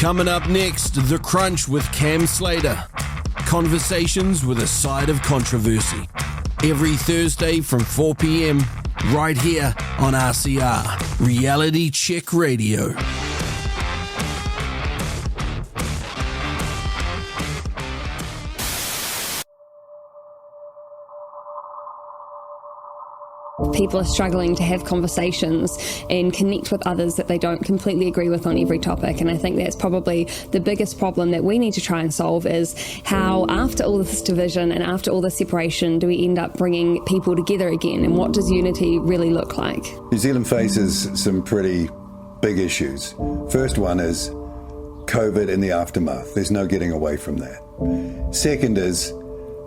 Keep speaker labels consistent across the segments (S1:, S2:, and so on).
S1: Coming up next, The Crunch with Cam Slater. Conversations with a side of controversy. Every Thursday from 4 p.m, right here on RCR, Reality Check Radio.
S2: People are struggling to have conversations and connect with others that they don't completely agree with on every topic. And I think that's probably the biggest problem that we need to try and solve, is how after all this division and after all this separation do we end up bringing people together again, and what does unity really look like?
S3: New Zealand faces some pretty big issues. First one is COVID and the aftermath. There's no getting away from that. Second is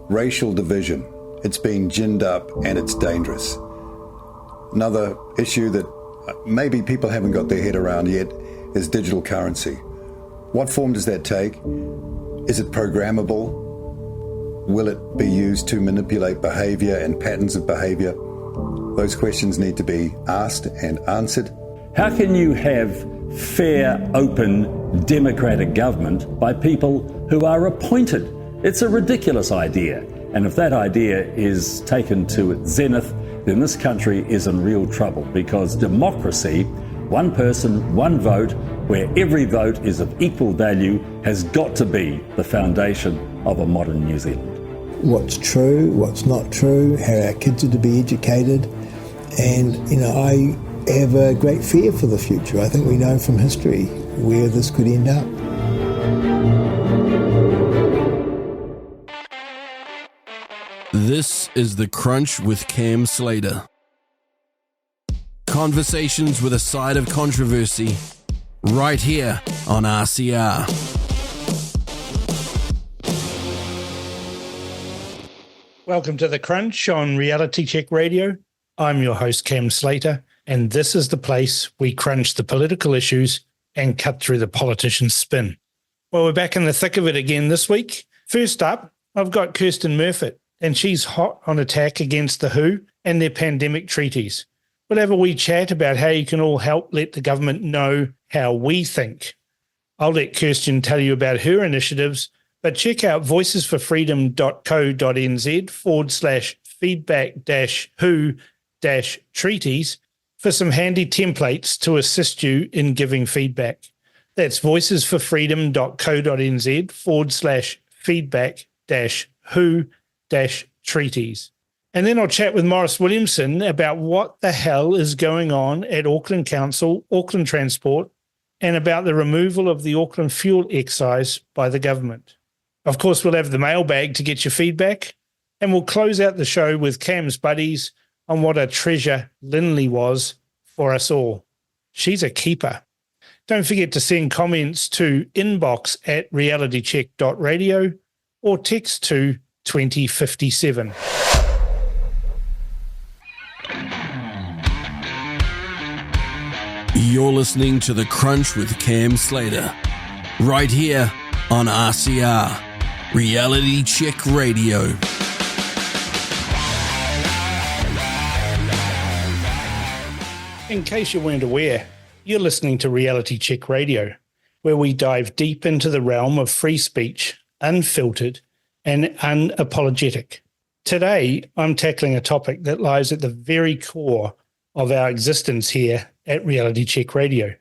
S3: racial division. It's been ginned up and it's dangerous. Another issue that maybe people haven't got their head around yet is digital currency. What form does that take? Is it programmable? Will it be used to manipulate behaviour and patterns of behaviour? Those questions need to be asked and answered.
S4: How can you have fair, open, democratic government by people who are appointed? It's a ridiculous idea. And if that idea is taken to its zenith, then this country is in real trouble, because democracy, one person, one vote, where every vote is of equal value, has got to be the foundation of a modern New Zealand.
S5: What's true, what's not true, how our kids are to be educated. And, I have a great fear for the future. I think we know from history where this could end up.
S1: This is The Crunch with Cam Slater. Conversations with a side of controversy, right here on RCR.
S6: Welcome to The Crunch on Reality Check Radio. I'm your host, Cam Slater, and this is the place we crunch the political issues and cut through the politicians' spin. Well, we're back in the thick of it again this week. First up, I've got Kirsten Murfitt, and she's hot on attack against the WHO and their pandemic treaties. We'll have a wee chat about how you can all help let the government know how we think. I'll let Kirsten tell you about her initiatives, but check out voicesforfreedom.co.nz/feedback-who-treaties for some handy templates to assist you in giving feedback. That's voicesforfreedom.co.nz/feedback-who-treaties. And then I'll chat with Maurice Williamson about what the hell is going on at Auckland Council, Auckland Transport, and about the removal of the Auckland Fuel Excise by the government. Of course, we'll have the mailbag to get your feedback, and we'll close out the show with Cam's buddies on what a treasure Lindley was for us all. She's a keeper. Don't forget to send comments to inbox@realitycheck.radio or text to 2057.
S1: You're listening to The Crunch with Cam Slater, right here on RCR, Reality Check Radio.
S6: In case you weren't aware, you're listening to Reality Check Radio, where we dive deep into the realm of free speech, unfiltered and unapologetic. Today, I'm tackling a topic that lies at the very core of our existence here at Reality Check Radio,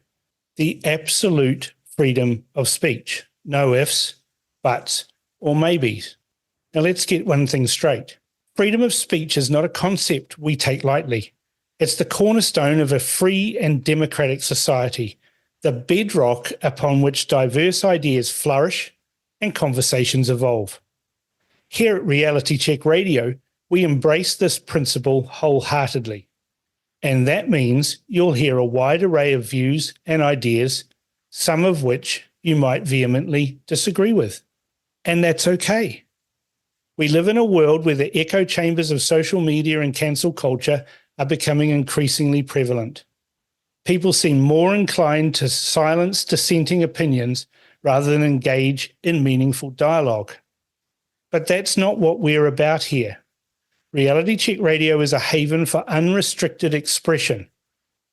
S6: the absolute freedom of speech. No ifs, buts, or maybes. Now let's get one thing straight. Freedom of speech is not a concept we take lightly. It's the cornerstone of a free and democratic society, the bedrock upon which diverse ideas flourish and conversations evolve. Here at Reality Check Radio, we embrace this principle wholeheartedly. And that means you'll hear a wide array of views and ideas, some of which you might vehemently disagree with. And that's okay. We live in a world where the echo chambers of social media and cancel culture are becoming increasingly prevalent. People seem more inclined to silence dissenting opinions rather than engage in meaningful dialogue. But that's not what we're about here. Reality Check Radio is a haven for unrestricted expression,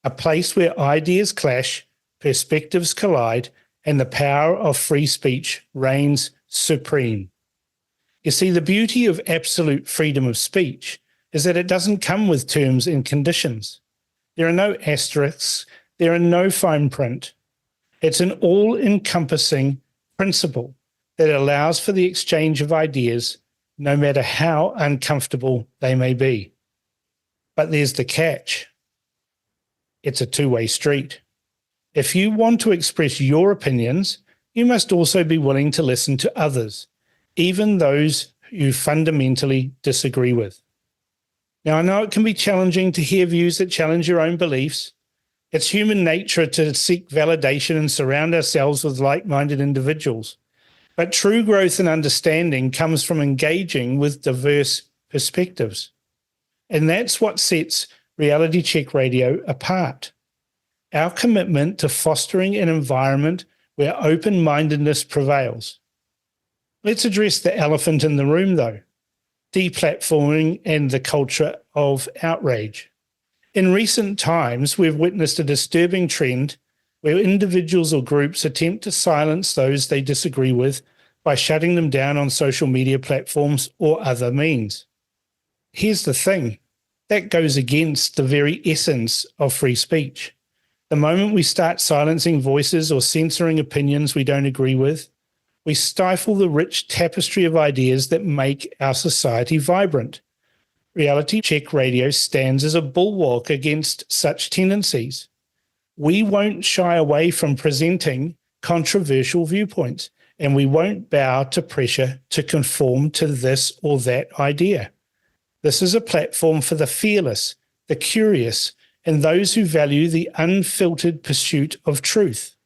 S6: a place where ideas clash, perspectives collide, and the power of free speech reigns supreme. You see, the beauty of absolute freedom of speech is that it doesn't come with terms and conditions. There are no asterisks, there are no fine print. It's an all-encompassing principle that allows for the exchange of ideas, no matter how uncomfortable they may be. But there's the catch. It's a two-way street. If you want to express your opinions, you must also be willing to listen to others, even those you fundamentally disagree with. Now, I know it can be challenging to hear views that challenge your own beliefs. It's human nature to seek validation and surround ourselves with like-minded individuals. But true growth and understanding comes from engaging with diverse perspectives. And that's what sets Reality Check Radio apart. Our commitment to fostering an environment where open-mindedness prevails. Let's address the elephant in the room, though, deplatforming and the culture of outrage. In recent times, we've witnessed a disturbing trend where individuals or groups attempt to silence those they disagree with by shutting them down on social media platforms or other means. Here's the thing, that goes against the very essence of free speech. The moment we start silencing voices or censoring opinions we don't agree with, we stifle the rich tapestry of ideas that make our society vibrant. Reality Check Radio stands as a bulwark against such tendencies. We won't shy away from presenting controversial viewpoints, and we won't bow to pressure to conform to this or that idea. This is a platform for the fearless, the curious, and those who value the unfiltered pursuit of truth.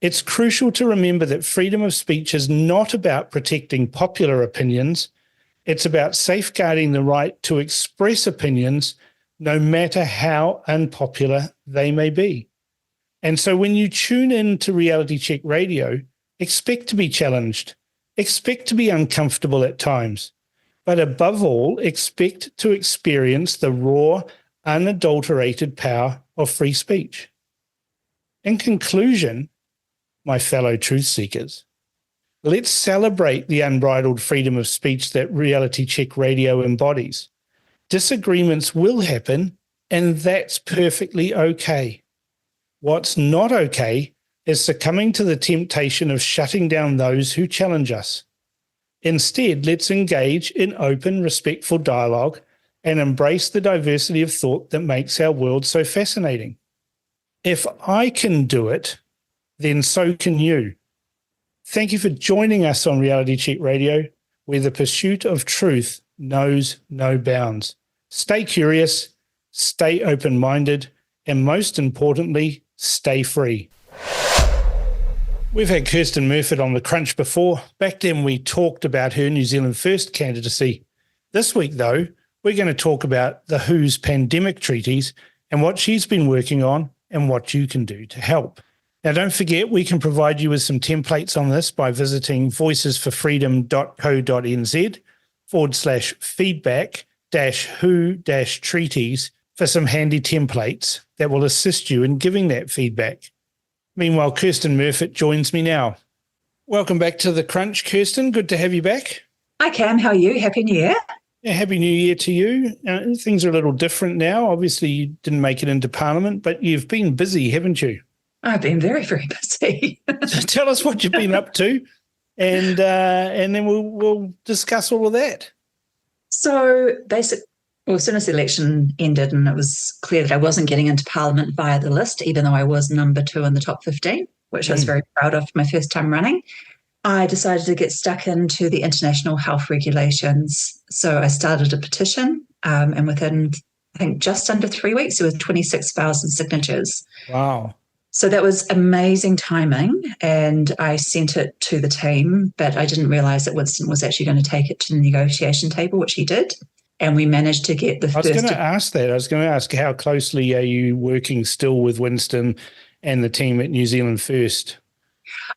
S6: It's crucial to remember that freedom of speech is not about protecting popular opinions. It's about safeguarding the right to express opinions, no matter how unpopular they may be. And so when you tune in to Reality Check Radio, expect to be challenged, expect to be uncomfortable at times, but above all, expect to experience the raw, unadulterated power of free speech. In conclusion, my fellow truth seekers, let's celebrate the unbridled freedom of speech that Reality Check Radio embodies. Disagreements will happen, and that's perfectly okay. What's not okay is succumbing to the temptation of shutting down those who challenge us. Instead, let's engage in open, respectful dialogue and embrace the diversity of thought that makes our world so fascinating. If I can do it, then so can you. Thank you for joining us on Reality Check Radio, where the pursuit of truth knows no bounds. Stay curious, stay open-minded, and most importantly, stay free. We've had Kirsten Murfitt on The Crunch before. Back then we talked about her New Zealand First candidacy. This week, though, we're going to talk about the WHO's Pandemic Treaties and what she's been working on and what you can do to help. Now, don't forget, we can provide you with some templates on this by visiting voicesforfreedom.co.nz/feedback-who-treaties for some handy templates that will assist you in giving that feedback. Meanwhile, Kirsten Murfitt joins me now. Welcome back to The Crunch, Kirsten. Good to have you back.
S7: Hi, Cam. How are you? Happy New Year.
S6: Yeah, Happy New Year to you. Things are a little different now. Obviously, you didn't make it into Parliament, but you've been busy, haven't you?
S7: I've been very, very busy.
S6: So tell us what you've been up to, and then we'll discuss all of that.
S7: So as soon as the election ended and it was clear that I wasn't getting into Parliament via the list, even though I was number 2 in the top 15, which I was very proud of for my first time running, I decided to get stuck into the international health regulations. So I started a petition, and within, I think, just under 3 weeks, there was 26,000 signatures.
S6: Wow.
S7: So that was amazing timing, and I sent it to the team, but I didn't realise that Winston was actually going to take it to the negotiation table, which he did, and we managed to get the first...
S6: I was going to ask that. I was going to ask, how closely are you working still with Winston and the team at New Zealand First?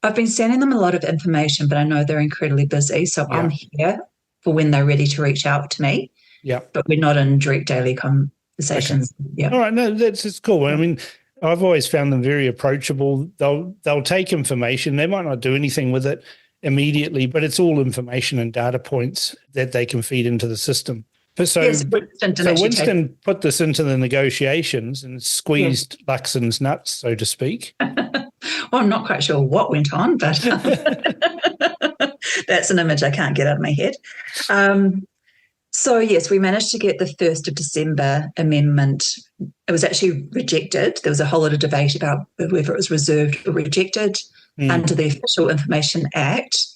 S7: I've been sending them a lot of information, but I know they're incredibly busy, so yeah. I'm here for when they're ready to reach out to me.
S6: Yeah.
S7: But we're not in direct daily conversations.
S6: Okay.
S7: Yeah.
S6: All right. No, that's cool. I mean, I've always found them very approachable. They'll take information. They might not do anything with it immediately, but it's all information and data points that they can feed into the system. So Winston put this into the negotiations and squeezed Luxon's nuts, so to speak.
S7: Well, I'm not quite sure what went on, but that's an image I can't get out of my head. So, yes, we managed to get the 1st of December amendment. It was actually rejected. There was a whole lot of debate about whether it was reserved or rejected. Under the Official Information Act,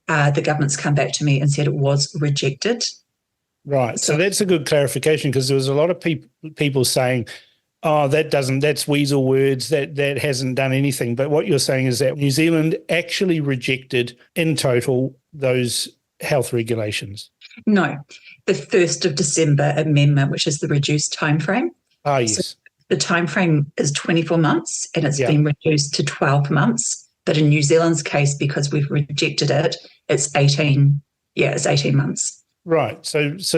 S7: the government's come back to me and said it was rejected.
S6: Right. So that's a good clarification, because there was a lot of people saying, oh, that's weasel words, that hasn't done anything. But what you're saying is that New Zealand actually rejected in total those health regulations.
S7: No, the 1st of December amendment, which is the reduced timeframe.
S6: Ah, yes. So
S7: the timeframe is 24 months and it's been reduced to 12 months. But in New Zealand's case, because we've rejected it, it's 18 months.
S6: Right. So that's a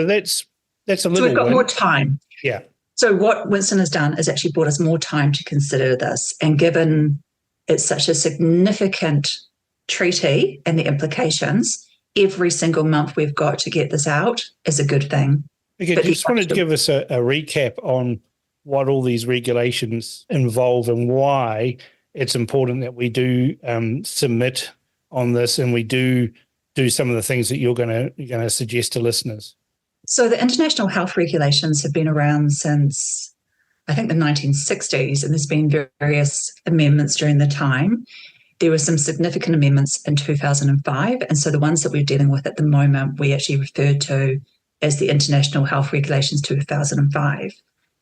S6: little. So
S7: we've got more time.
S6: Yeah.
S7: So what Winston has done is actually brought us more time to consider this. And given it's such a significant treaty and the implications, every single month we've got to get this out is a good thing.
S6: Okay, you just wanted to give us a recap on what all these regulations involve and why it's important that we do submit on this, and we do some of the things that you're going to suggest to listeners.
S7: So the international health regulations have been around since, I think, the 1960s, and there's been various amendments during the time. There were some significant amendments in 2005, and so the ones that we're dealing with at the moment we actually refer to as the International Health Regulations 2005.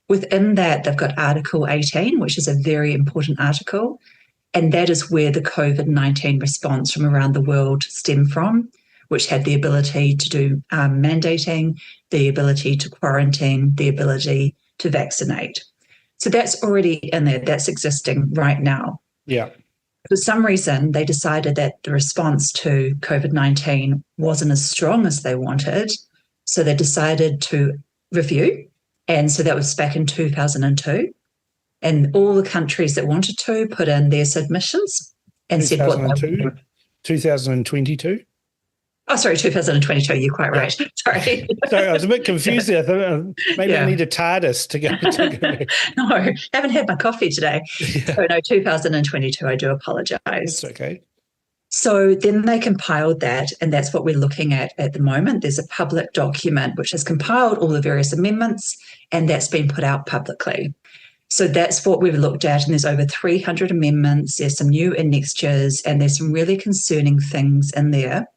S7: Within that, they've got Article 18, which is a very important article, and that is where the COVID-19 response from around the world stemmed from, which had the ability to do mandating, the ability to quarantine, the ability to vaccinate. So that's already in there. That's existing right now.
S6: Yeah.
S7: For some reason, they decided that the response to COVID-19 wasn't as strong as they wanted, so they decided to review. And so that was back in 2002. And all the countries that wanted to put in their submissions and said what they wanted.
S6: 2022?
S7: Oh, sorry, 2022. You're quite right. Sorry.
S6: Sorry, I was a bit confused there. I thought maybe I need a TARDIS to go.
S7: No, haven't had my coffee today. Yeah. So no, 2022. I do apologise.
S6: That's okay.
S7: So then they compiled that, and that's what we're looking at the moment. There's a public document which has compiled all the various amendments, and that's been put out publicly. So that's what we've looked at, and there's over 300 amendments. There's some new annexures, and there's some really concerning things in there.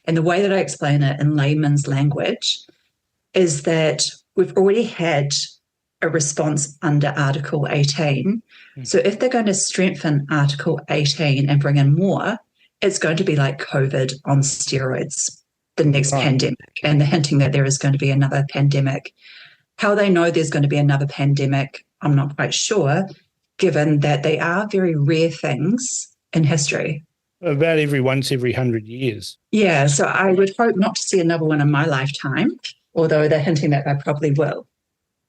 S7: And the way that I explain it in layman's language is that we've already had a response under Article 18. So if they're going to strengthen Article 18 and bring in more, it's going to be like COVID on steroids, the next pandemic, and the hinting that there is going to be another pandemic. How they know there's going to be another pandemic, I'm not quite sure, given that they are very rare things in history.
S6: About every 100 years.
S7: Yeah, so I would hope not to see another one in my lifetime, although they're hinting that I probably will.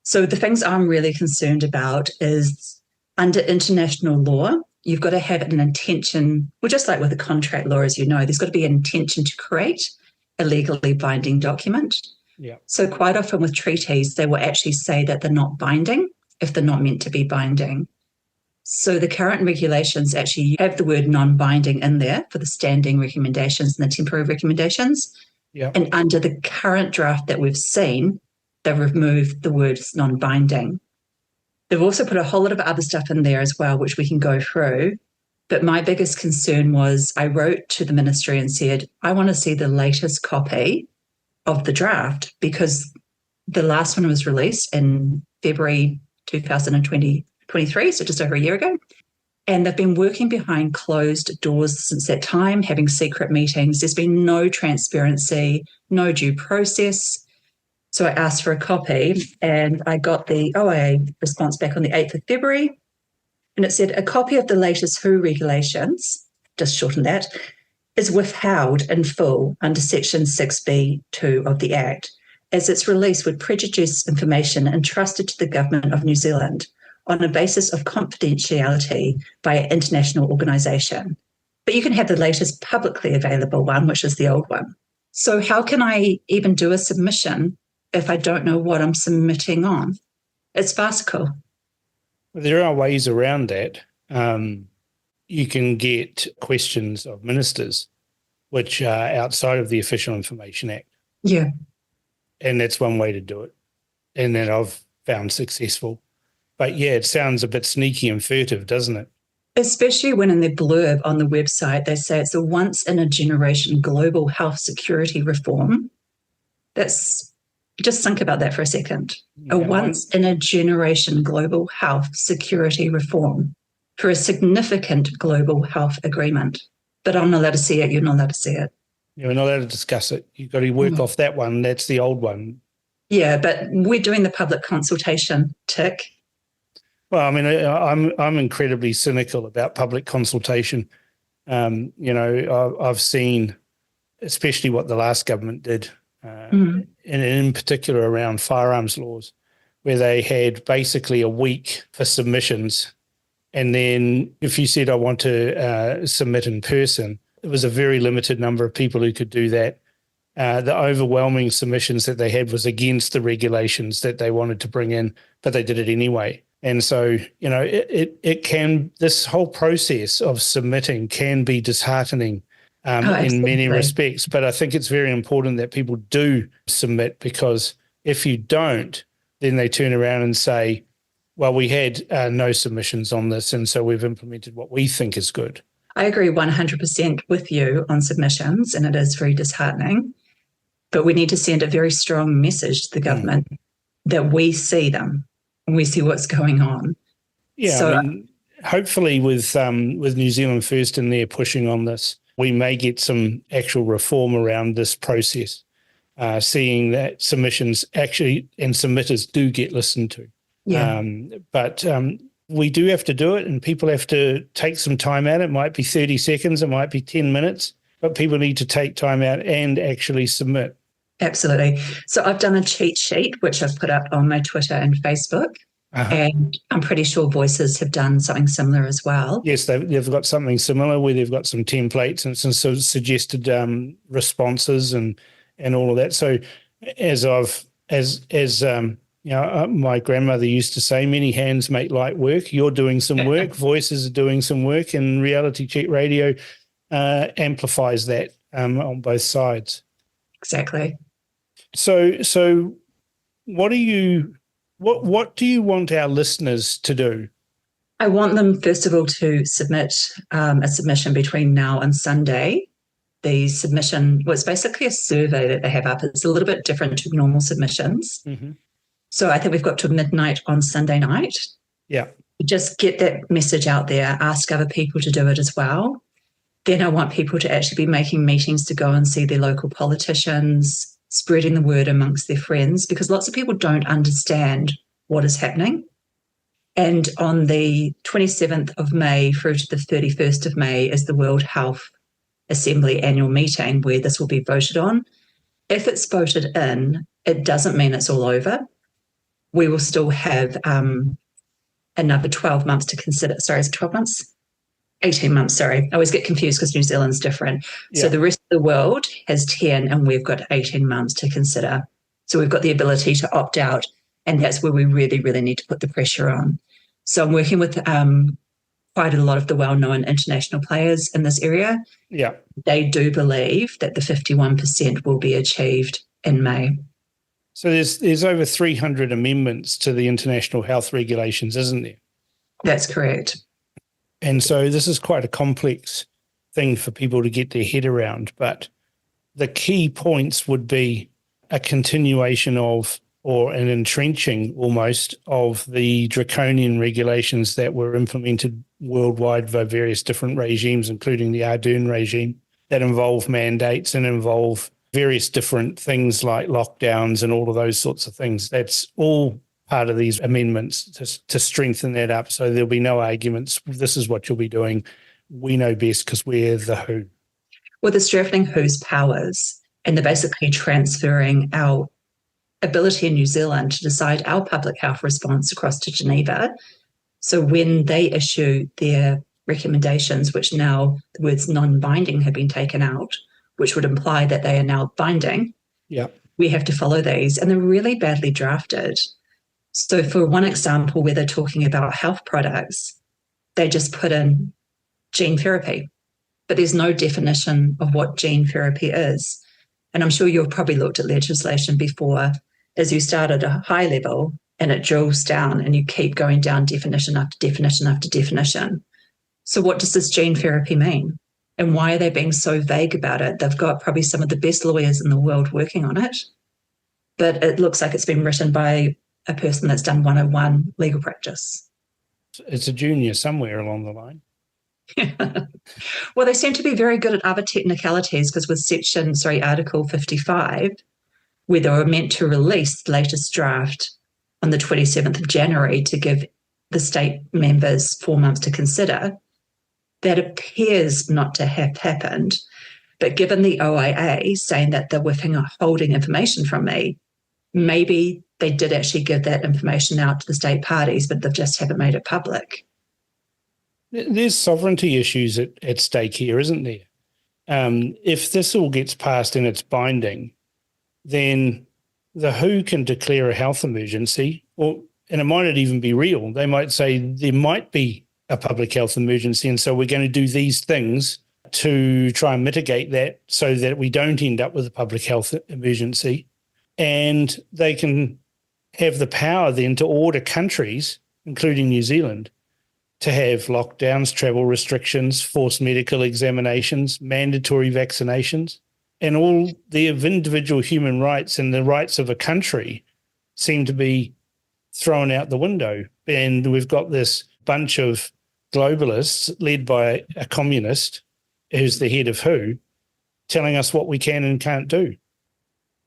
S7: So the things I'm really concerned about is under international law, you've got to have an intention, well, just like with the contract law, as you know, there's got to be an intention to create a legally binding document.
S6: Yeah.
S7: So quite often with treaties, they will actually say that they're not binding if they're not meant to be binding. So the current regulations actually have the word non-binding in there for the standing recommendations and the temporary recommendations.
S6: Yeah.
S7: And under the current draft that we've seen, they've removed the words non-binding. They've also put a whole lot of other stuff in there as well, which we can go through. But my biggest concern was I wrote to the ministry and said, I want to see the latest copy of the draft, because the last one was released in February 2023, so just over a year ago. And they've been working behind closed doors since that time, having secret meetings. There's been no transparency, no due process. So I asked for a copy, and I got the OIA response back on the 8th of February. And it said, a copy of the latest WHO regulations, just shorten that, is withheld in full under Section 6B(2) of the Act, as its release would prejudice information entrusted to the Government of New Zealand on a basis of confidentiality by an international organisation. But you can have the latest publicly available one, which is the old one. So how can I even do a submission if I don't know what I'm submitting on? It's farcical.
S6: There are ways around that. You can get questions of ministers, which are outside of the Official Information Act.
S7: Yeah.
S6: And that's one way to do it. And that I've found successful. But yeah, it sounds a bit sneaky and furtive, doesn't it?
S7: Especially when in their blurb on the website, they say it's a once-in-a-generation global health security reform. Just think about that for a second. A once-in-a-generation global health security reform for a significant global health agreement. But I'm not allowed to see it. You're not allowed to see it.
S6: You're not allowed to discuss it. You've got to work off that one. That's the old one.
S7: Yeah, but we're doing the public consultation tick.
S6: Well, I mean, I'm incredibly cynical about public consultation. I've seen, especially what the last government did, and in particular around firearms laws, where they had basically a week for submissions. And then if you said, I want to submit in person, it was a very limited number of people who could do that. The overwhelming submissions that they had was against the regulations that they wanted to bring in, but they did it anyway. And so, this whole process of submitting can be disheartening in many respects. But I think it's very important that people do submit, because if you don't, then they turn around and say, well, we had no submissions on this, and so we've implemented what we think is good.
S7: I agree 100% with you on submissions, and it is very disheartening. But we need to send a very strong message to the government that we see them and we see what's going on.
S6: Yeah,
S7: so,
S6: hopefully with New Zealand First in there pushing on this, we may get some actual reform around this process, seeing that submissions actually and submitters do get listened to.
S7: Yeah.
S6: But we do have to do it, and people have to take some time out. It might be 30 seconds, it might be 10 minutes, but people need to take time out and actually submit.
S7: Absolutely. So I've done a cheat sheet, which I've put up on my Twitter and Facebook, and I'm pretty sure Voices have done something similar as well.
S6: Yes, they've got something similar where they've got some templates and some sort of suggested responses and all of that. So my grandmother used to say, many hands make light work. You're doing some work, Voices are doing some work, and Reality Check Radio amplifies that on both sides.
S7: Exactly.
S6: So what do you want our listeners to do?
S7: I want them, first of all, to submit a submission between now and Sunday. The submission was basically a survey that they have up. It's a little bit different to normal submissions. Mm-hmm. So I think we've got to midnight on Sunday night.
S6: Yeah.
S7: Just get that message out there, ask other people to do it as well. Then I want people to actually be making meetings to go and see their local politicians, spreading the word amongst their friends, because lots of people don't understand what is happening. And on the 27th of May through to the 31st of May is the World Health Assembly annual meeting where this will be voted on. If it's voted in, it doesn't mean it's all over. We will still have another 12 months to consider. Sorry, is it 12 months? 18 months, sorry. I always get confused because New Zealand's different. Yeah. So the rest of the world has 10 and we've got 18 months to consider. So we've got the ability to opt out, and that's where we really, really need to put the pressure on. So I'm working with quite a lot of the well-known international players in this area.
S6: Yeah.
S7: They do believe that the 51% will be achieved in May.
S6: So there's over 300 amendments to the international health regulations, isn't there?
S7: That's correct.
S6: And so this is quite a complex thing for people to get their head around. But the key points would be a continuation of, or an entrenching almost, of the draconian regulations that were implemented worldwide by various different regimes, including the Ardern regime, that involve mandates and involve various different things like lockdowns and all of those sorts of things. That's all part of these amendments to strengthen that up, so there'll be no arguments. This is what you'll be doing. We know best because we're the WHO.
S7: Well, they're strengthening WHO's powers, and they're basically transferring our ability in New Zealand to decide our public health response across to Geneva So when they issue their recommendations, which now the words non-binding have been taken out, which would imply that they are now binding, we have to follow these. And they're really badly drafted. So for one example, where they're talking about health products, they just put in gene therapy, but there's no definition of what gene therapy is. And I'm sure you've probably looked at legislation before as you start at a high level and it drills down and you keep going down definition after definition after definition. So what does this gene therapy mean? And why are they being so vague about it? They've got probably some of the best lawyers in the world working on it, but it looks like it's been written by a person that's done 101 legal practice.
S6: It's a junior somewhere along the line.
S7: Well, they seem to be very good at other technicalities, because with Article 55, where they were meant to release the latest draft on the 27th of January to give the state members 4 months to consider, that appears not to have happened. But given the OIA saying that they're withholding information from me, maybe they did actually give that information out to the state parties, but they just haven't made it public.
S6: There's sovereignty issues at stake here, isn't there? If this all gets passed and it's binding, then the WHO can declare a health emergency, and it might not even be real. They might say there might be a public health emergency, and so we're going to do these things to try and mitigate that so that we don't end up with a public health emergency. And they can have the power then to order countries, including New Zealand, to have lockdowns, travel restrictions, forced medical examinations, mandatory vaccinations, and all the individual human rights and the rights of a country seem to be thrown out the window. And we've got this bunch of globalists led by a communist who's the head of WHO telling us what we can and can't do.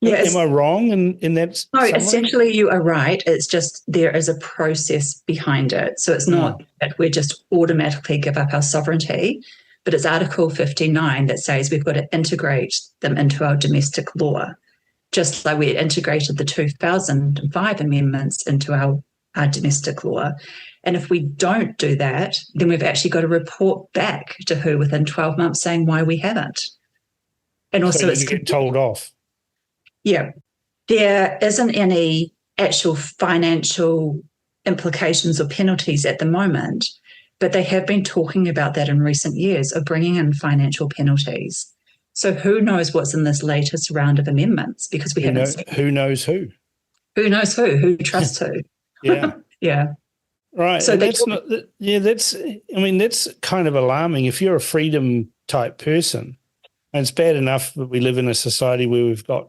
S6: Yes. Am I wrong in that?
S7: No, essentially you are right. It's just there is a process behind it. So it's not that we just automatically give up our sovereignty, but it's Article 59 that says we've got to integrate them into our domestic law, just like we integrated the 2005 amendments into our domestic law. And if we don't do that, then we've actually got to report back to WHO within 12 months saying why we haven't. And also
S6: so you get told off.
S7: Yeah, there isn't any actual financial implications or penalties at the moment, but they have been talking about that in recent years, of bringing in financial penalties. So who knows what's in this latest round of amendments, because we haven't seen.
S6: Who knows who?
S7: Who knows who trusts who?
S6: Yeah.
S7: Yeah.
S6: Right. So that's kind of alarming. If you're a freedom type person, and it's bad enough that we live in a society where we've got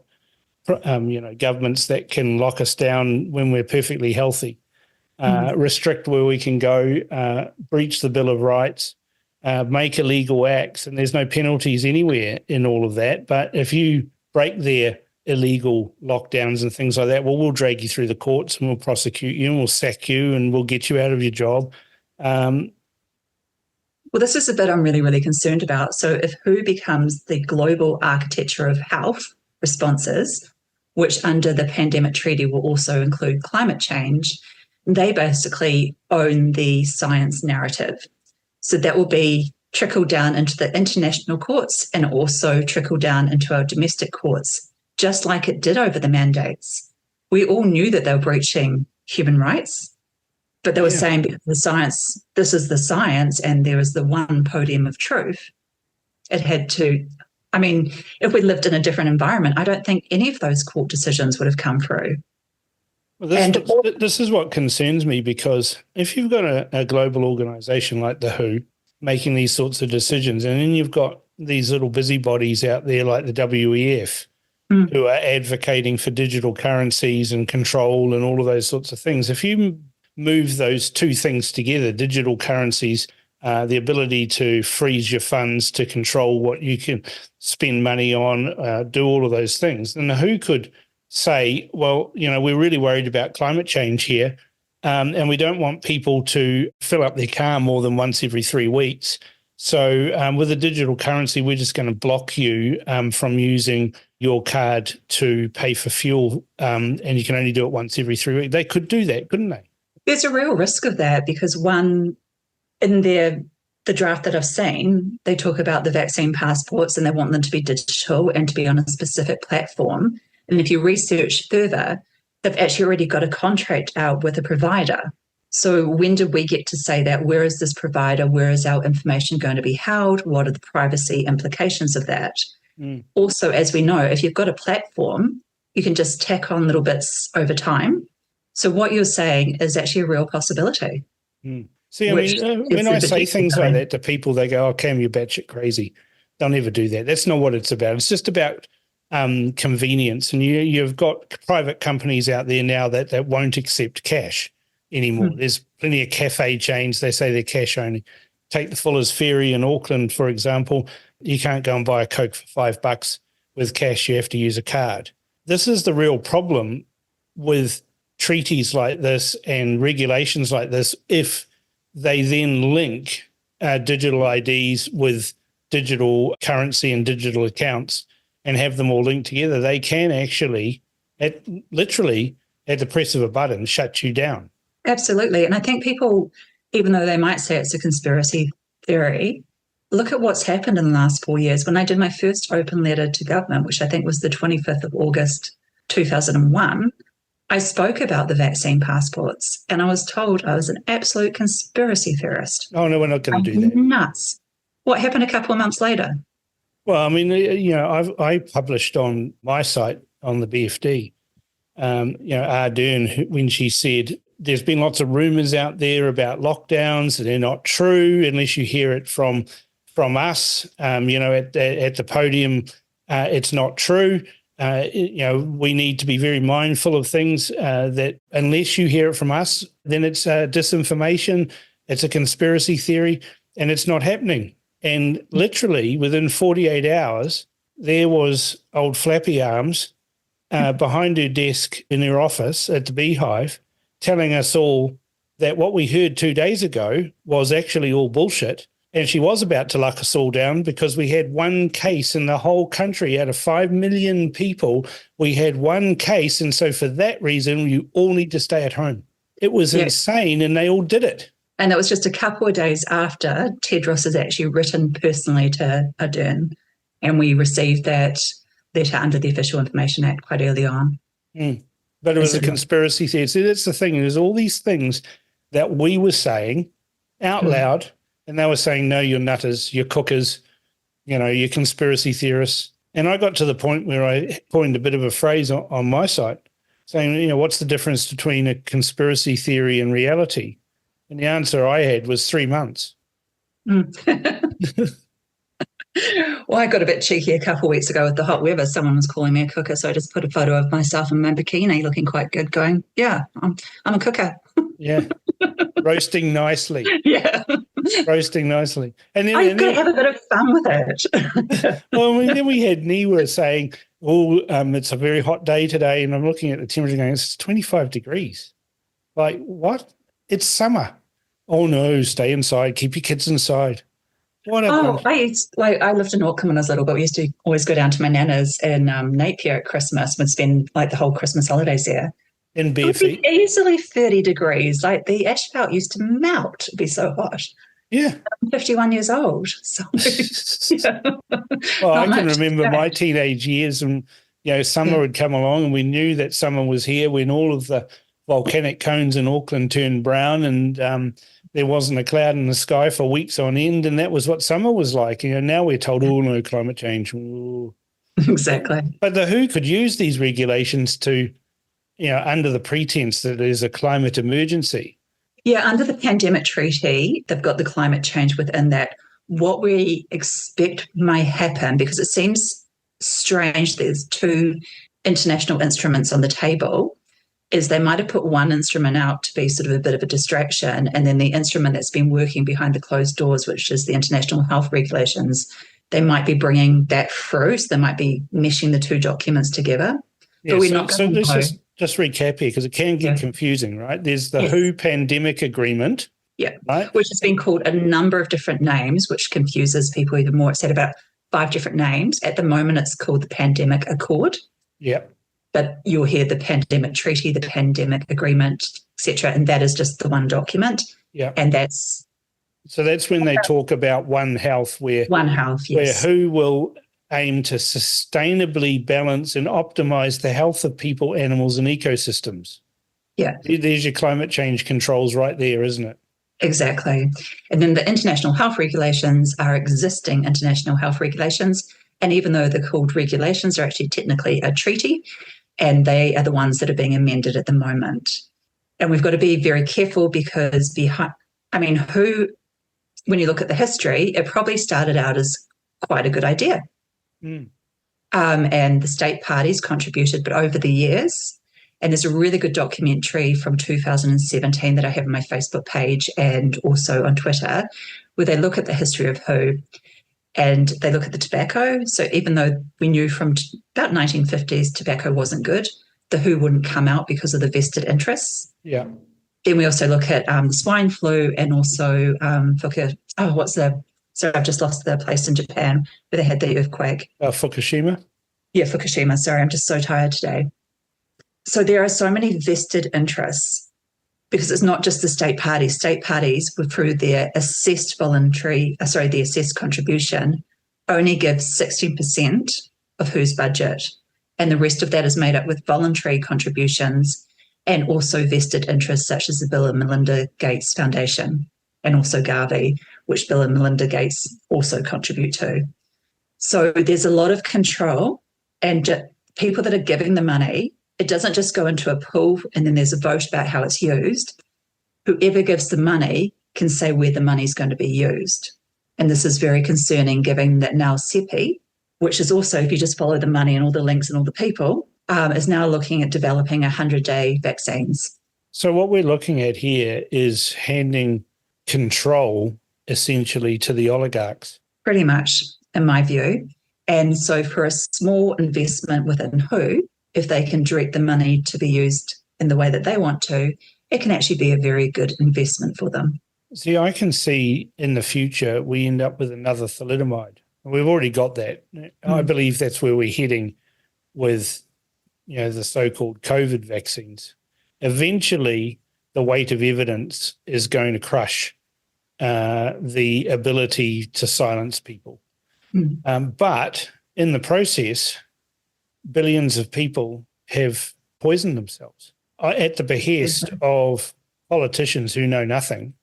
S6: governments that can lock us down when we're perfectly healthy, restrict where we can go, breach the Bill of Rights, make illegal acts, and there's no penalties anywhere in all of that. But if you break their illegal lockdowns and things like that, well, we'll drag you through the courts and we'll prosecute you and we'll sack you and we'll get you out of your job.
S7: Well, this is a bit I'm really, really concerned about. So if WHO becomes the global architecture of health responses, which under the Pandemic Treaty will also include climate change, they basically own the science narrative. So that will be trickled down into the international courts and also trickle down into our domestic courts, just like it did over the mandates. We all knew that they were breaching human rights, but they were saying because the science, this is the science, and there is the one podium of truth. It had to. I mean, if we lived in a different environment, I don't think any of those court decisions would have come through.
S6: Well, this is what concerns me, because if you've got a global organisation like the WHO making these sorts of decisions, and then you've got these little busybodies out there like the WEF who are advocating for digital currencies and control and all of those sorts of things, if you move those two things together, digital currencies, the ability to freeze your funds, to control what you can spend money on, do all of those things, then the WHO could say, well, we're really worried about climate change here, and we don't want people to fill up their car more than once every 3 weeks. So with a digital currency, we're just going to block you from using your card to pay for fuel, and you can only do it once every 3 weeks. They could do that, couldn't they?
S7: There's a real risk of that because one, in the draft that I've seen, they talk about the vaccine passports and they want them to be digital and to be on a specific platform. And if you research further, they've actually already got a contract out with a provider. So when did we get to say that? Where is this provider? Where is our information going to be held? What are the privacy implications of that? Also, as we know, if you've got a platform, you can just tack on little bits over time. So what you're saying is actually a real possibility.
S6: See, I mean, when I say things like that to people, they go, "Oh, Cam, you're batshit crazy." They'll never do that. That's not what it's about. It's just about convenience. And you've got private companies out there now that won't accept cash anymore. There's plenty of cafe chains. They say they're cash only. Take the Fuller's Ferry in Auckland, for example. You can't go and buy a Coke for $5 with cash. You have to use a card. This is the real problem with treaties like this and regulations like this. If they then link digital IDs with digital currency and digital accounts and have them all linked together, they can actually, literally at the press of a button, shut you down.
S7: Absolutely. And I think people, even though they might say it's a conspiracy theory, look at what's happened in the last 4 years. When I did my first open letter to government, which I think was the 25th of August 2001, I spoke about the vaccine passports and I was told I was an absolute conspiracy theorist.
S6: Oh, no, we're not going to do that.
S7: Nuts. What happened a couple of months later?
S6: Well, I mean, I published on my site on the BFD, Ardern, when she said, there's been lots of rumours out there about lockdowns and they're not true unless you hear it from us, at the podium, it's not true. We need to be very mindful of things that unless you hear it from us, then it's disinformation, it's a conspiracy theory, and it's not happening. And literally within 48 hours, there was old Flappy Arms behind her desk in her office at the Beehive telling us all that what we heard 2 days ago was actually all bullshit. And she was about to lock us all down because we had one case in the whole country out of 5 million people. We had one case. And so for that reason, you all need to stay at home. It was insane and they all did it.
S7: And that was just a couple of days after Tedros has actually written personally to Ardern. And we received that letter under the Official Information Act quite early on.
S6: But it was a conspiracy theory. So that's the thing. There's all these things that we were saying out loud. And they were saying, no, you're nutters, you're cookers, you're conspiracy theorists. And I got to the point where I coined a bit of a phrase on my site saying, what's the difference between a conspiracy theory and reality? And the answer I had was 3 months.
S7: Well, I got a bit cheeky a couple of weeks ago with the hot weather. Someone was calling me a cooker, so I just put a photo of myself in my bikini looking quite good going, yeah, I'm a cooker.
S6: Yeah, roasting nicely.
S7: Yeah.
S6: Roasting nicely. And then
S7: I've got to have a bit of fun with it.
S6: Well, then we had Niwa saying, it's a very hot day today, and I'm looking at the temperature going, it's 25 degrees. Like, what? It's summer. Oh, no, stay inside. Keep your kids inside.
S7: I lived in Auckland when I was little, but we used to always go down to my nana's in Napier at Christmas. We'd spend the whole Christmas holidays there.
S6: In bare feet.
S7: Easily 30 degrees. Like the asphalt used to melt. It'd be so hot.
S6: Yeah.
S7: I'm 51 years old. So, yeah.
S6: Well, I can remember my teenage years and, summer would come along and we knew that summer was here when all of the volcanic cones in Auckland turned brown and there wasn't a cloud in the sky for weeks on end, and that was what summer was like. Now we're told, oh, no, climate change. Ooh.
S7: Exactly.
S6: But the WHO could use these regulations to, under the pretense that there's a climate emergency.
S7: Yeah, under the Pandemic Treaty, they've got the climate change within that. What we expect may happen, because it seems strange there's two international instruments on the table, is they might have put one instrument out to be sort of a bit of a distraction, and then the instrument that's been working behind the closed doors, which is the international health regulations, they might be bringing that through. So they might be meshing the two documents together.
S6: Yeah,
S7: but we're not going to
S6: let's just recap here because it can get confusing, right? There's the WHO Pandemic Agreement.
S7: Yeah,
S6: right?
S7: Which has been called a number of different names, which confuses people even more. It's had about 5 different names. At the moment, it's called the Pandemic Accord.
S6: Yeah.
S7: But you'll hear the Pandemic Treaty, the Pandemic Agreement, etc. And that is just the one document.
S6: Yeah.
S7: And that's...
S6: So that's when they talk about One Health, where
S7: yes.
S6: WHO will aim to sustainably balance and optimise the health of people, animals and ecosystems.
S7: Yeah.
S6: There's your climate change controls right there, isn't it?
S7: Exactly. And then the international health regulations are existing international health regulations. And even though they're called regulations, they're actually technically a treaty, and they are the ones that are being amended at the moment. And we've got to be very careful because when you look at the history, it probably started out as quite a good idea. And the state parties contributed, but over the years, and there's a really good documentary from 2017 that I have on my Facebook page and also on Twitter, where they look at the history of WHO and they look at the tobacco. So even though we knew from about 1950s tobacco wasn't good, the WHO wouldn't come out because of the vested interests.
S6: Yeah.
S7: Then we also look at the swine flu and also I've just lost the place in Japan where they had the earthquake.
S6: Fukushima?
S7: Yeah, Fukushima. Sorry, I'm just so tired today. So there are so many vested interests because it's not just the state parties. State parties, through their assessed contribution, only give 16% of WHO's budget. And the rest of that is made up with voluntary contributions and also vested interests such as the Bill and Melinda Gates Foundation and also Gavi, which Bill and Melinda Gates also contribute to. So there's a lot of control, and people that are giving the money, it doesn't just go into a pool and then there's a vote about how it's used. Whoever gives the money can say where the money is going to be used. And this is very concerning, given that now CEPI, which is also, if you just follow the money and all the links and all the people, is now looking at developing 100-day vaccines.
S6: So what we're looking at here is handing control essentially to the oligarchs.
S7: Pretty much, in my view. And so for a small investment within WHO, if they can direct the money to be used in the way that they want to, it can actually be a very good investment for them.
S6: See, I can see in the future we end up with another thalidomide. We've already got that. I believe that's where we're heading with, the so-called COVID vaccines. Eventually, the weight of evidence is going to crush the ability to silence people. But in the process, billions of people have poisoned themselves at the behest of politicians who know nothing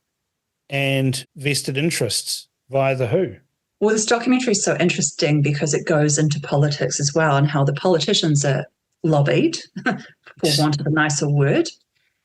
S6: and vested interests via the WHO.
S7: Well, this documentary is so interesting because it goes into politics as well and how the politicians are lobbied, for want of a nicer word.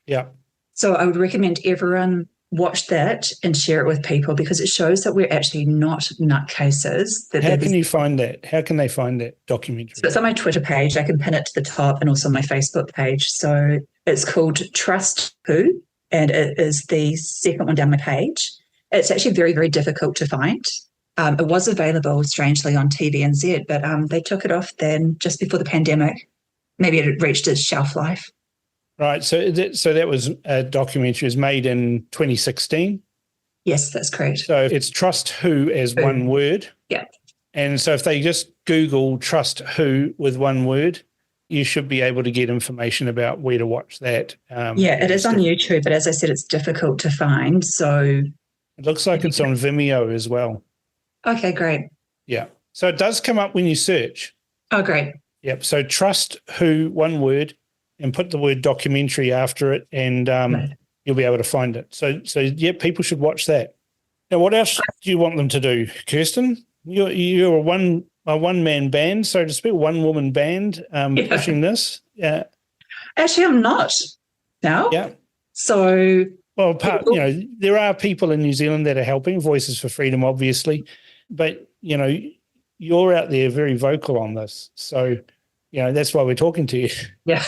S6: Yeah.
S7: So I would recommend everyone watch that and share it with people because it shows that we're actually not nutcases.
S6: How can you find that? How can they find that documentary?
S7: So it's on my Twitter page. I can pin it to the top and also on my Facebook page. So it's called Trust Who, and it is the second one down my page. It's actually very, very difficult to find. It was available, strangely, on TVNZ, but they took it off then just before the pandemic. Maybe it reached its shelf life.
S6: Right. So that was a documentary. It was made in 2016?
S7: Yes, that's correct.
S6: So it's Trust Who as one word.
S7: Yeah.
S6: And so if they just Google Trust Who with one word, you should be able to get information about where to watch that.
S7: It is on YouTube, but as I said, it's difficult to find. So
S6: it looks like it's on Vimeo as well.
S7: Okay, great.
S6: Yeah. So it does come up when you search.
S7: Oh, great.
S6: Yep. So Trust Who, one word, and put the word documentary after it, and you'll be able to find it. So people should watch that. Now, what else do you want them to do, Kirsten? You're a one-man band, so to speak, one-woman band pushing this. Yeah.
S7: Actually, I'm not now.
S6: Yeah.
S7: So...
S6: Well, there are people in New Zealand that are helping, Voices for Freedom, obviously, but, you're out there very vocal on this. So, that's why we're talking to you.
S7: Yeah,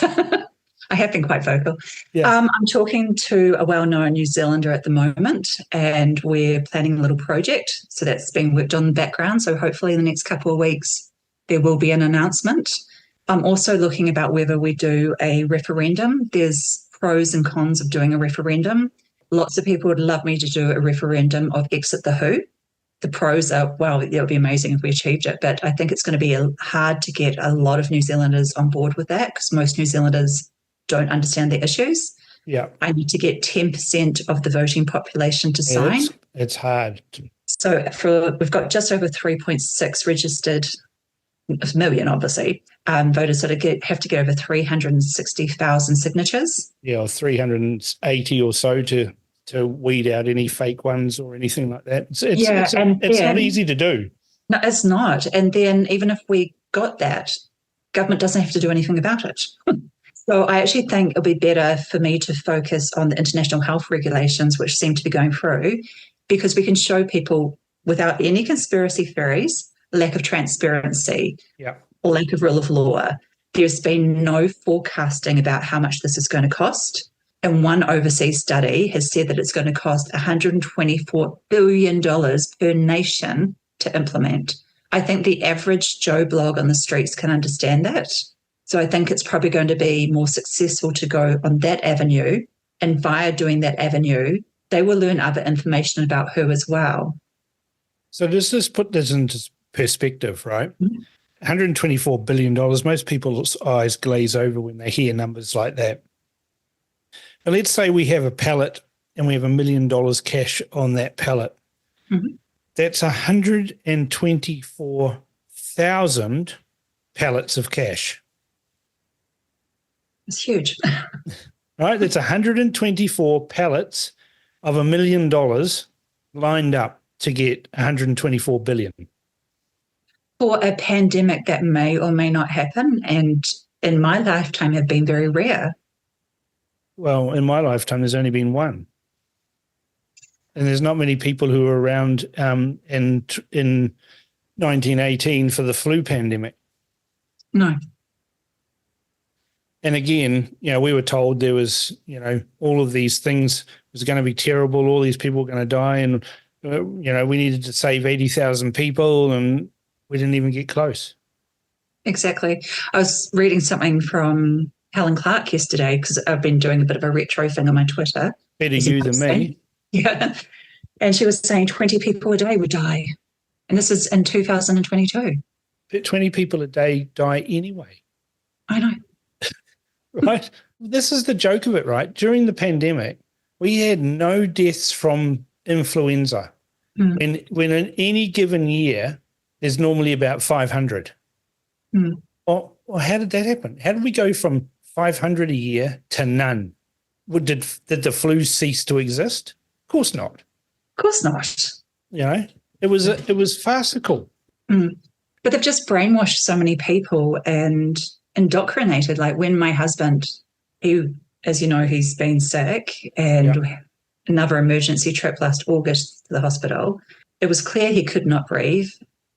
S7: I have been quite vocal.
S6: Yeah.
S7: I'm talking to a well-known New Zealander at the moment, and we're planning a little project. So that's being worked on in the background. So hopefully in the next couple of weeks, there will be an announcement. I'm also looking about whether we do a referendum. There's pros and cons of doing a referendum. Lots of people would love me to do a referendum of exit the WHO. The pros are, well, it would be amazing if we achieved it, but I think it's going to be hard to get a lot of New Zealanders on board with that because most New Zealanders don't understand the issues.
S6: Yeah.
S7: I need to get 10% of the voting population to sign.
S6: It's hard.
S7: So we've got just over 3.6 registered million, obviously, voters that have to get over 360,000 signatures.
S6: Yeah, or 380 or so to weed out any fake ones or anything like that. It's not easy to do.
S7: No, it's not. And then even if we got that, government doesn't have to do anything about it. So I actually think it'll be better for me to focus on the international health regulations, which seem to be going through, because we can show people without any conspiracy theories, lack of transparency, or lack of rule of law. There's been no forecasting about how much this is going to cost. And one overseas study has said that it's going to cost $124 billion per nation to implement. I think the average Joe blog on the streets can understand that. So I think it's probably going to be more successful to go on that avenue. And via doing that avenue, they will learn other information about her as well.
S6: So does this put this into perspective, right? Mm-hmm. $124 billion, most people's eyes glaze over when they hear numbers like that. But let's say we have a pallet and we have $1 million cash on that pallet. Mm-hmm. That's 124,000 pallets of cash.
S7: It's huge.
S6: Right? That's 124 pallets of $1 million lined up to get 124 billion.
S7: For a pandemic that may or may not happen, and in my lifetime have been very rare.
S6: Well, in my lifetime, there's only been one. And there's not many people who were around in 1918 for the flu pandemic.
S7: No.
S6: And again, we were told there was, all of these things was going to be terrible. All these people were going to die. And, we needed to save 80,000 people and we didn't even get close.
S7: Exactly. I was reading something from Helen Clark yesterday because I've been doing a bit of a retro thing on my Twitter.
S6: Better you than me.
S7: Yeah. And she was saying 20 people a day would die. And this is in 2022.
S6: But 20 people a day die anyway.
S7: I know.
S6: Right? This is the joke of it, right? During the pandemic, we had no deaths from influenza. Mm. When in any given year, there's normally about 500. Mm. Well, how did that happen? How did we go from 500 a year to none? Did the flu cease to exist? Of course not.
S7: Of course not.
S6: It was farcical.
S7: Mm. But they've just brainwashed so many people and indoctrinated. Like when my husband, he, as you know, he's been sick and another emergency trip last August to the hospital. It was clear he could not breathe.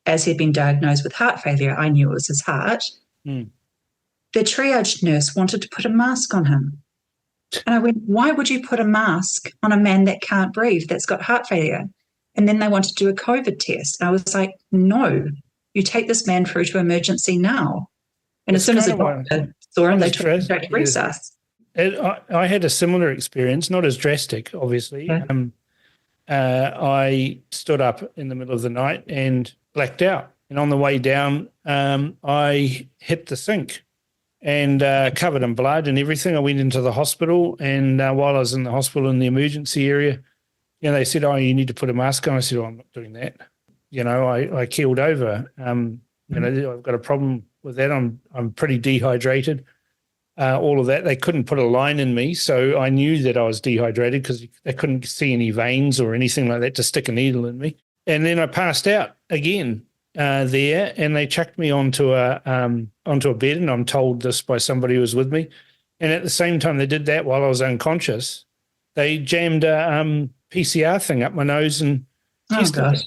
S7: As he'd been diagnosed with heart failure, I knew it was his heart. Mm. The triage nurse wanted to put a mask on him. And I went, why would you put a mask on a man that can't breathe, that's got heart failure? And then they wanted to do a COVID test. I was like, no, you take this man through to emergency now. And as soon as the doctor saw him, they took him straight to resus.
S6: I had a similar experience, not as drastic, obviously. Yeah. I stood up in the middle of the night and blacked out. And on the way down, I hit the sink and covered in blood and everything. I went into the hospital, and while I was in the hospital in the emergency area, they said, "Oh, you need to put a mask on." I said, "Oh, I'm not doing that." I keeled over. I've got a problem with that. I'm pretty dehydrated. All of that. They couldn't put a line in me, so I knew that I was dehydrated because they couldn't see any veins or anything like that to stick a needle in me. And then I passed out again there, and they chucked me onto a bed, and I'm told this by somebody who was with me. And at the same time they did that while I was unconscious, they jammed a PCR thing up my nose and tested it.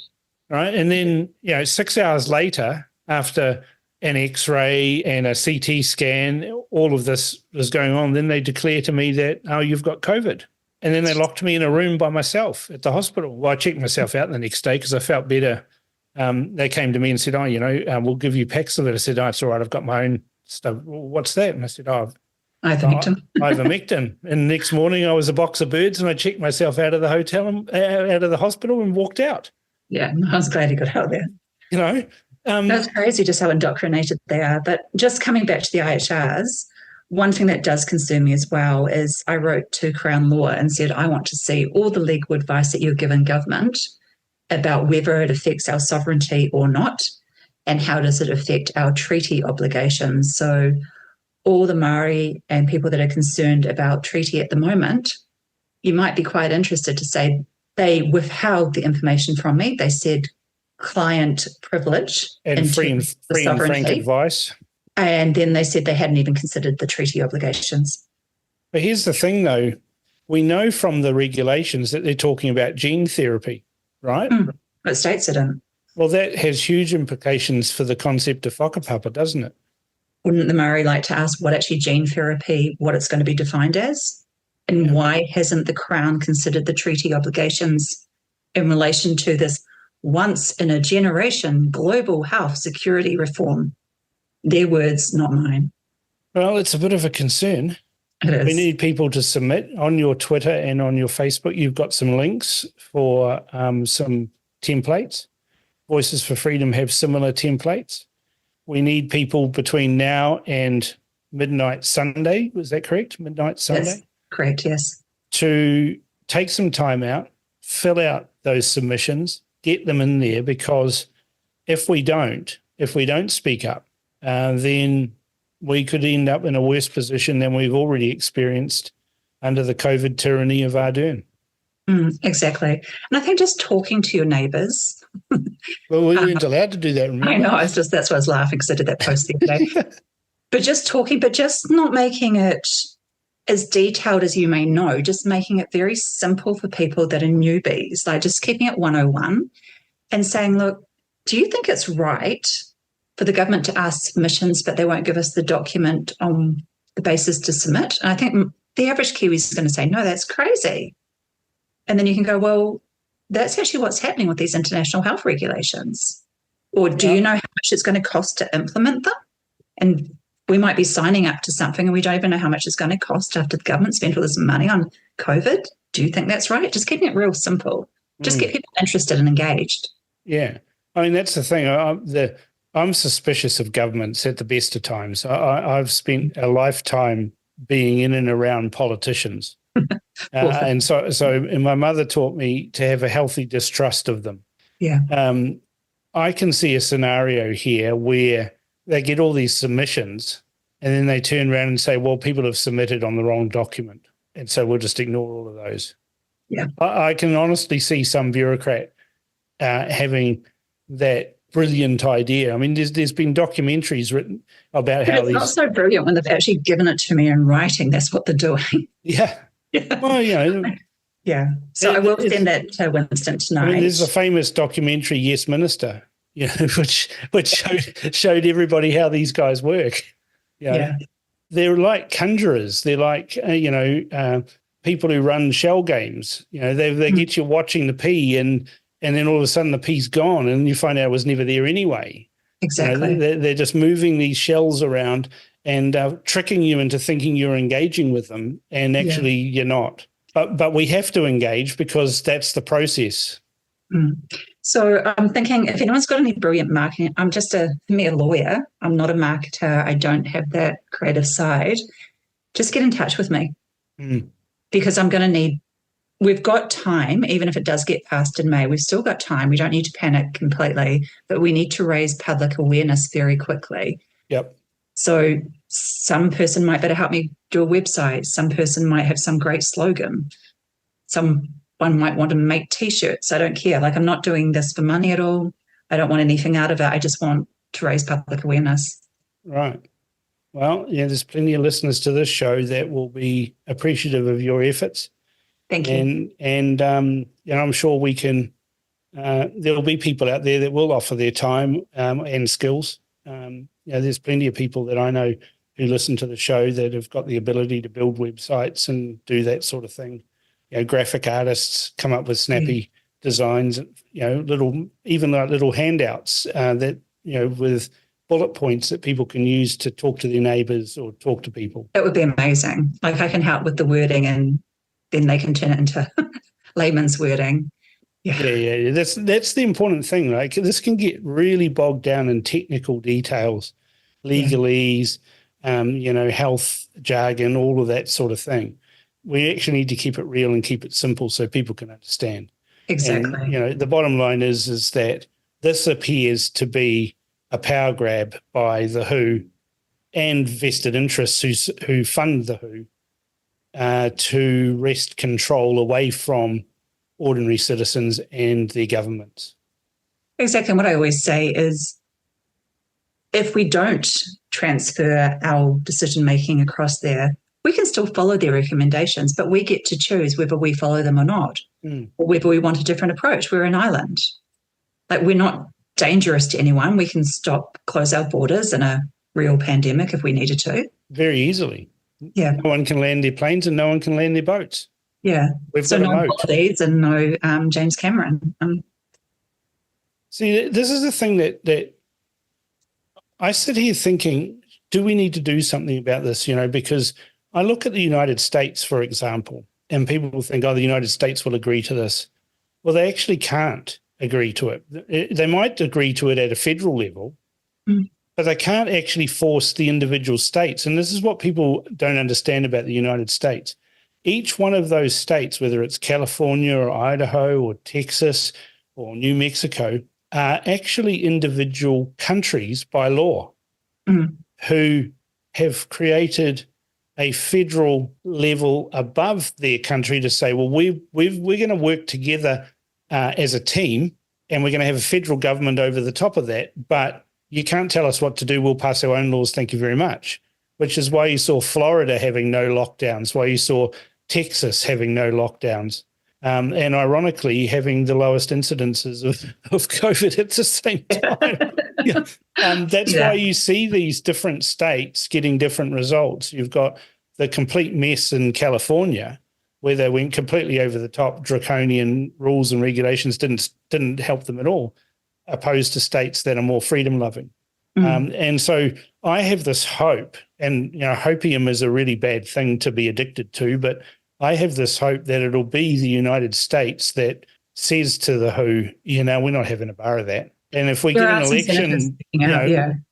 S6: Right, and then 6 hours later, after an X-ray and a CT scan, all of this was going on. Then they declare to me that, "Oh, you've got COVID." And then they locked me in a room by myself at the hospital. Well, I checked myself out the next day because I felt better. They came to me and said, "Oh, we'll give you Paxlovid." I said, "Oh, it's all right. I've got my own stuff." "Well, what's that?" And I said,
S7: ivermectin.
S6: Ivermectin. And the next morning I was a box of birds, and I checked myself out of the hotel, out of the hospital, and walked out.
S7: Yeah, I was glad you got out there.
S6: That's
S7: crazy just how indoctrinated they are. But just coming back to the IHRs, one thing that does concern me as well is I wrote to Crown Law and said, I want to see all the legal advice that you've given government about whether it affects our sovereignty or not, and how does it affect our treaty obligations. So all the Māori and people that are concerned about treaty at the moment, you might be quite interested to say they withheld the information from me. They said client privilege
S6: and free and frank advice.
S7: And then they said they hadn't even considered the treaty obligations.
S6: But here's the thing, though. We know from the regulations that they're talking about gene therapy, right?
S7: It states it in.
S6: Well, that has huge implications for the concept of whakapapa, doesn't it?
S7: Wouldn't the Māori like to ask what actually gene therapy, what it's going to be defined as? And why hasn't the Crown considered the treaty obligations in relation to this once-in-a-generation global health security reform? Their words, not mine.
S6: Well, it's a bit of a concern.
S7: It is.
S6: We need people to submit on your Twitter and on your Facebook. You've got some links for some templates. Voices for Freedom have similar templates. We need people between now and midnight Sunday. Was that correct? Midnight Sunday?
S7: That's correct, yes.
S6: To take some time out, fill out those submissions, get them in there, because if we don't speak up, then we could end up in a worse position than we've already experienced under the COVID tyranny of Ardern.
S7: Exactly. And I think just talking to your neighbours.
S6: Well, we weren't allowed to do that. Remember?
S7: I know. That's why I was laughing, because I did that post the other day. But just talking, but just not making it as detailed as you may know, just making it very simple for people that are newbies, like just keeping it 101 and saying, look, do you think it's right for the government to ask submissions, but they won't give us the document on the basis to submit? And I think the average Kiwi is going to say, no, that's crazy. And then you can go, well, that's actually what's happening with these international health regulations. Or do you know how much it's going to cost to implement them? And we might be signing up to something and we don't even know how much it's going to cost after the government spent all this money on COVID. Do you think that's right? Just keeping it real simple. Just get people interested and engaged.
S6: Yeah. I mean, that's the thing. I'm suspicious of governments at the best of times. I've spent a lifetime being in and around politicians. And my mother taught me to have a healthy distrust of them.
S7: Yeah.
S6: I can see a scenario here where they get all these submissions and then they turn around and say, well, people have submitted on the wrong document, and so we'll just ignore all of those.
S7: Yeah.
S6: I can honestly see some bureaucrat having that brilliant idea. I mean, there's been documentaries written about how
S7: it's not so brilliant when they've actually given it to me in writing. That's what they're doing.
S6: Yeah. Well,
S7: yeah. So I will send that to Winston tonight.
S6: I mean, there's a famous documentary, Yes Minister, which showed everybody how these guys work.
S7: Yeah.
S6: They're like conjurers. They're like people who run shell games. They get you watching the pea, and then all of a sudden the pea's gone, and you find out it was never there anyway.
S7: Exactly.
S6: They're just moving these shells around and tricking you into thinking you're engaging with them, and actually you're not. But we have to engage because that's the process.
S7: So I'm thinking, if anyone's got any brilliant marketing, I'm just a lawyer. I'm not a marketer. I don't have that creative side. Just get in touch with me because I'm going to need. We've got time, even if it does get passed in May, we've still got time. We don't need to panic completely, but we need to raise public awareness very quickly.
S6: Yep.
S7: So some person might better help me do a website. Some person might have some great slogan. Someone might want to make T-shirts. I don't care. Like, I'm not doing this for money at all. I don't want anything out of it. I just want to raise public awareness.
S6: Right. Well, there's plenty of listeners to this show that will be appreciative of your efforts.
S7: Thank you.
S6: And I'm sure we can. There'll be people out there that will offer their time and skills. There's plenty of people that I know who listen to the show that have got the ability to build websites and do that sort of thing. Graphic artists come up with snappy designs. Little handouts that with bullet points that people can use to talk to their neighbours or talk to people.
S7: That would be amazing. Like, I can help with the wording and then they can turn it into layman's wording.
S6: Yeah. That's the important thing. Like, this can get really bogged down in technical details, legalese, health jargon, all of that sort of thing. We actually need to keep it real and keep it simple so people can understand.
S7: Exactly.
S6: And, the bottom line is that this appears to be a power grab by the WHO and vested interests who fund the WHO to wrest control away from ordinary citizens and their governments.
S7: Exactly. And what I always say is, if we don't transfer our decision-making across there, we can still follow their recommendations, but we get to choose whether we follow them or not, or whether we want a different approach. We're an island. Like, we're not dangerous to anyone. We can close our borders in a real pandemic if we needed to.
S6: Very easily.
S7: Yeah.
S6: No one can land their planes and no one can land their boats.
S7: Yeah.
S6: We've
S7: so
S6: got
S7: no Maldives and no James Cameron.
S6: See, this is the thing that I sit here thinking, do we need to do something about this? Because I look at the United States, for example, and people think, the United States will agree to this. Well, they actually can't agree to it. They might agree to it at a federal level, but they can't actually force the individual states. And this is what people don't understand about the United States. Each one of those states, whether it's California or Idaho or Texas or New Mexico, are actually individual countries by law who have created a federal level above their country to say, well, we're going to work together as a team, and we're going to have a federal government over the top of that, but you can't tell us what to do. We'll pass our own laws. Thank you very much. Which is why you saw Florida having no lockdowns, why you saw Texas having no lockdowns, and ironically having the lowest incidences of COVID at the same time. That's why you see these different states getting different results. You've got the complete mess in California, where they went completely over the top, draconian rules and regulations didn't help them at all, opposed to states that are more freedom-loving. And so I have this hope, and hopium is a really bad thing to be addicted to, but I have this hope that it'll be the United States that says to the WHO, we're not having a bar of that. And if we get an election,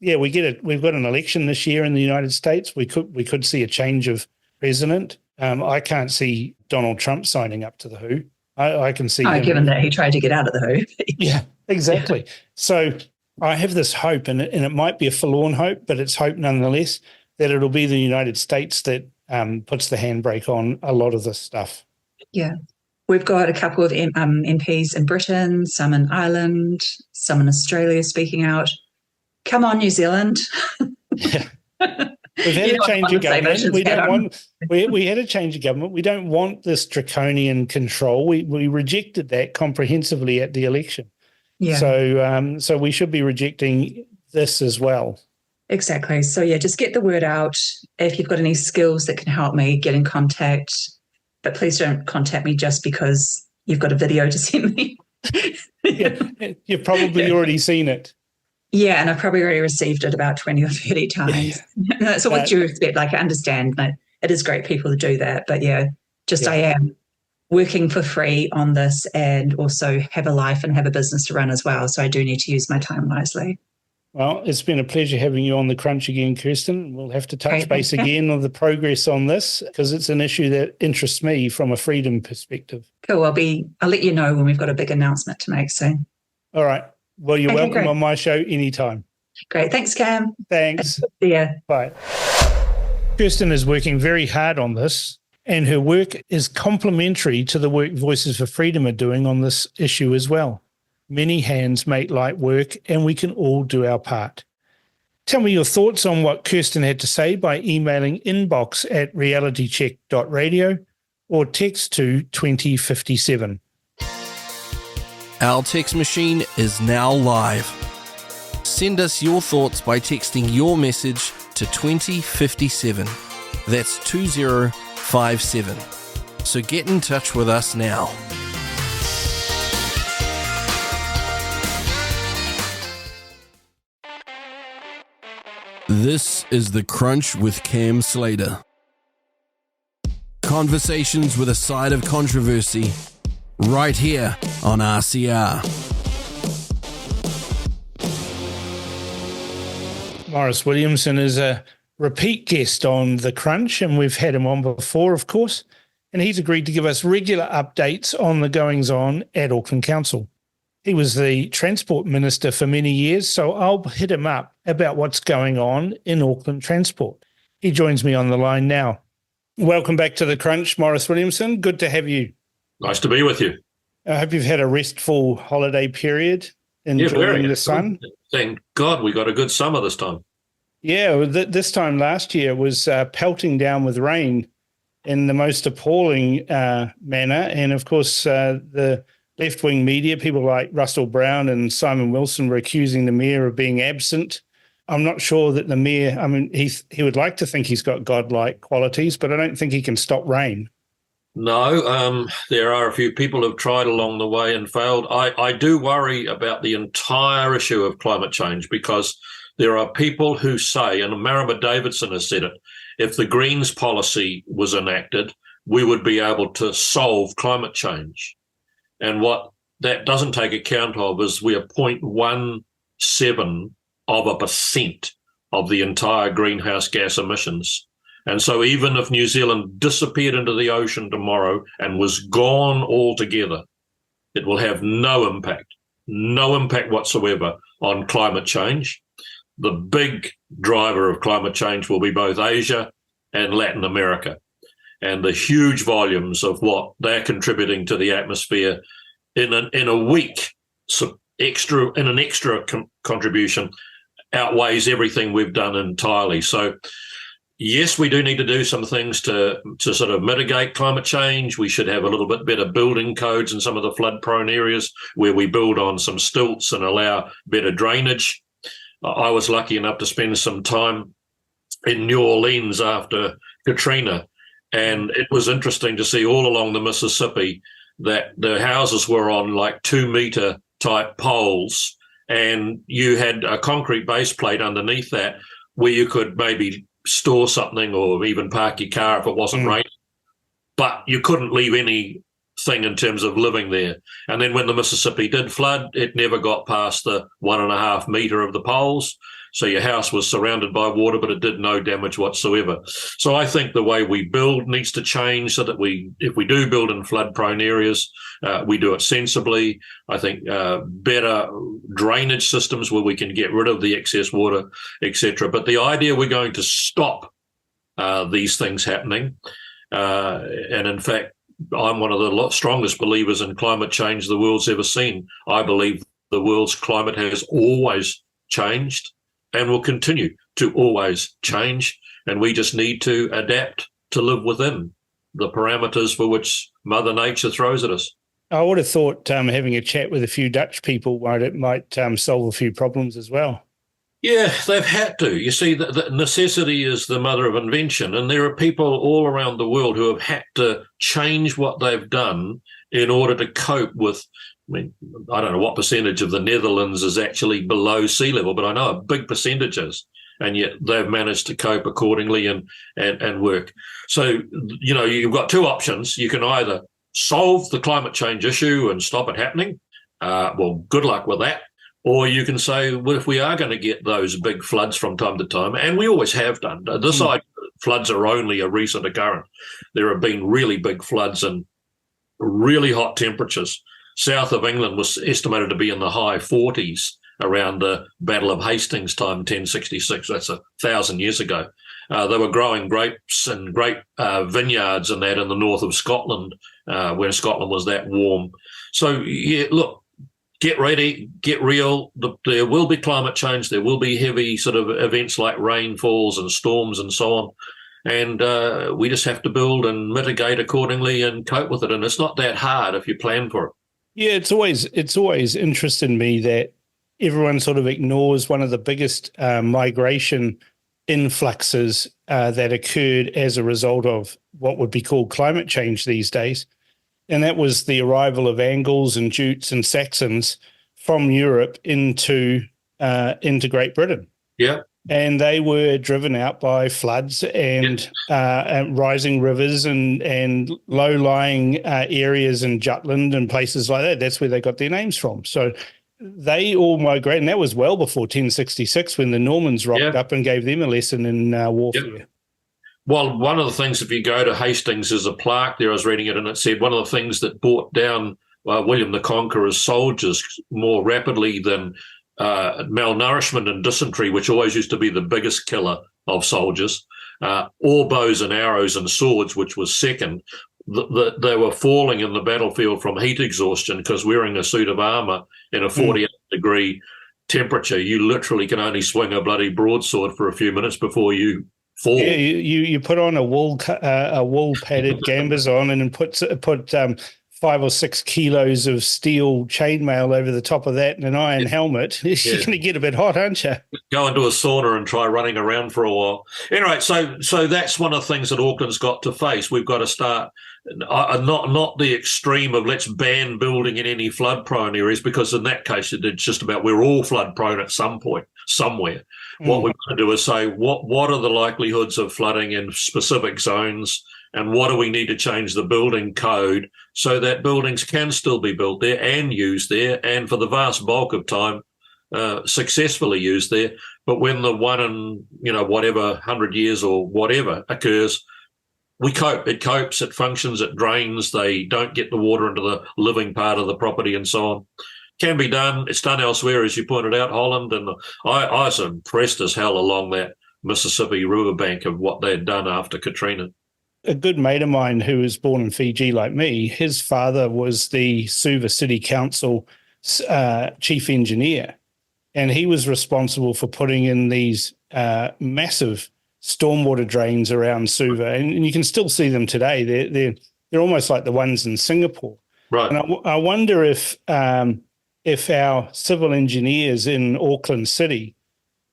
S6: we've got an election this year in the United States, we could see a change of president. I can't see Donald Trump signing up to the WHO. I can see him,
S7: given that he tried to get out of the WHO.
S6: Yeah, exactly. So I have this hope, and it might be a forlorn hope, but it's hope nonetheless, that it'll be the United States that puts the handbrake on a lot of this stuff. Yeah.
S7: We've got a couple of MPs in Britain, some in Ireland, some in Australia speaking out. Come on, New Zealand.
S6: Yeah. We've had a change of government. We had a change of government. We don't want this draconian control. We rejected that comprehensively at the election. Yeah. So we should be rejecting this as well.
S7: Exactly. So just get the word out. If you've got any skills that can help me, get in contact. But please don't contact me just because you've got a video to send me.
S6: Yeah, you've probably already seen it.
S7: Yeah, and I've probably already received it about 20 or 30 times. Yeah. So what you expect, I understand that it is great people to do that. But I am working for free on this and also have a life and have a business to run as well. So I do need to use my time wisely.
S6: Well, it's been a pleasure having you on the Crunch again, Kirsten. We'll have to touch base again on the progress on this because it's an issue that interests me from a freedom perspective.
S7: Cool. I'll let you know when we've got a big announcement to make soon.
S6: All right. Well, you're welcome on my show anytime.
S7: Great. Thanks, Cam.
S6: Thanks.
S7: See ya.
S6: Bye. Kirsten is working very hard on this, and her work is complementary to the work Voices for Freedom are doing on this issue as well. Many hands make light work, and we can all do our part. Tell me your thoughts on what Kirsten had to say by emailing inbox@realitycheck.radio or text to 2057.
S1: Our text machine is now live. Send us your thoughts by texting your message to 2057. That's 2057. So get in touch with us now. This is The Crunch with Cam Slater. Conversations with a side of controversy, right here on RCR.
S6: Maurice Williamson is a repeat guest on The Crunch, and we've had him on before, of course, and he's agreed to give us regular updates on the goings-on at Auckland Council. He was the Transport Minister for many years, so I'll hit him up about what's going on in Auckland Transport. He joins me on the line now. Welcome back to The Crunch, Maurice Williamson. Good to have you.
S8: Nice to be with you.
S6: I hope you've had a restful holiday period, enjoying the sun.
S8: Thank God we got a good summer this time.
S6: Yeah, this time last year was pelting down with rain in the most appalling manner. And, of course, the left-wing media, people like Russell Brown and Simon Wilson, were accusing the mayor of being absent. I'm not sure that the mayor, I mean, he would like to think he's got godlike qualities, but I don't think he can stop rain.
S8: No, there are a few people who've tried along the way and failed. I do worry about the entire issue of climate change, because there are people who say, and Marama Davidson has said it, if the Greens policy was enacted, we would be able to solve climate change. And what that doesn't take account of is we are 0.17% of the entire greenhouse gas emissions. And so even if New Zealand disappeared into the ocean tomorrow and was gone altogether, it will have no impact whatsoever on climate change. The big driver of climate change will be both Asia and Latin America, and the huge volumes of what they're contributing to the atmosphere in a week, an extra contribution outweighs everything we've done entirely. So, yes, we do need to do some things to sort of mitigate climate change. We should have a little bit better building codes in some of the flood-prone areas where we build on some stilts and allow better drainage. I was lucky enough to spend some time in New Orleans after Katrina, and it was interesting to see all along the Mississippi that the houses were on like 2-meter type poles, and you had a concrete base plate underneath that where you could maybe store something or even park your car if it wasn't raining, but you couldn't leave anything in terms of living there. And then when the Mississippi did flood, it never got past the 1.5 meter of the poles. So your house was surrounded by water, but it did no damage whatsoever. So I think the way we build needs to change so that if we do build in flood-prone areas, we do it sensibly. I think better drainage systems where we can get rid of the excess water, etc. But the idea we're going to stop these things happening, and in fact, I'm one of the strongest believers in climate change the world's ever seen. I believe the world's climate has always changed and will continue to always change, and we just need to adapt to live within the parameters for which Mother Nature throws at us.
S6: I would have thought having a chat with a few Dutch people might solve a few problems as well.
S8: Yeah, they've had to. You see, the necessity is the mother of invention, and there are people all around the world who have had to change what they've done in order to cope with, I mean, I don't know what percentage of the Netherlands is actually below sea level, but I know a big percentage is, and yet they've managed to cope accordingly and work. So, you know, you've got two options. You can either solve the climate change issue and stop it happening. Well, good luck with that. Or you can say, well, if we are going to get those big floods from time to time, and we always have done, this side floods are only a recent occurrence. There have been really big floods and really hot temperatures. South of England was estimated to be in the high 40s around the Battle of Hastings time, 1066. That's 1,000 years ago. They were growing grapes and grape vineyards and that in the north of Scotland when Scotland was that warm. So, yeah, look, get ready, get real. There will be climate change. There will be heavy sort of events like rainfalls and storms and so on. And we just have to build and mitigate accordingly and cope with it. And it's not that hard if you plan for it.
S6: Yeah, it's always interested me that everyone sort of ignores one of the biggest migration influxes that occurred as a result of what would be called climate change these days. And that was the arrival of Angles and Jutes and Saxons from Europe into Great Britain.
S8: Yeah.
S6: And they were driven out by floods and rising rivers and low-lying areas in Jutland and places like that. That's where they got their names from. So they all migrated, and that was well before 1066 when the Normans rocked up and gave them a lesson in warfare.
S8: Yep. Well, one of the things, if you go to Hastings, there's a plaque there, I was reading it, and it said one of the things that brought down William the Conqueror's soldiers more rapidly than malnourishment and dysentery, which always used to be the biggest killer of soldiers, or bows and arrows and swords, which was second. They were falling in the battlefield from heat exhaustion, because wearing a suit of armour in a 48-degree temperature, you literally can only swing a bloody broadsword for a few minutes before you fall.
S6: Yeah, you put on a wool padded gambas on, and then put 5 or 6 kilos of steel chainmail over the top of that and an iron helmet. You're going to get a bit hot, aren't you?
S8: Go into a sauna and try running around for a while. Anyway, so that's one of the things that Auckland's got to face. We've got to start not the extreme of let's ban building in any flood-prone areas, because in that case it's just about we're all flood-prone at some point, somewhere. What we've got to do is say what are the likelihoods of flooding in specific zones, and what do we need to change the building code so that buildings can still be built there and used there, and for the vast bulk of time successfully used there. But when the one in, whatever 100 years or whatever occurs, we cope. It copes, it functions, it drains. They don't get the water into the living part of the property and so on. Can be done. It's done elsewhere, as you pointed out, Holland. And I was impressed as hell along that Mississippi riverbank of what they'd done after Katrina.
S6: A good mate of mine who was born in Fiji like me, his father was the Suva City Council chief engineer, and he was responsible for putting in these massive stormwater drains around Suva, and you can still see them today. They're almost like the ones in Singapore.
S8: Right.
S6: And I wonder if our civil engineers in Auckland City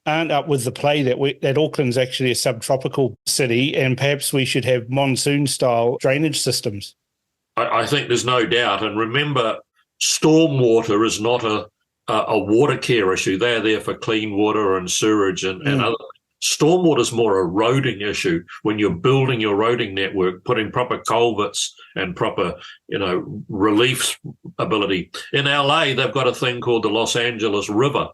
S6: aren't up with the play that Auckland's actually a subtropical city, and perhaps we should have monsoon-style drainage systems.
S8: I think there's no doubt. And remember, stormwater is not a water care issue. They're there for clean water and sewerage and other. Stormwater is more a roading issue. When you're building your roading network, putting proper culverts and proper, relief ability. In LA, they've got a thing called the Los Angeles River,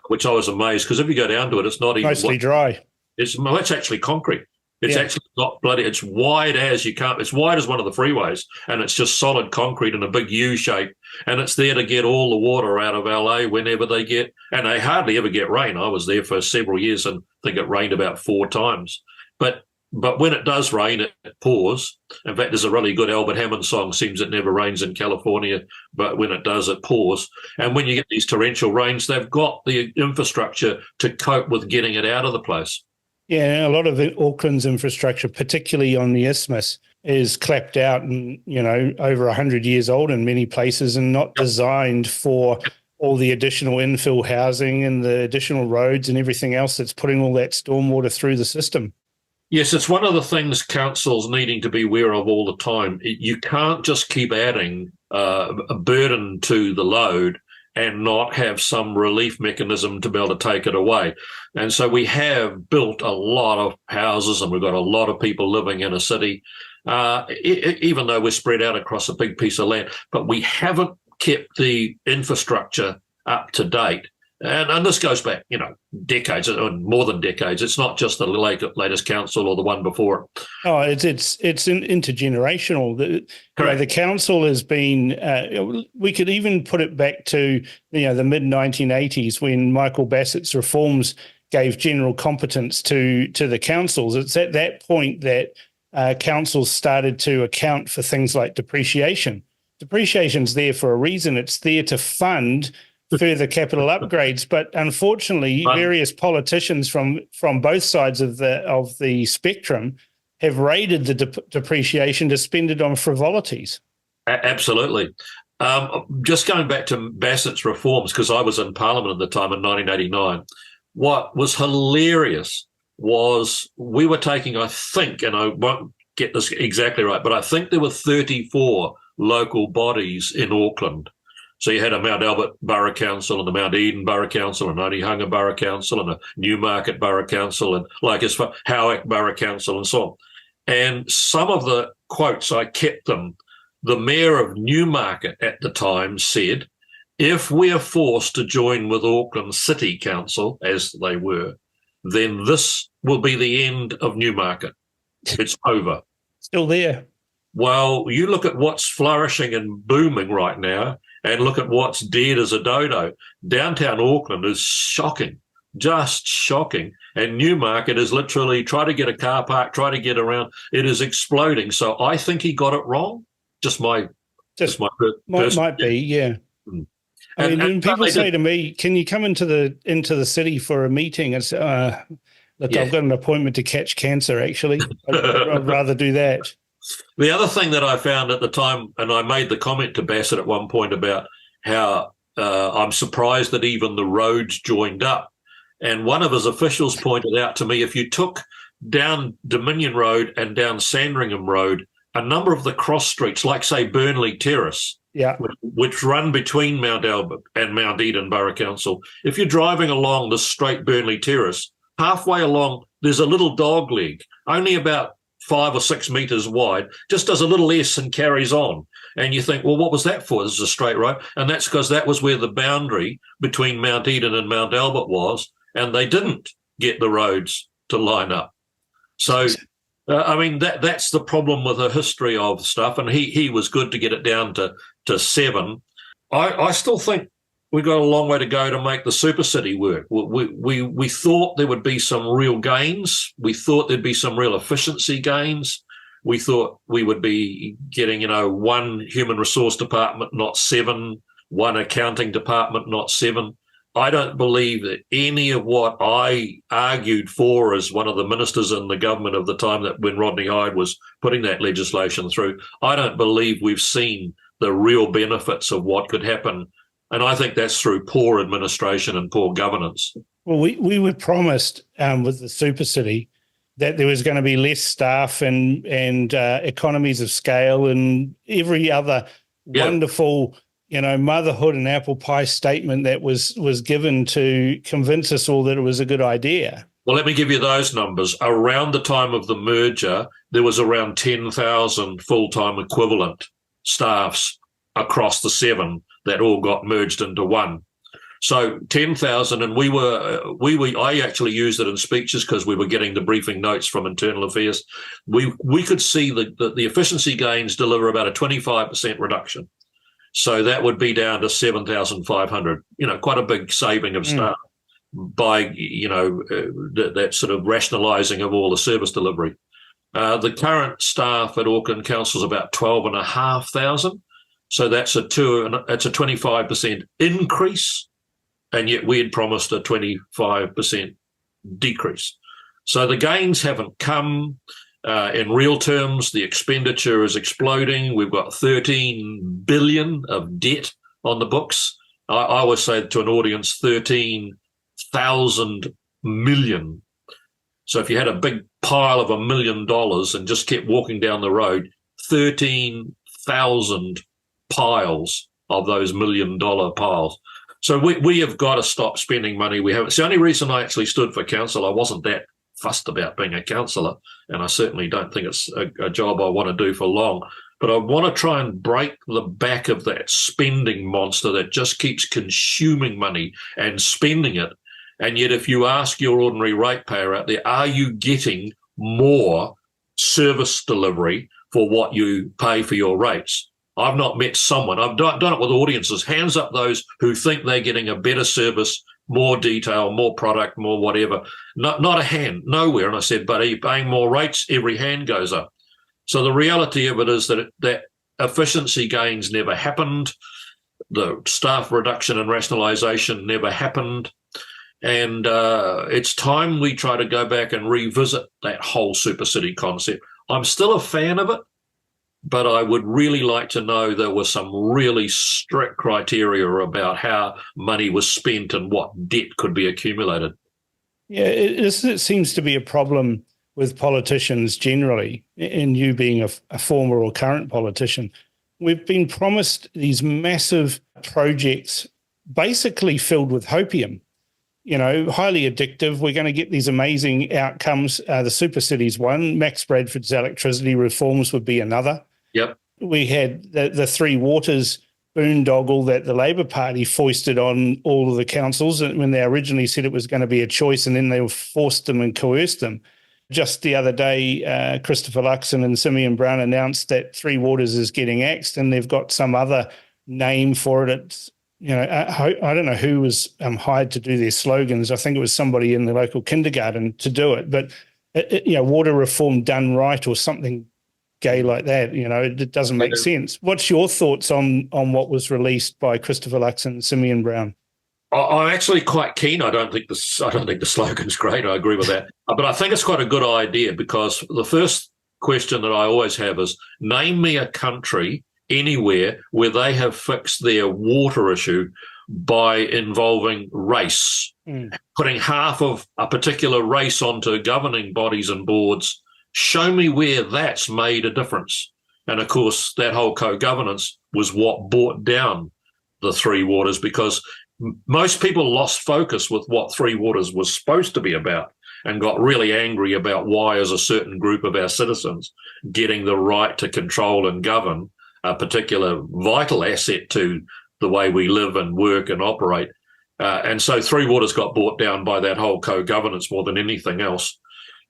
S8: which I was amazed, because if you go down to it, it's not even
S6: mostly dry.
S8: It's actually concrete. It's actually not bloody. It's wide as you can't. It's wide as one of the freeways, and it's just solid concrete in a big U shape. And it's there to get all the water out of LA whenever they get. And they hardly ever get rain. I was there for several years, and I think it rained about 4 times. But when it does rain, it pours. In fact, there's a really good Albert Hammond song, "Seems It Never Rains in California," but when it does, it pours. And when you get these torrential rains, they've got the infrastructure to cope with getting it out of the place.
S6: Yeah, a lot of Auckland's infrastructure, particularly on the isthmus, is clapped out and, over 100 years old in many places, and not designed for all the additional infill housing and the additional roads and everything else that's putting all that stormwater through the system.
S8: Yes, it's one of the things councils needing to be aware of all the time. You can't just keep adding a burden to the load and not have some relief mechanism to be able to take it away. And so we have built a lot of houses, and we've got a lot of people living in a city, even though we're spread out across a big piece of land, but we haven't kept the infrastructure up to date. And this goes back, decades, or more than decades. It's not just the latest council or the one before it.
S6: Oh, it's intergenerational. The council has been. We could even put it back to the mid 1980s when Michael Bassett's reforms gave general competence to the councils. It's at that point that councils started to account for things like depreciation. Depreciation's there for a reason. It's there to fund further capital upgrades, but unfortunately, various politicians from both sides of the spectrum have raided the depreciation to spend it on frivolities.
S8: Absolutely. Just going back to Bassett's reforms, because I was in Parliament at the time in 1989, what was hilarious was we were taking, I think, and I won't get this exactly right, but I think there were 34 local bodies in Auckland. So you had a Mount Albert Borough Council and the Mount Eden Borough Council and Onehunga Borough Council and a Newmarket Borough Council and Howick Borough Council and so on. And some of the quotes, I kept them. The mayor of Newmarket at the time said, If we're forced to join with Auckland City Council, as they were, then this will be the end of Newmarket. It's over.
S6: Still there.
S8: Well, you look at what's flourishing and booming right now and look at what's dead as a dodo. Downtown Auckland is shocking, just shocking. And Newmarket is literally try to get a car park, try to get around. It is exploding. So I think he got it wrong. Might
S6: be, yeah.
S8: Mm.
S6: I mean, when people say to me, "Can you come into the city for a meeting?" It's look, I've got an appointment to catch cancer. Actually, I'd rather do that.
S8: The other thing that I found at the time, and I made the comment to Bassett at one point about how I'm surprised that even the roads joined up. And one of his officials pointed out to me, if you took down Dominion Road and down Sandringham Road, a number of the cross streets, like say Burnley Terrace, which run between Mount Albert and Mount Eden Borough Council, if you're driving along the straight Burnley Terrace, halfway along there's a little dog leg, only about 5 or 6 metres wide, just does a little S and carries on. And you think, well, what was that for? This is a straight road. And that's because that was where the boundary between Mount Eden and Mount Albert was, and they didn't get the roads to line up. So, I mean, that's the problem with the history of stuff, and he was good to get it down to 7. I still think we've got a long way to go to make the super city work. We thought there would be some real gains. We thought there'd be some real efficiency gains. We thought we would be getting, one human resource department, not 7, one accounting department, not 7. I don't believe that any of what I argued for as one of the ministers in the government of the time that when Rodney Hyde was putting that legislation through, I don't believe we've seen the real benefits of what could happen. And I think that's through poor administration and poor governance.
S6: Well, we were promised with the super city that there was going to be less staff and economies of scale and every other wonderful motherhood and apple pie statement that was given to convince us all that it was a good idea.
S8: Well, let me give you those numbers. Around the time of the merger, there was around 10,000 full-time equivalent staffs across the 7 that all got merged into one. So 10,000, and I actually used it in speeches because we were getting the briefing notes from Internal Affairs. We could see the efficiency gains deliver about a 25% reduction. So that would be down to 7,500, quite a big saving of staff by, that sort of rationalising of all the service delivery. The current staff at Auckland Council is about 12,500. So that's a 25% increase, and yet we had promised a 25% decrease. So the gains haven't come. In real terms, the expenditure is exploding. We've got 13 billion of debt on the books. I always say to an audience, 13,000 million. So if you had a big pile of $1 million and just kept walking down the road, 13,000 piles of those $1 million piles. So we have got to stop spending money we haven't. It's the only reason I actually stood for council. I wasn't that fussed about being a councillor, and I certainly don't think it's a job I want to do for long. But I want to try and break the back of that spending monster that just keeps consuming money and spending it. And yet if you ask your ordinary ratepayer out there, are you getting more service delivery for what you pay for your rates? I've not met someone. I've done it with audiences. Hands up those who think they're getting a better service, more detail, more product, more whatever. Not a hand, nowhere. And I said, but are you paying more rates? Every hand goes up. So the reality of it is that efficiency gains never happened. The staff reduction and rationalisation never happened. And it's time we try to go back and revisit that whole super city concept. I'm still a fan of it, but I would really like to know there were some really strict criteria about how money was spent and what debt could be accumulated.
S6: Yeah, it seems to be a problem with politicians generally, and you being a former or current politician. We've been promised these massive projects basically filled with hopium, highly addictive. We're going to get these amazing outcomes. The super cities one, Max Bradford's electricity reforms would be another.
S8: Yep.
S6: We had the Three Waters boondoggle that the Labor Party foisted on all of the councils when they originally said it was going to be a choice, and then they forced them and coerced them. Just the other day, Christopher Luxon and Simeon Brown announced that Three Waters is getting axed, and they've got some other name for it. It's, I don't know who was hired to do their slogans. I think it was somebody in the local kindergarten to do it. But water reform done right, or something gay like that, it doesn't make sense. What's your thoughts on what was released by Christopher Luxon and Simeon Brown?
S8: I'm actually quite keen. I don't think the slogan's great. I agree with that. But I think it's quite a good idea, because the first question that I always have is, name me a country anywhere where they have fixed their water issue by involving race, putting half of a particular race onto governing bodies and boards. Show me where that's made a difference. And of course, that whole co-governance was what brought down the Three Waters, because most people lost focus with what Three Waters was supposed to be about and got really angry about why, as a certain group of our citizens, getting the right to control and govern a particular vital asset to the way we live and work and operate. And so Three Waters got brought down by that whole co-governance more than anything else.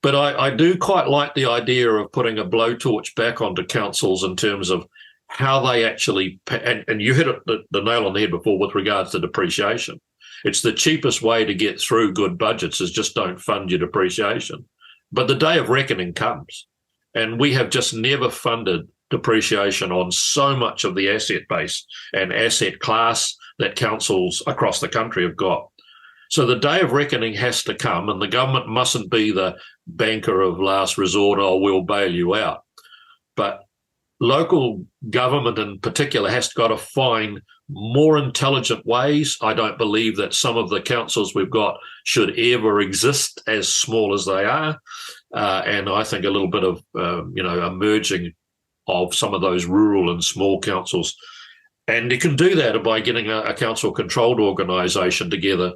S8: But I do quite like the idea of putting a blowtorch back onto councils in terms of how they actually, and you hit the nail on the head before with regards to depreciation. It's the cheapest way to get through good budgets is just don't fund your depreciation. But the day of reckoning comes, and we have just never funded depreciation on so much of the asset base and asset class that councils across the country have got. So the day of reckoning has to come, and the government mustn't be the banker of last resort, oh, we'll bail you out. But local government in particular has got to find more intelligent ways. I don't believe that some of the councils we've got should ever exist as small as they are. And I think a little bit of, a merging of some of those rural and small councils. And you can do that by getting a council-controlled organisation together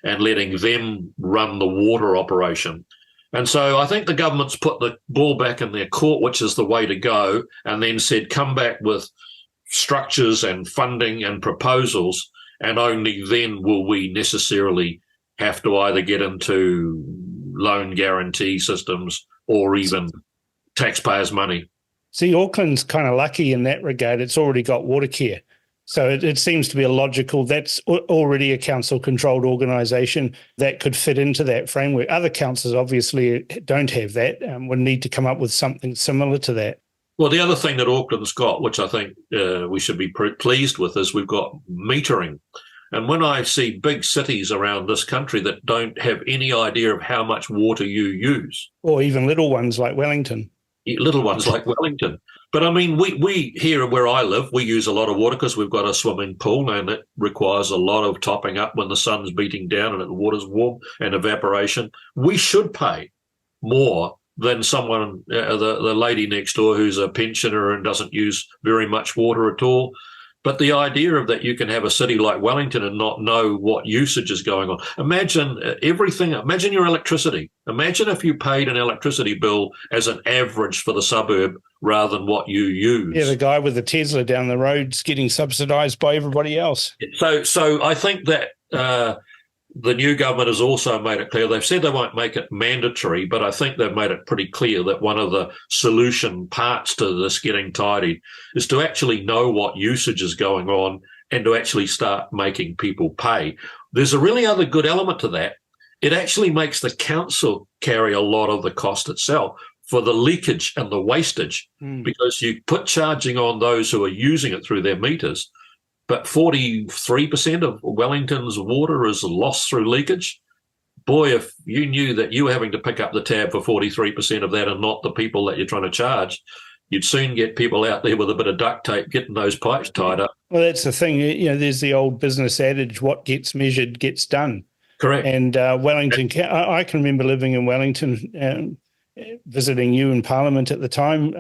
S8: and letting them run the water operation. And so I think the government's put the ball back in their court, which is the way to go, and then said, come back with structures and funding and proposals, and only then will we necessarily have to either get into loan guarantee systems or even taxpayers' money.
S6: See, Auckland's kind of lucky in that regard. It's already got water care. So it seems to be a logical, that's already a council-controlled organisation that could fit into that framework. Other councils obviously don't have that and would need to come up with something similar to that.
S8: Well, the other thing that Auckland's got, which I think we should be pleased with, is we've got metering. And when I see big cities around this country that don't have any idea of how much water you use.
S6: Or even little ones like Wellington. But I mean, we here where I live, we use a lot of water because we've got a swimming pool, and it requires a lot of topping up when the sun's beating down and the water's warm and evaporation. We should pay more than someone, the lady next door who's a pensioner and doesn't use very much water at all. But the idea of that you can have a city like Wellington and not know what usage is going on. Imagine everything. Imagine your electricity. Imagine if you paid an electricity bill as an average for the suburb rather than what you use. Yeah, the guy with the Tesla down the road's getting subsidised by everybody else.
S8: So I think that the new government has also made it clear. They've said they won't make it mandatory, but I think they've made it pretty clear that one of the solution parts to this getting tidied is to actually know what usage is going on and to actually start making people pay. There's a really other good element to that. It actually makes the council carry a lot of the cost itself for the leakage and the wastage, because you put charging on those who are using it through their meters. But 43% of Wellington's water is lost through leakage. Boy, if you knew that you were having to pick up the tab for 43% of that and not the people that you're trying to charge, you'd soon get people out there with a bit of duct tape getting those pipes tied up.
S6: Well, that's the thing. There's the old business adage, what gets measured gets done.
S8: Correct.
S6: And Wellington, I can remember living in Wellington, visiting you in Parliament at the time.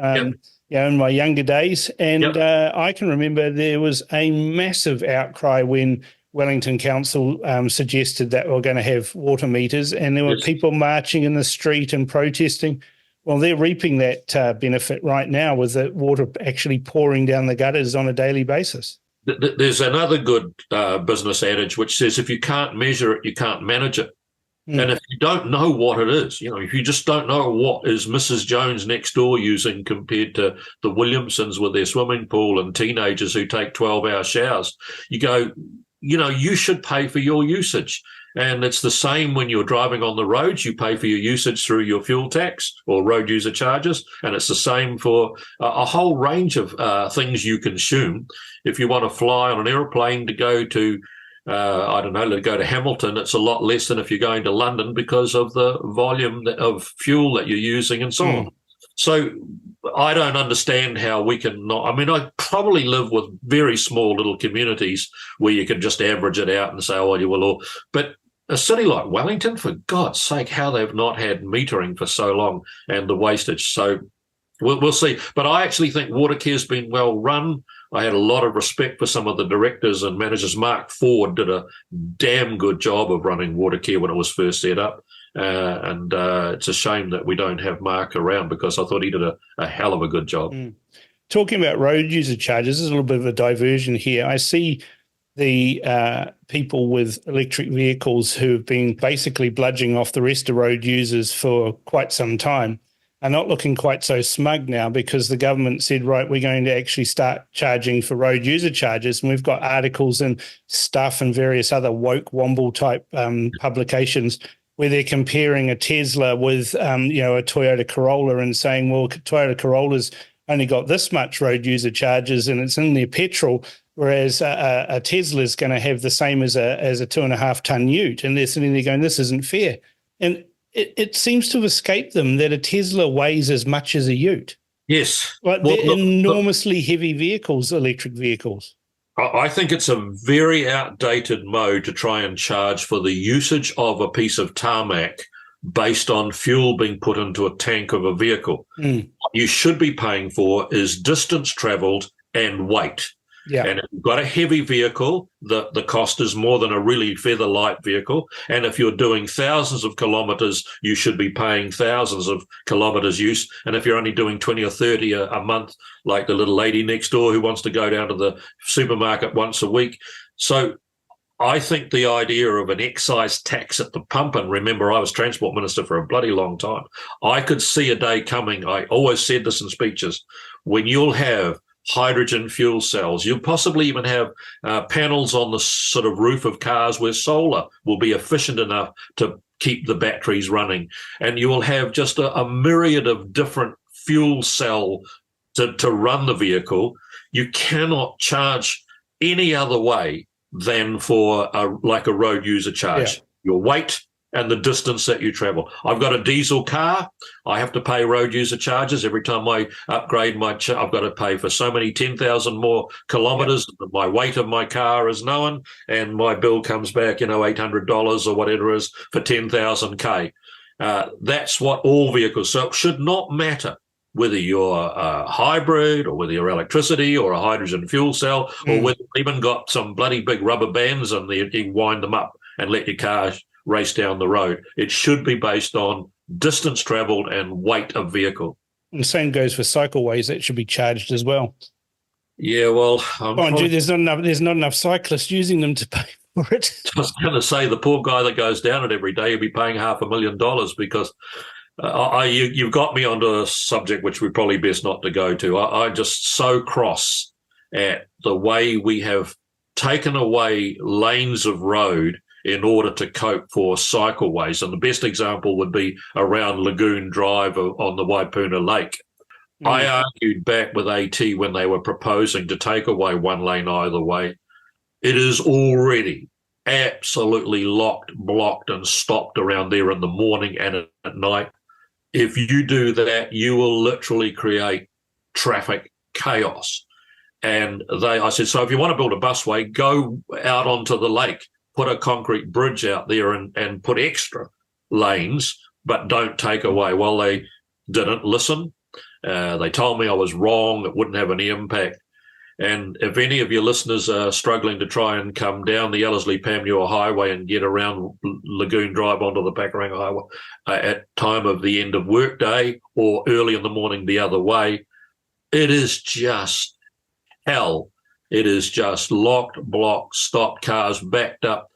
S6: In my younger days. And I can remember there was a massive outcry when Wellington Council suggested that we're going to have water meters, and there were people marching in the street and protesting. Well, they're reaping that benefit right now with the water actually pouring down the gutters on a daily basis.
S8: There's another good business adage which says if you can't measure it, you can't manage it. And if you don't know what it is, if you just don't know what is Mrs. Jones next door using compared to the Williamsons with their swimming pool and teenagers who take 12-hour showers, you go, you should pay for your usage. And it's the same when you're driving on the roads. You pay for your usage through your fuel tax or road user charges. And it's the same for a whole range of things you consume. If you want to fly on an aeroplane to go to to go to Hamilton, it's a lot less than if you're going to London because of the volume of fuel that you're using and so on. So I don't understand how we can not. I mean, I probably live with very small little communities where you can just average it out and say, oh, you will all. But a city like Wellington, for God's sake, how they've not had metering for so long and the wastage. So we'll see. But I actually think Watercare's been well run. I had a lot of respect for some of the directors and managers. Mark Ford did a damn good job of running Watercare when it was first set up. And it's a shame that we don't have Mark around because I thought he did a hell of a good job.
S6: Talking about road user charges, there's a little bit of a diversion here. I see the people with electric vehicles who've been basically bludgeoning off the rest of road users for quite some time are not looking quite so smug now because the government said, right, we're going to actually start charging for road user charges. And we've got articles and stuff and various other woke womble type publications where they're comparing a Tesla with, a Toyota Corolla and saying, well, Toyota Corolla's only got this much road user charges and it's in their petrol, whereas a Tesla is going to have the same as a 2.5 ton ute. And they're sitting there going, this isn't fair. And it seems to have escaped them that a Tesla weighs as much as a ute.
S8: Yes.
S6: Like they're enormously heavy vehicles, electric vehicles.
S8: I think it's a very outdated mode to try and charge for the usage of a piece of tarmac based on fuel being put into a tank of a vehicle. What you should be paying for is distance travelled and weight. Yeah. And if you've got a heavy vehicle, the cost is more than a really feather light vehicle. And if you're doing thousands of kilometres, you should be paying thousands of kilometres use. And if you're only doing 20 or 30 a month, like the little lady next door who wants to go down to the supermarket once a week. So I think the idea of an excise tax at the pump, and remember, I was Transport Minister for a bloody long time, I could see a day coming, I always said this in speeches, when you'll have hydrogen fuel cells. You'll possibly even have panels on the sort of roof of cars where solar will be efficient enough to keep the batteries running. And you will have just a myriad of different fuel cell to run the vehicle. You cannot charge any other way than for a road user charge. Yeah. Your weight and the distance that you travel. I've got a diesel car. I have to pay road user charges every time I upgrade my I've got to pay for so many 10,000 more kilometres. Yeah. My weight of my car is known, and my bill comes back, $800 or whatever it is for 10,000 K. That's what all vehicles. So it should not matter whether you're a hybrid or whether you're electricity or a hydrogen fuel cell or whether you've even got some bloody big rubber bands and you wind them up and let your car race down the road. It should be based on distance travelled and weight of vehicle.
S6: And the same goes for cycleways. That should be charged as well.
S8: Yeah, well,
S6: there's not enough cyclists using them to pay for it.
S8: I was going to say the poor guy that goes down it every day will be paying $500,000 because you've got me onto a subject which we probably best not to go to. I'm just so cross at the way we have taken away lanes of road in order to cope for cycleways. And the best example would be around Lagoon Drive on the Waipuna Lake. I argued back with AT when they were proposing to take away one lane either way. It is already absolutely locked, blocked and stopped around there in the morning and at night. If you do that, you will literally create traffic chaos. And I said, so if you want to build a busway, go out onto the lake, put a concrete bridge out there and put extra lanes, but don't take away. Well, they didn't listen. They told me I was wrong. It wouldn't have any impact. And if any of your listeners are struggling to try and come down the Ellerslie-Panmure Highway and get around Lagoon Drive onto the Pakuranga Highway at time of the end of work day or early in the morning the other way, it is just hell. It is just locked, blocked, stopped, cars backed up.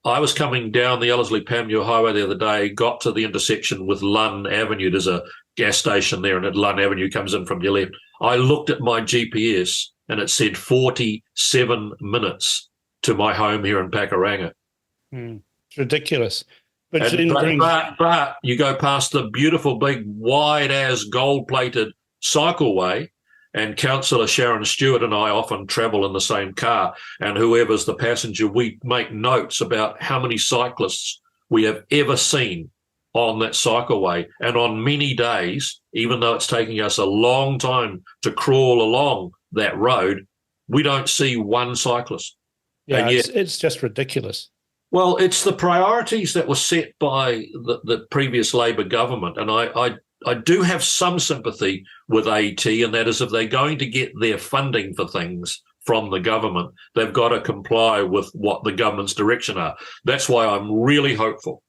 S8: I was coming down the Ellerslie-Panmure Highway the other day, got to the intersection with Lunn Avenue. There's a gas station there, and at Lunn Avenue comes in from your left. I looked at my GPS, and it said 47 minutes to my home here in Pakuranga.
S6: It's ridiculous. But you go past the beautiful, big, wide-as, gold-plated cycleway, and Councillor Sharon Stewart and I often travel in the same car, and whoever's the passenger, we make notes about how many cyclists we have ever seen on that cycleway. And on many days, even though it's taking us a long time to crawl along that road, we don't see one cyclist. Yeah, it's just ridiculous.
S8: Well, it's the priorities that were set by the previous Labor government, and I do have some sympathy with AT, and that is if they're going to get their funding for things from the government, they've got to comply with what the government's direction are. That's why I'm really hopeful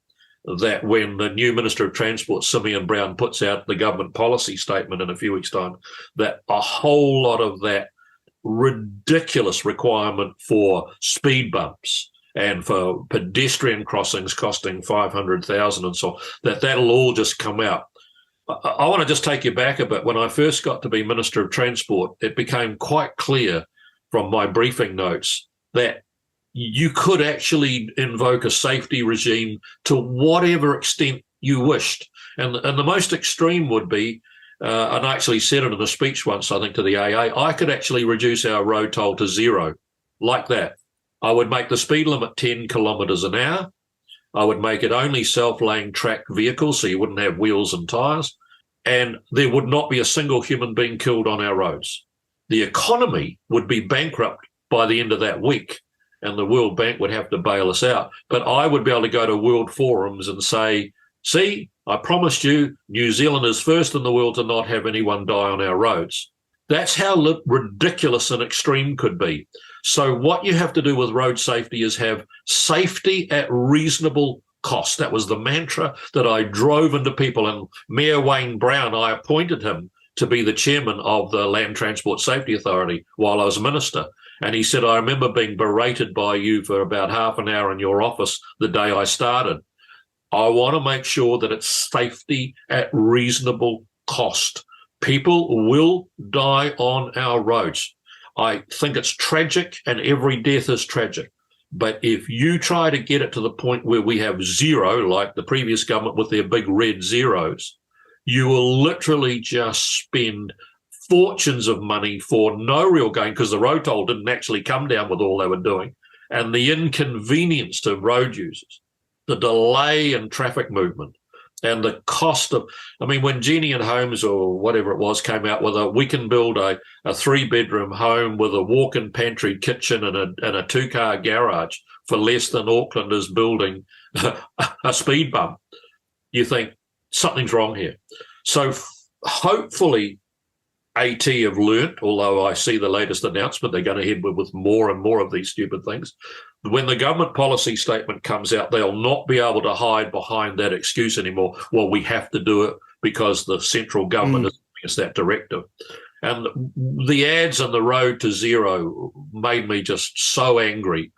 S8: that when the new Minister of Transport, Simeon Brown, puts out the government policy statement in a few weeks' time, that a whole lot of that ridiculous requirement for speed bumps and for pedestrian crossings costing $500,000 and so on, that'll all just come out. I want to just take you back a bit. When I first got to be Minister of Transport, it became quite clear from my briefing notes that you could actually invoke a safety regime to whatever extent you wished. And the most extreme would be, and I actually said it in a speech once, I think, to the AA, I could actually reduce our road toll to zero, like that. I would make the speed limit 10 kilometres an hour. I would make it only self-laying track vehicles, so you wouldn't have wheels and tyres, and there would not be a single human being killed on our roads. The economy would be bankrupt by the end of that week, and the World Bank would have to bail us out. But I would be able to go to world forums and say, see, I promised you New Zealand is first in the world to not have anyone die on our roads. That's how ridiculous and extreme could be. So what you have to do with road safety is have safety at reasonable cost. That was the mantra that I drove into people. And Mayor Wayne Brown, I appointed him to be the chairman of the Land Transport Safety Authority while I was minister. And he said, I remember being berated by you for about half an hour in your office the day I started. I want to make sure that it's safety at reasonable cost. People will die on our roads. I think it's tragic, and every death is tragic. But if you try to get it to the point where we have zero, like the previous government with their big red zeros, you will literally just spend fortunes of money for no real gain, because the road toll didn't actually come down with all they were doing. And the inconvenience to road users, the delay in traffic movement, and the cost of, I mean, when Genie and Homes or whatever it was came out with we can build a 3-bedroom home with a walk-in pantry, kitchen, and a 2-car garage for less than Auckland is building a speed bump, you think something's wrong here. So hopefully AT have learnt, although I see the latest announcement, they're going to head with more and more of these stupid things. When the government policy statement comes out, they'll not be able to hide behind that excuse anymore. Well, we have to do it because the central government is giving us that directive. And the ads on the road to zero made me just so angry.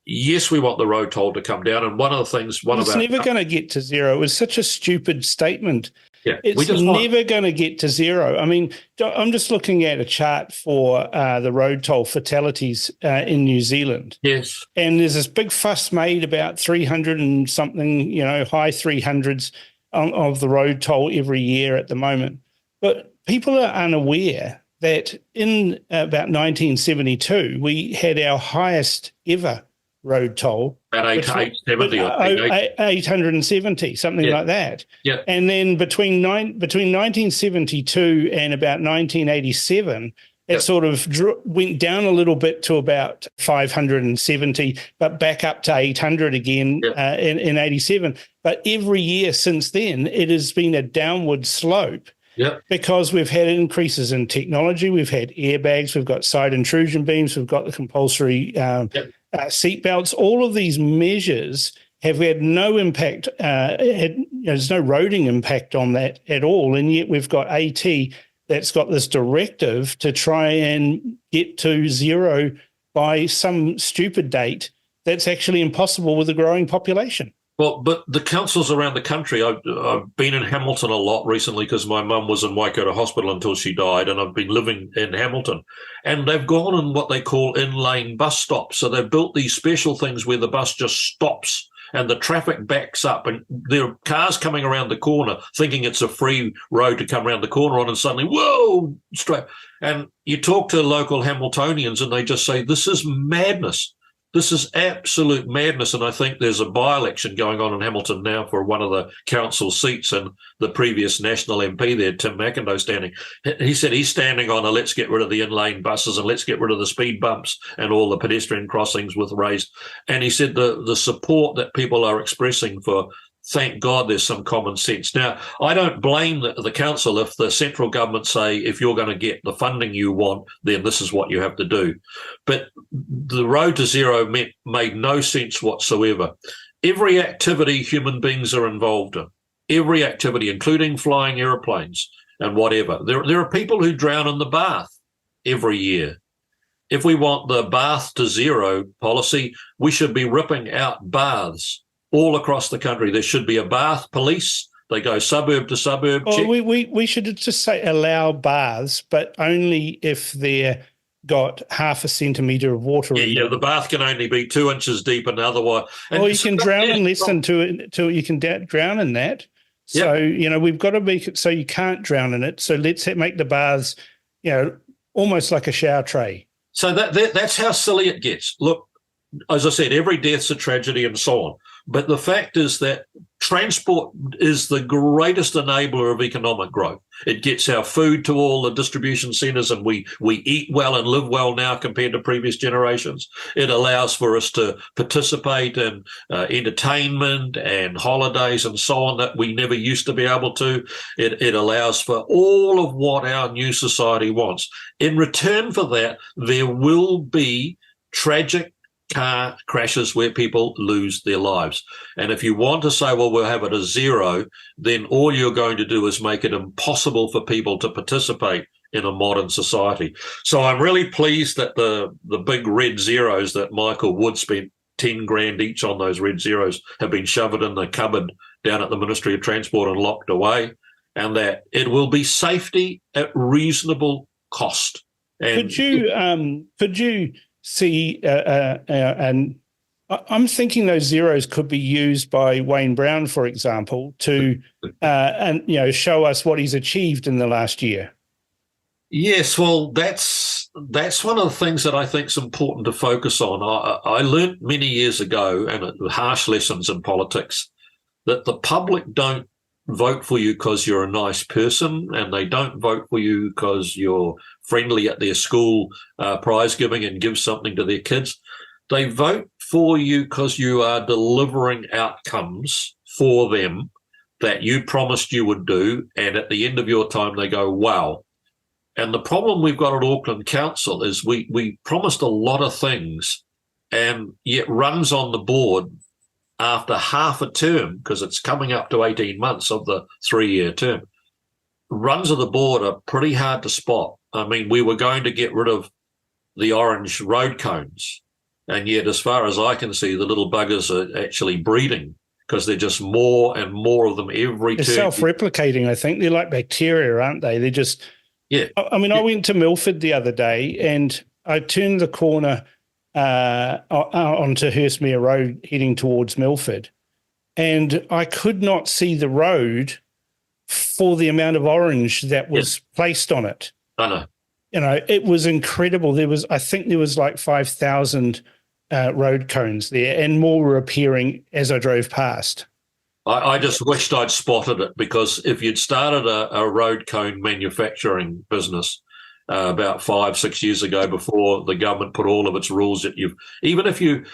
S8: Yes, we want the road toll to come down. And one of the things...
S6: It's never going to get to zero. It was such a stupid statement.
S8: Yeah,
S6: it's never going to get to zero. I mean, I'm just looking at a chart for the road toll fatalities in New Zealand.
S8: Yes.
S6: And there's this big fuss made about 300 and something, high 300s of the road toll every year at the moment. But people are unaware that in about 1972, we had our highest ever road toll.
S8: About 870,
S6: 870, something like that.
S8: Yeah.
S6: And then between 1972 and about 1987, it sort of went down a little bit to about 570, but back up to 800 again in 87. But every year since then, it has been a downward slope.
S8: Yep.
S6: Because we've had increases in technology, we've had airbags, we've got side intrusion beams, we've got the compulsory seat belts. All of these measures have had no impact. There's no roading impact on that at all, and yet we've got AT that's got this directive to try and get to zero by some stupid date that's actually impossible with a growing population.
S8: Well, but the councils around the country, I've been in Hamilton a lot recently because my mum was in Waikato Hospital until she died, and I've been living in Hamilton. And they've gone in what they call in-lane bus stops. So they've built these special things where the bus just stops and the traffic backs up, and there are cars coming around the corner thinking it's a free road to come around the corner on, and suddenly, whoa, straight. And you talk to local Hamiltonians and they just say, this is madness. This is absolute madness, and I think there's a by-election going on in Hamilton now for one of the council seats, and the previous national MP there, Tim McIndoe, standing. He said he's standing on a let's get rid of the in-lane buses and let's get rid of the speed bumps and all the pedestrian crossings with raised. And he said the support that people are expressing for, thank God there's some common sense. Now, I don't blame the council if the central government say, if you're going to get the funding you want, then this is what you have to do. But the road to zero made no sense whatsoever. Every activity human beings are involved in, every activity, including flying aeroplanes and whatever. There are people who drown in the bath every year. If we want the bath to zero policy, we should be ripping out baths all across the country. There should be a bath police. They go suburb to suburb.
S6: Well, we should just say allow baths, but only if they're got half a centimetre of water in them.
S8: Yeah, the bath can only be 2 inches deep and otherwise.
S6: Or you can drown in less than you can drown in that. So, we've got to make it so you can't drown in it. So let's make the baths, almost like a shower tray.
S8: So that's how silly it gets. Look, as I said, every death's a tragedy and so on. But the fact is that transport is the greatest enabler of economic growth. It gets our food to all the distribution centres, and we eat well and live well now compared to previous generations. It allows for us to participate in entertainment and holidays and so on that we never used to be able to. It allows for all of what our new society wants. In return for that, there will be tragic car crashes where people lose their lives. And if you want to say, well, we'll have it as zero, then all you're going to do is make it impossible for people to participate in a modern society. So I'm really pleased that the big red zeros that Michael Wood spent 10 grand each on, those red zeros, have been shoved in the cupboard down at the Ministry of Transport and locked away, and that it will be safety at reasonable cost. And
S6: could you see, and I'm thinking those zeros could be used by Wayne Brown, for example, to show us what he's achieved in the last year.
S8: Yes, well, that's one of the things that I think is important to focus on. I learned many years ago, and harsh lessons in politics, that the public don't vote for you because you're a nice person, and they don't vote for you because you're friendly at their school prize giving and give something to their kids. They vote for you because you are delivering outcomes for them that you promised you would do, and at the end of your time they go, wow. And the problem we've got at Auckland Council is we promised a lot of things, and yet runs on the board after half a term, because it's coming up to 18 months of the 3-year term, runs of the board are pretty hard to spot. I mean, we were going to get rid of the orange road cones, and yet as far as I can see, the little buggers are actually breeding because they're just more and more of them every term.
S6: They're self-replicating, I think. They're like bacteria, aren't they? They're just...
S8: Yeah.
S6: I mean, I went to Milford the other day and I turned the corner onto Hurstmere Road heading towards Milford, and I could not see the road for the amount of orange that was placed on it.
S8: I know.
S6: It was incredible. I think there was like 5,000 road cones there, and more were appearing as I drove past.
S8: I just wished I'd spotted it, because if you'd started a road cone manufacturing business about 5-6 years ago, before the government put all of its rules that even if you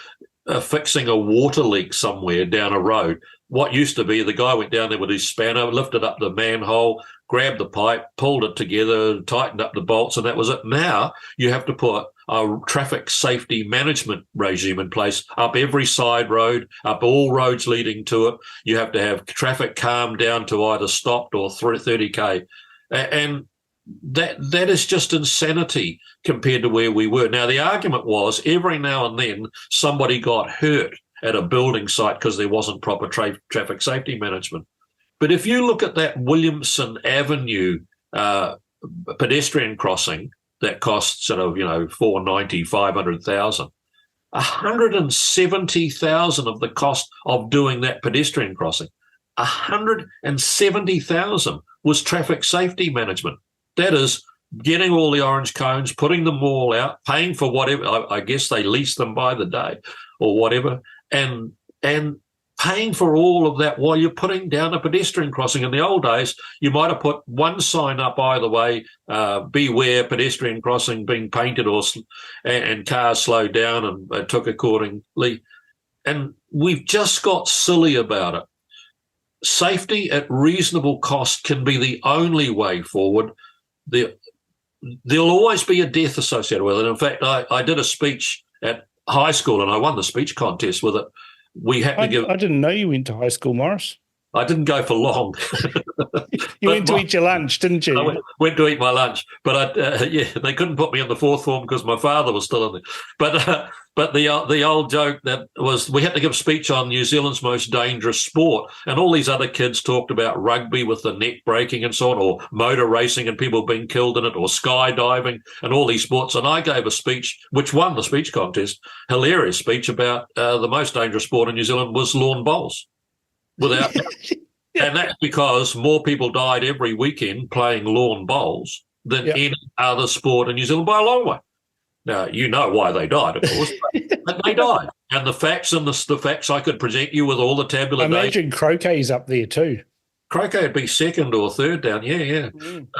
S8: are fixing a water leak somewhere down a road, what used to be the guy went down there with his spanner, lifted up the manhole, grabbed the pipe, pulled it together, tightened up the bolts, and that was it. Now you have to put a traffic safety management regime in place up every side road, up all roads leading to it. You have to have traffic calmed down to either stopped or 30K. And that is just insanity compared to where we were. Now, the argument was every now and then somebody got hurt at a building site because there wasn't proper traffic safety management. But if you look at that Williamson Avenue pedestrian crossing that costs sort of, $490,000, $500,000, $170,000 of the cost of doing that pedestrian crossing, $170,000 was traffic safety management. That is getting all the orange cones, putting them all out, paying for whatever. I guess they lease them by the day or whatever, and paying for all of that while you're putting down a pedestrian crossing. In the old days, you might have put one sign up either way, beware pedestrian crossing, being painted, and cars slowed down and took accordingly. And we've just got silly about it. Safety at reasonable cost can be the only way forward. There'll always be a death associated with it. In fact, I did a speech at high school and I won the speech contest with it. I
S6: didn't know you went to high school, Maurice.
S8: I didn't go for long.
S6: You went to eat your lunch, didn't you?
S8: I went to eat my lunch, but they couldn't put me in the fourth form because my father was still in there. But the old joke that was we had to give a speech on New Zealand's most dangerous sport, and all these other kids talked about rugby with the net breaking and so on, or motor racing and people being killed in it, or skydiving and all these sports. And I gave a speech which won the speech contest, hilarious speech about the most dangerous sport in New Zealand was lawn bowls. Without, and that's because more people died every weekend playing lawn bowls than any other sport in New Zealand by a long way. Now, you know why they died, of course, but they died. And the facts the facts I could present you with all the tabular data.
S6: I imagine croquet's up there too.
S8: Croquet would be second or third down, yeah.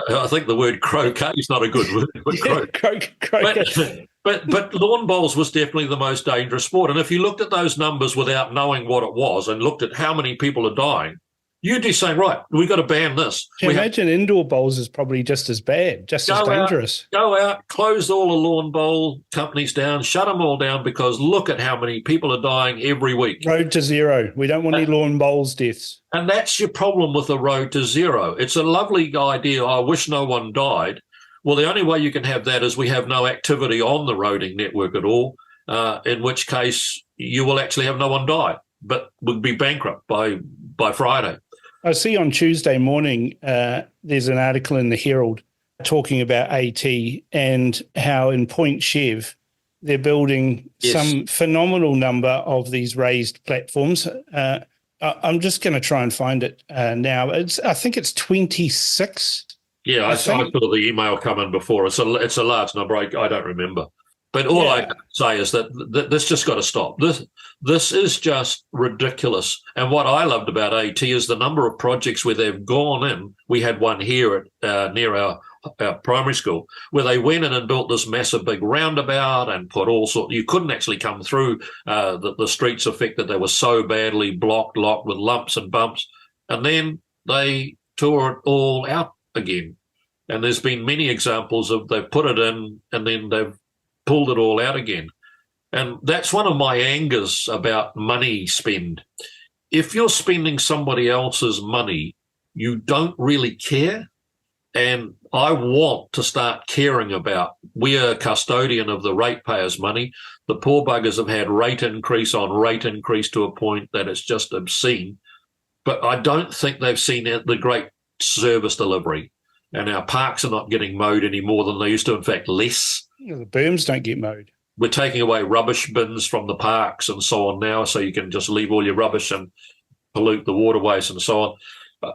S8: I think the word croquet is not a good word. But croquet. But lawn bowls was definitely the most dangerous sport. And if you looked at those numbers without knowing what it was and looked at how many people are dying, you'd be saying, right, we've got to ban this.
S6: Imagine indoor bowls is probably just as bad, just as dangerous.
S8: Go out, close all the lawn bowl companies down, shut them all down, because look at how many people are dying every week.
S6: Road to zero. We don't want any lawn bowls deaths.
S8: And that's your problem with the road to zero. It's a lovely idea. I wish no one died. Well, the only way you can have that is we have no activity on the roading network at all, in which case you will actually have no one die, but would be bankrupt by Friday.
S6: I see on Tuesday morning there's an article in the Herald talking about AT and how in Point Chev they're building some phenomenal number of these raised platforms. I'm just going to try and find it now. I think it's 26.
S8: Yeah, I saw the email come in before. It's a large number. I don't remember. But all I can say is that this just got to stop. This is just ridiculous. And what I loved about AT is the number of projects where they've gone in. We had one here at near our primary school where they went in and built this massive big roundabout and put all sorts. You couldn't actually come through the streets affected. They were so badly locked with lumps and bumps. And then they tore it all out again. And there's been many examples of they've put it in and then they've pulled it all out again. And that's one of my angers about money spend. If you're spending somebody else's money, you don't really care. And I want to start caring about, we're a custodian of the ratepayers' money. The poor buggers have had rate increase on rate increase to a point that it's just obscene. But I don't think they've seen the great service delivery. And our parks are not getting mowed any more than they used to. In fact, less.
S6: The berms don't get mowed.
S8: We're taking away rubbish bins from the parks and so on now, so you can just leave all your rubbish and pollute the waterways and so on.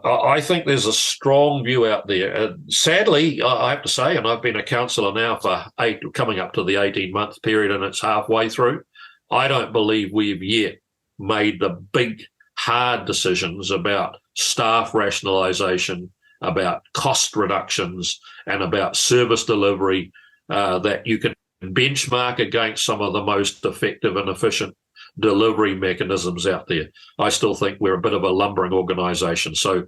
S8: I think there's a strong view out there. Sadly, I have to say, and I've been a councillor now for coming up to the 18-month period, and it's halfway through, I don't believe we've yet made the big, hard decisions about staff rationalisation, about cost reductions, and about service delivery that you can benchmark against some of the most effective and efficient delivery mechanisms out there. I still think we're a bit of a lumbering organisation. So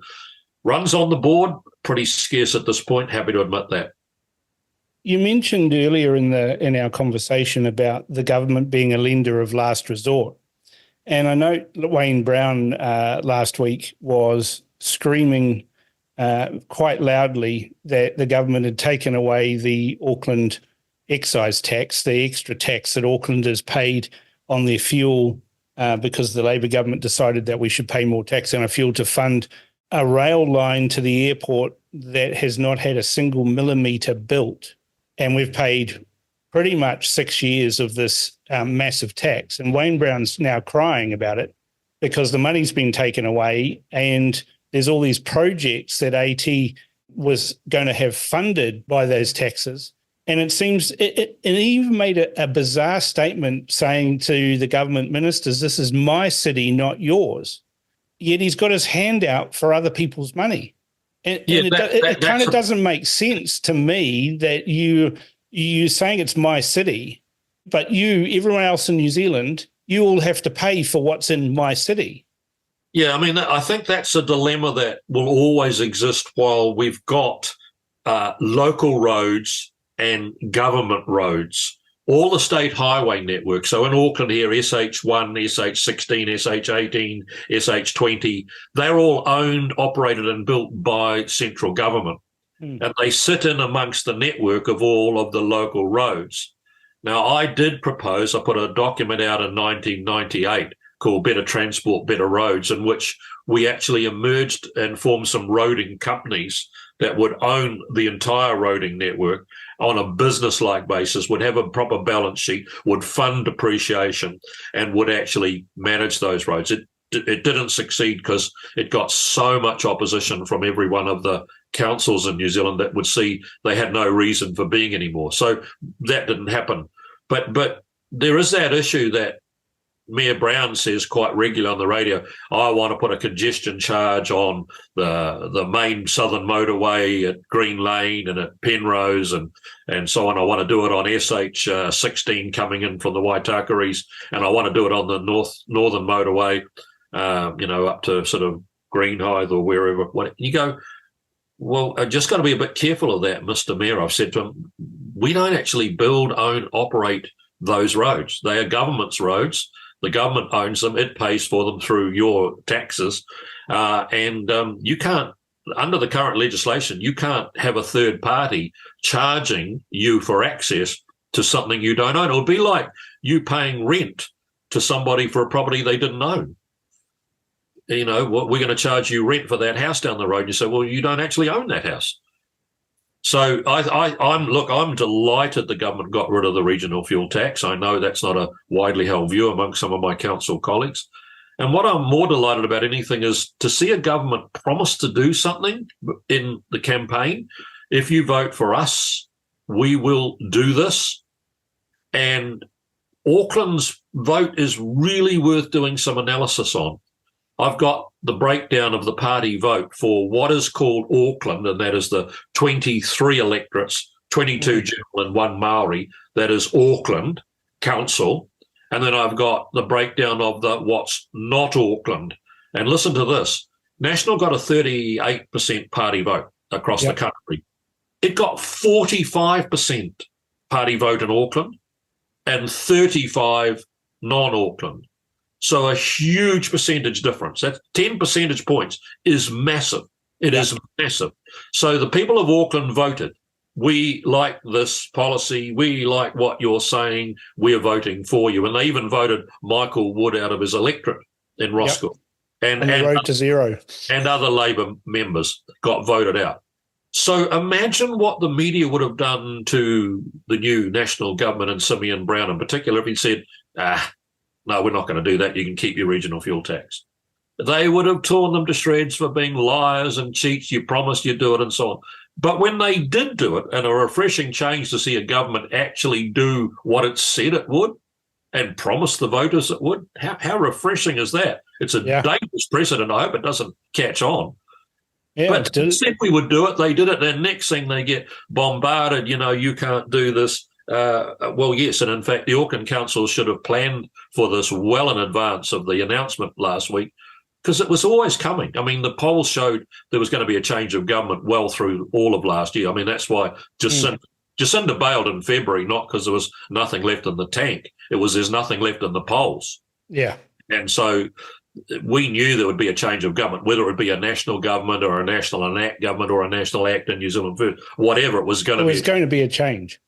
S8: runs on the board, pretty scarce at this point, happy to admit that.
S6: You mentioned earlier in our conversation about the government being a lender of last resort. And I know Wayne Brown last week was screaming quite loudly that the government had taken away the Auckland excise tax, the extra tax that Aucklanders paid on their fuel because the Labor government decided that we should pay more tax on our fuel to fund a rail line to the airport that has not had a single millimetre built. And we've paid pretty much 6 years of this massive tax. And Wayne Brown's now crying about it because the money's been taken away and there's all these projects that AT was going to have funded by those taxes. And it seems it even made a bizarre statement saying to the government ministers, this is my city, not yours. Yet he's got his hand out for other people's money. And it kind of doesn't make sense to me that you're saying it's my city, but everyone else in New Zealand, you all have to pay for what's in my city.
S8: Yeah, I mean, I think that's a dilemma that will always exist while we've got local roads and government roads, all the state highway network. So in Auckland here, SH1, SH16, SH18, SH20, they're all owned, operated and built by central government. And they sit in amongst the network of all of the local roads. Now, I did propose, I put a document out in 1998 called Better Transport, Better Roads, in which we actually emerged and formed some roading companies that would own the entire roading network on a business-like basis, would have a proper balance sheet, would fund depreciation, and would actually manage those roads. It didn't succeed because it got so much opposition from every one of the councils in New Zealand that would see they had no reason for being anymore. So that didn't happen. But there is that issue that Mayor Brown says quite regularly on the radio, I want to put a congestion charge on the main southern motorway at Green Lane and at Penrose and so on. I want to do it on SH16 coming in from the Waitakaris, and I want to do it on the northern motorway, up to sort of Greenhithe or wherever. You go, well, I just got to be a bit careful of that, Mr. Mayor. I've said to him, we don't actually build, own, operate those roads. They are government's roads. The government owns them. It pays for them through your taxes. And you can't, under the current legislation, you can't have a third party charging you for access to something you don't own. It would be like you paying rent to somebody for a property they didn't own. We're going to charge you rent for that house down the road. You say, well, you don't actually own that house. So I'm delighted the government got rid of the regional fuel tax. I know that's not a widely held view among some of my council colleagues. And what I'm more delighted about anything is to see a government promise to do something in the campaign. If you vote for us, we will do this. And Auckland's vote is really worth doing some analysis on. I've got the breakdown of the party vote for what is called Auckland, and that is the 23 electorates, 22 general and 1 Maori. That is Auckland Council. And then I've got the breakdown of what's not Auckland. And listen to this. National got a 38% party vote across the country. It got 45% party vote in Auckland and 35 non-Auckland. So a huge percentage difference. That's 10 percentage points is massive. It is massive. So the people of Auckland voted. We like this policy. We like what you're saying. We're voting for you. And they even voted Michael Wood out of his electorate in Roscoe.
S6: And the road to zero. And
S8: other Labor members got voted out. So imagine what the media would have done to the new national government and Simeon Brown in particular if he said, no, we're not going to do that. You can keep your regional fuel tax. They would have torn them to shreds for being liars and cheats. You promised you'd do it and so on. But when they did do it, and a refreshing change to see a government actually do what it said it would and promise the voters it would, how refreshing is that? It's a dangerous precedent. I hope it doesn't catch on. Yeah, but they said we would do it. They did it. Then next thing they get bombarded, you can't do this. Well, yes, and in fact, the Auckland Council should have planned for this well in advance of the announcement last week, because it was always coming. I mean, the polls showed there was going to be a change of government well through all of last year. I mean, that's why Jacinda bailed in February, not because there was nothing left in the tank. It was there's nothing left in the polls.
S6: Yeah.
S8: And so we knew there would be a change of government, whether it would be a national government or a national enact government or a national act in New Zealand first, whatever it was going to be.
S6: It was going to be a change.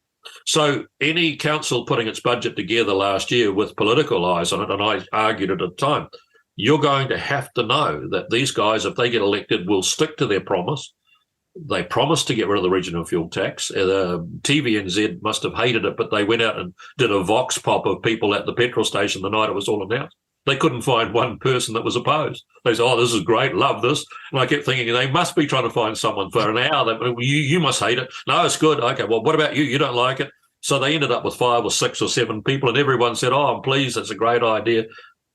S8: So any council putting its budget together last year with political eyes on it, and I argued it at the time, you're going to have to know that these guys, if they get elected, will stick to their promise. They promised to get rid of the regional fuel tax. TVNZ must have hated it, but they went out and did a vox pop of people at the petrol station the night it was all announced. They couldn't find one person that was opposed. They said, oh, this is great, love this. And I kept thinking, they must be trying to find someone for an hour. You must hate it. No, it's good. Okay, well, what about you? You don't like it? So they ended up with 5 or 6 or 7 people, and everyone said, oh, I'm pleased, it's a great idea.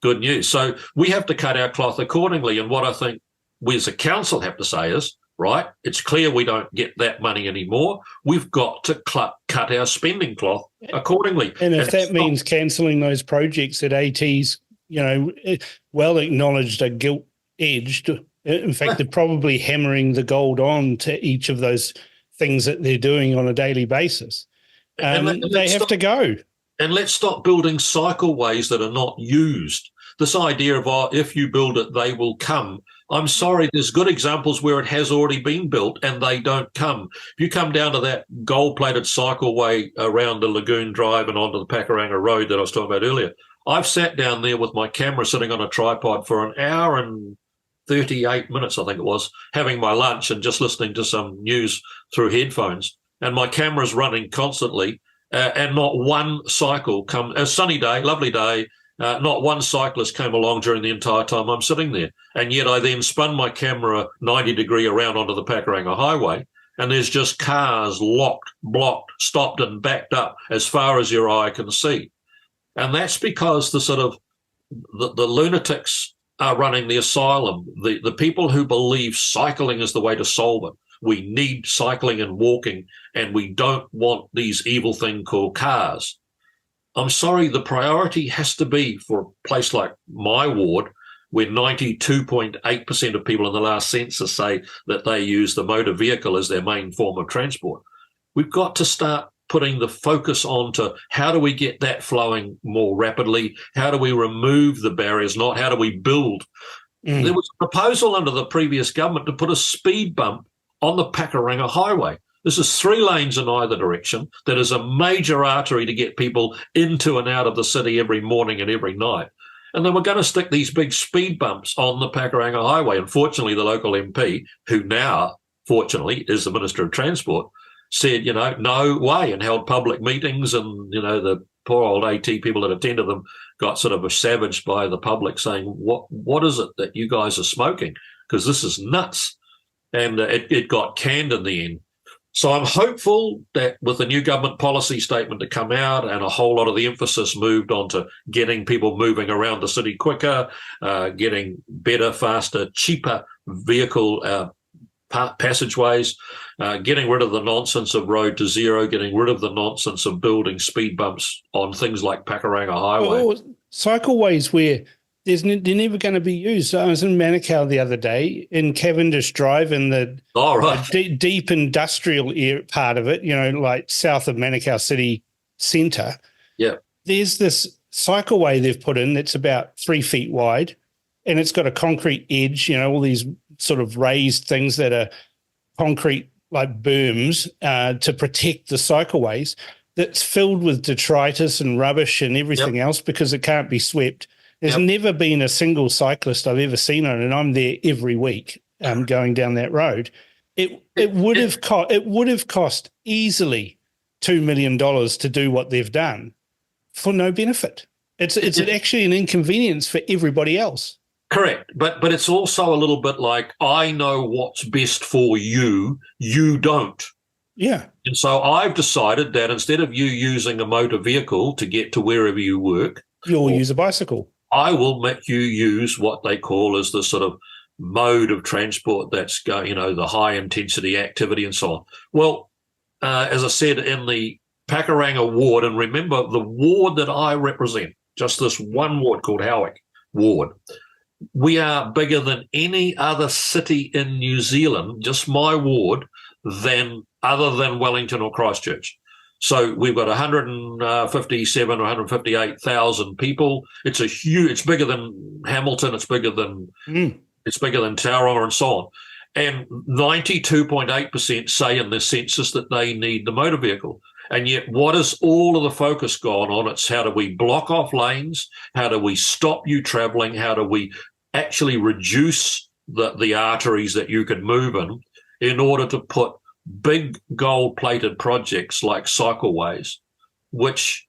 S8: Good news. So we have to cut our cloth accordingly. And what I think we as a council have to say is, right, it's clear we don't get that money anymore. We've got to cut our spending cloth accordingly.
S6: And if that means cancelling those projects that AT's, well acknowledged are gilt-edged, in fact, they're probably hammering the gold on to each of those things that they're doing on a daily basis. They have to go.
S8: And let's stop building cycleways that are not used. This idea of, if you build it, they will come. I'm sorry, there's good examples where it has already been built and they don't come. If you come down to that gold-plated cycleway around the Lagoon Drive and onto the Pakuranga Road that I was talking about earlier, I've sat down there with my camera sitting on a tripod for an hour and 38 minutes, I think it was, having my lunch and just listening to some news through headphones. And my camera's running constantly. And not one cycle a sunny day, lovely day, not one cyclist came along during the entire time I'm sitting there. And yet I then spun my camera 90 degree around onto the Pakuranga Highway, and there's just cars locked, blocked, stopped and backed up as far as your eye can see. And that's because the lunatics are running the asylum, the people who believe cycling is the way to solve it. We need cycling and walking, and we don't want these evil thing called cars. I'm sorry, the priority has to be for a place like my ward, where 92.8% of people in the last census say that they use the motor vehicle as their main form of transport. We've got to start putting the focus on to how do we get that flowing more rapidly? How do we remove the barriers, not how do we build? There was a proposal under the previous government to put a speed bump on the Pakuranga Highway. This is 3 lanes in either direction. That is a major artery to get people into and out of the city every morning and every night. And then we're going to stick these big speed bumps on the Pakuranga Highway. Unfortunately, the local MP, who now, fortunately, is the Minister of Transport, said, no way, and held public meetings. And, the poor old AT people that attended them got sort of savaged by the public saying, what is it that you guys are smoking? Because this is nuts. And it got canned in the end. So I'm hopeful that with the new government policy statement to come out and a whole lot of the emphasis moved on to getting people moving around the city quicker, getting better, faster, cheaper vehicle passageways, getting rid of the nonsense of road to zero, getting rid of the nonsense of building speed bumps on things like Pakuranga Highway.
S6: Or cycleways where they're never going to be used. I was in Manukau the other day in Cavendish Drive in the deep industrial part of it, like south of Manukau City Centre.
S8: Yeah.
S6: There's this cycleway they've put in that's about 3 feet wide, and it's got a concrete edge, all these sort of raised things that are concrete like berms to protect the cycleways, that's filled with detritus and rubbish and everything else because it can't be swept. There's never been a single cyclist I've ever seen on it, and I'm there every week going down that road. It would have cost easily $2 million to do what they've done for no benefit. It's actually an inconvenience for everybody else.
S8: Correct, but it's also a little bit like, I know what's best for you, you don't.
S6: Yeah.
S8: And so I've decided that instead of you using a motor vehicle to get to wherever you work,
S6: you'll use a bicycle.
S8: I will make you use what they call as the sort of mode of transport that's, the high-intensity activity and so on. Well, as I said, in the Pakuranga ward, and remember the ward that I represent, just this one ward called Howick Ward, we are bigger than any other city in New Zealand, just my ward, other than Wellington or Christchurch. So we've got 157 or 158,000 people. It's a huge. It's bigger than Hamilton. It's bigger than Tauranga and so on. And 92.8% say in the census that they need the motor vehicle. And yet what has all of the focus gone on? It's how do we block off lanes? How do we stop you travelling? How do we actually reduce the arteries that you could move in order to put big gold-plated projects like cycleways, which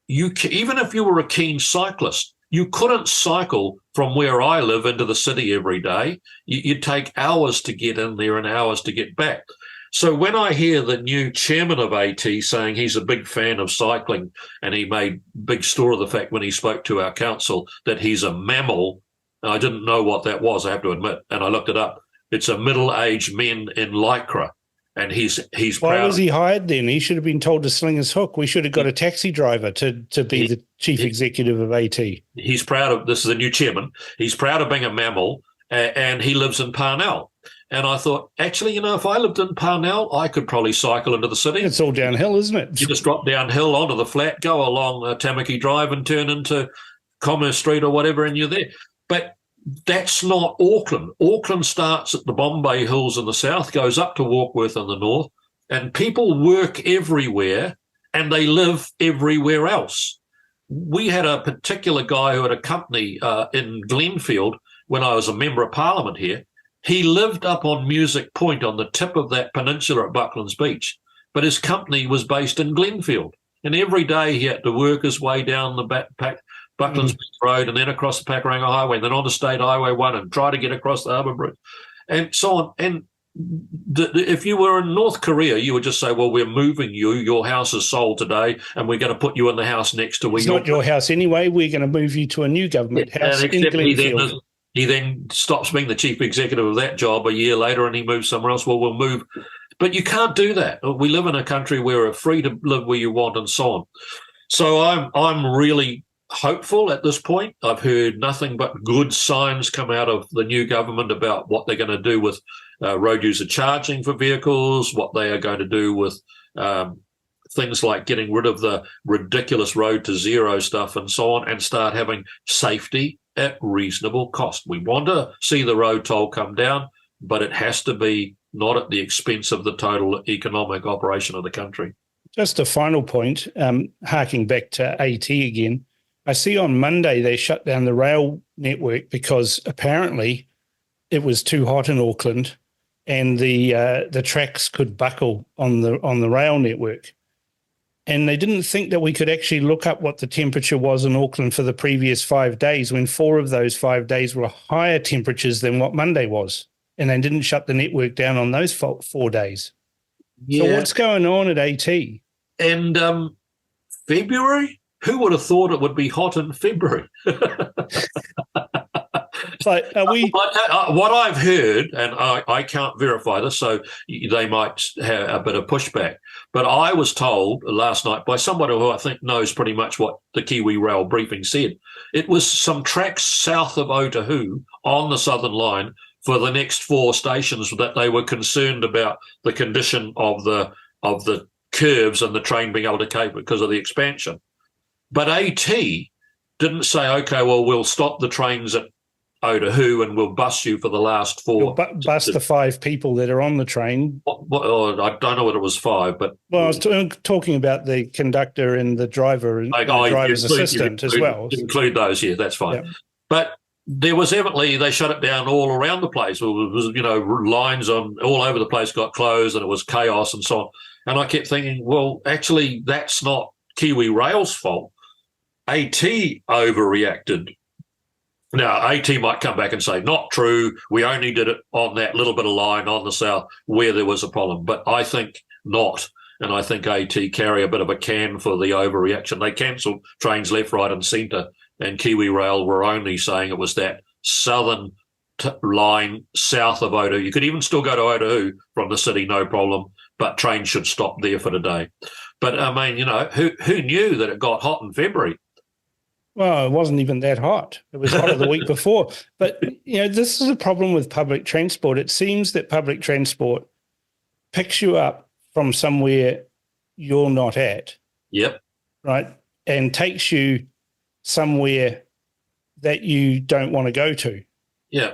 S8: even if you were a keen cyclist, you couldn't cycle from where I live into the city every day. You'd take hours to get in there and hours to get back. So when I hear the new chairman of AT saying he's a big fan of cycling, and he made big store of the fact when he spoke to our council that he's a mammal, I didn't know what that was, I have to admit, and I looked it up. It's a middle-aged men in Lycra, and he's
S6: Why
S8: proud.
S6: was he hired then? He should have been told to sling his hook. We should have got a taxi driver to be the chief executive of AT.
S8: He's proud of, this is the new chairman, he's proud of being a mammal, and he lives in Parnell. And I thought, actually, if I lived in Parnell, I could probably cycle into the city.
S6: It's all downhill, isn't it?
S8: You just drop downhill onto the flat, go along Tamaki Drive and turn into Commerce Street or whatever, and you're there. But that's not Auckland. Auckland starts at the Bombay Hills in the south, goes up to Warkworth in the north, and people work everywhere and they live everywhere else. We had a particular guy who had a company in Glenfield when I was a member of parliament here. He lived up on Music Point on the tip of that peninsula at Bucklands Beach, but his company was based in Glenfield. And every day he had to work his way down the Bucklands Beach Road and then across the Pakuranga Highway and then on to State Highway 1 and try to get across the Harbour Bridge and so on. And if you were in North Korea, you would just say, well, we're moving you. Your house is sold today and we're going to put you in the house next to where
S6: you're... It's not your house anyway. We're going to move you to a new government house in Glenfield.
S8: He then stops being the chief executive of that job a year later and he moves somewhere else. Well, we'll move. But you can't do that. We live in a country where we're free to live where you want and so on. So I'm really hopeful at this point. I've heard nothing but good signs come out of the new government about what they're going to do with road user charging for vehicles, what they are going to do with things like getting rid of the ridiculous road to zero stuff and so on, and start having safety at reasonable cost. We want to see the road toll come down, but it has to be not at the expense of the total economic operation of the country.
S6: Just a final point, harking back to AT again. I see on Monday they shut down the rail network because apparently it was too hot in Auckland and the tracks could buckle on the rail network. And they didn't think that we could actually look up what the temperature was in Auckland for the previous 5 days, when 4 of those 5 days were higher temperatures than what Monday was. And they didn't shut the network down on those 4 days. Yeah. So what's going on at AT?
S8: And February? Who would have thought it would be hot in February?
S6: So
S8: what I've heard, and I can't verify this, so they might have a bit of pushback, but I was told last night by someone who I think knows pretty much what the Kiwi Rail briefing said. It was some tracks south of Otahu on the Southern Line for the next 4 stations that they were concerned about the condition of the curves and the train being able to cope because of the expansion. But AT didn't say, okay, well, we'll stop the trains at Otahu and we'll bus you for the last 4.
S6: Bus the 5 people that are on the train.
S8: I don't know whether it was 5, but...
S6: Well, I was talking about the conductor and the driver and the driver's assistant as well.
S8: Include those, yeah, that's fine.
S6: Yeah.
S8: But there was evidently, they shut it down all around the place. It was, lines on all over the place got closed and it was chaos and so on. And I kept thinking, well, actually, that's not Kiwi Rail's fault. AT overreacted. Now, AT might come back and say, not true, we only did it on that little bit of line on the south where there was a problem. But I think not. And I think AT carry a bit of a can for the overreaction. They cancelled trains left, right and centre, and Kiwi Rail were only saying it was that southern line south of Otahu. You could even still go to Otahu from the city, no problem, but trains should stop there for the day. But, I mean, who knew that it got hot in February?
S6: Well, it wasn't even that hot. It was hotter the week before. But, this is a problem with public transport. It seems that public transport picks you up from somewhere you're not at.
S8: Yep.
S6: Right. And takes you somewhere that you don't want to go to.
S8: Yeah.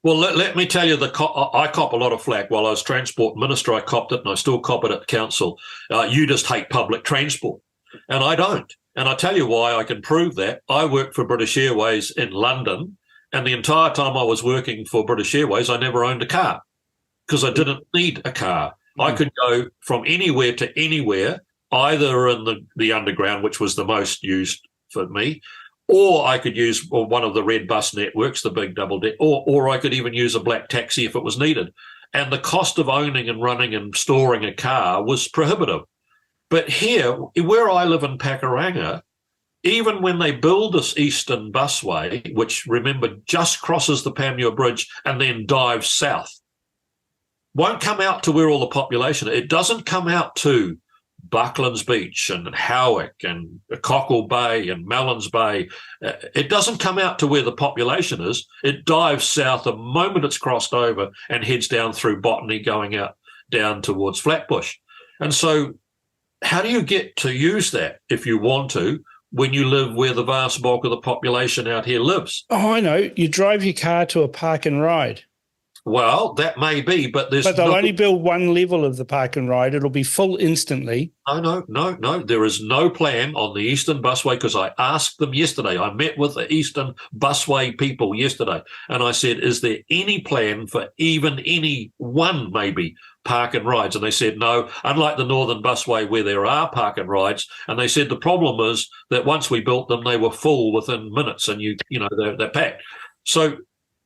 S8: Well, let me tell you, I cop a lot of flack. While I was Transport Minister, I copped it, and I still cop it at Council. You just hate public transport. And I don't. And I tell you why I can prove that. I worked for British Airways in London, and the entire time I was working for British Airways, I never owned a car because I didn't need a car. I could go from anywhere to anywhere, either in the underground, which was the most used for me, or I could use one of the red bus networks, the big double deck, or I could even use a black taxi if it was needed. And the cost of owning and running and storing a car was prohibitive. But here, where I live in Pakuranga, even when they build this Eastern Busway, which, remember, just crosses the Panmure Bridge and then dives south, won't come out to where all the population, it doesn't come out to Bucklands Beach and Howick and Cockle Bay and Mellons Bay. It doesn't come out to where the population is. It dives south the moment it's crossed over and heads down through Botany, going out down towards Flatbush. And so how do you get to use that if you want to when you live where the vast bulk of the population out here lives?
S6: Oh, I know. You drive your car to a park and ride.
S8: Well, that may be, but
S6: they'll only build one level of the park and ride. It'll be full instantly.
S8: No. There is no plan on the Eastern Busway, because I asked them yesterday. I met with the Eastern Busway people yesterday, and I said, is there any plan for even any one maybe park and rides? And they said no, unlike the Northern Busway where there are park and rides. And they said the problem is that once we built them, they were full within minutes, and they're packed. So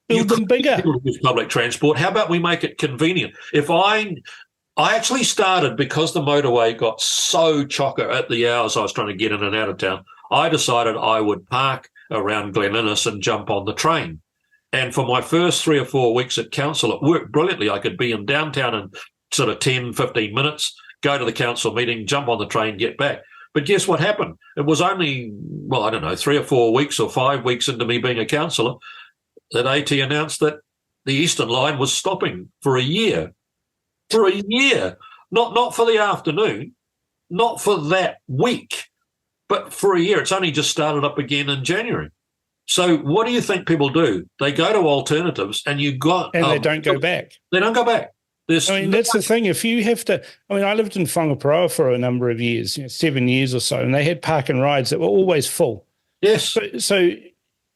S6: build them bigger.
S8: Use public transport. How about we make it convenient? If I actually started, because the motorway got so chocker at the hours I was trying to get in and out of town, I decided I would park around Glen Innes and jump on the train. And for my first 3 or 4 weeks at council, it worked brilliantly. I could be in downtown in sort of 10, 15 minutes, go to the council meeting, jump on the train, get back. But guess what happened? It was only, 3 or 4 weeks or 5 weeks into me being a councillor that AT announced that the Eastern Line was stopping for a year. For a year. Not for the afternoon, not for that week, but for a year. It's only just started up again in January. So what do you think people do? They go to alternatives, and they don't go back. They don't go back.
S6: That's the thing. If you have to, I lived in Whangaparoa for a number of years, 7 years or so, and they had park and rides that were always full.
S8: Yes.
S6: So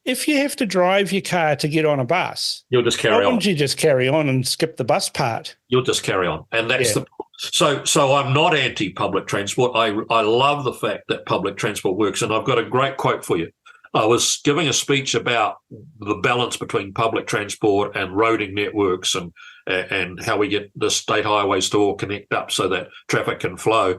S6: if you have to drive your car to get on a bus,
S8: you'll just carry on.
S6: Why wouldn't you just carry on and skip the bus part?
S8: You'll just carry on. And that's the So I'm not anti-public transport. I love the fact that public transport works, and I've got a great quote for you. I was giving a speech about the balance between public transport and roading networks and how we get the state highways to all connect up so that traffic can flow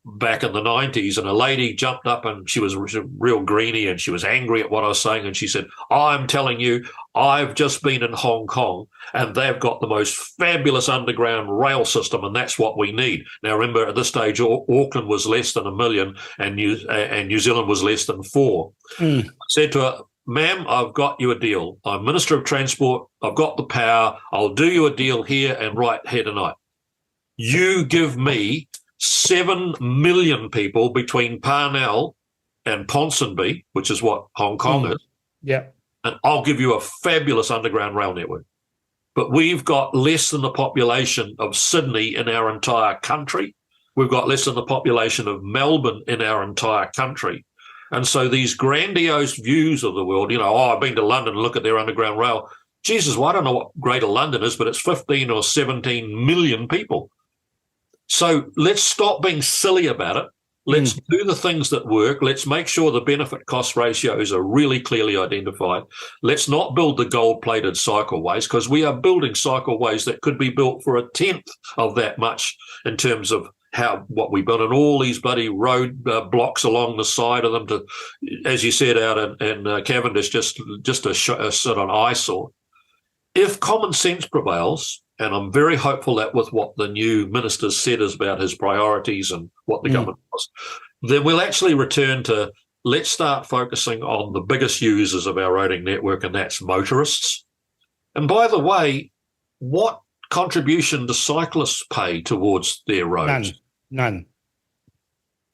S8: back in the 90s. And a lady jumped up, and she was real greeny, and she was angry at what I was saying. And she said, I'm telling you, I've just been in Hong Kong, and they've got the most fabulous underground rail system, and that's what we need. Now, remember, at this stage, Auckland was less than 1 million, and New Zealand was less than 4. I said to her, ma'am, I've got you a deal. I'm Minister of Transport. I've got the power. I'll do you a deal here and right here tonight. You give me 7 million people between Parnell and Ponsonby, which is what Hong Kong is.
S6: Yeah.
S8: And I'll give you a fabulous underground rail network. But we've got less than the population of Sydney in our entire country. We've got less than the population of Melbourne in our entire country. And so these grandiose views of the world, I've been to London and look at their underground rail. Jesus, well, I don't know what Greater London is, but it's 15 or 17 million people. So let's stop being silly about it. Let's do the things that work. Let's make sure the benefit-cost ratios are really clearly identified. Let's not build the gold-plated cycleways, because we are building cycleways that could be built for 1/10 of that much in terms of what we built, and all these bloody road blocks along the side of them to, as you said, out in Cavendish, just a sort of an eyesore. If common sense prevails, and I'm very hopeful that with what the new minister said is about his priorities and what the government was, then we'll actually return to, let's start focusing on the biggest users of our roading network, and that's motorists. And by the way, what contribution do cyclists pay towards their roads?
S6: None.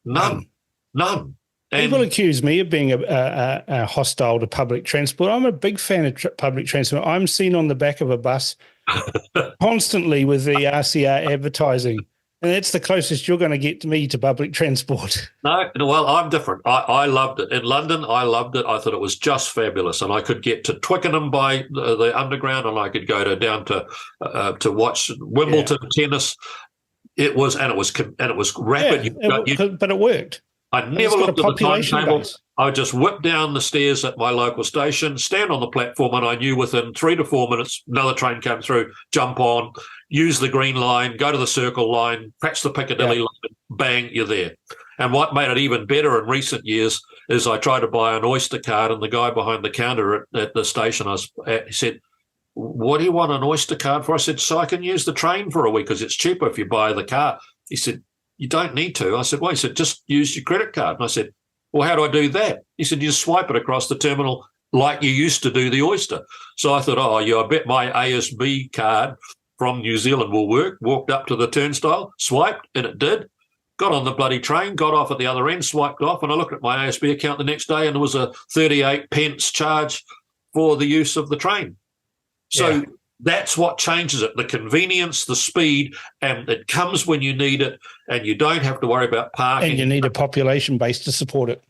S8: None. And
S6: people accuse me of being a hostile to public transport. I'm a big fan of public transport. I'm seen on the back of a bus constantly with the RCR advertising, and that's the closest you're going to get to me to public transport.
S8: No, well, I'm different. I loved it. In London, I loved it. I thought it was just fabulous. And I could get to Twickenham by the underground, and I could go down to watch Wimbledon tennis. It was rapid.
S6: But it worked.
S8: I never looked at the timetable. I would just whip down the stairs at my local station, stand on the platform, and I knew within 3 to 4 minutes another train came through, jump on, use the green line, go to the circle line, catch the Piccadilly line, bang, you're there. And what made it even better in recent years is I tried to buy an Oyster card, and the guy behind the counter at the station he said, "What do you want an Oyster card for?" I said, "So I can use the train for a week because it's cheaper if you buy the car." He said, "You don't need to." I said, "Well," he said, "just use your credit card." And I said, "Well, how do I do that?" He said, "You just swipe it across the terminal like you used to do the Oyster." So I thought, I bet my ASB card from New Zealand will work. Walked up to the turnstile, swiped, and it did. Got on the bloody train, got off at the other end, swiped off, and I looked at my ASB account the next day, and there was a 38 pence charge for the use of the train. So that's what changes it, the convenience, the speed, and it comes when you need it, and you don't have to worry about parking.
S6: And you need a population base to support it.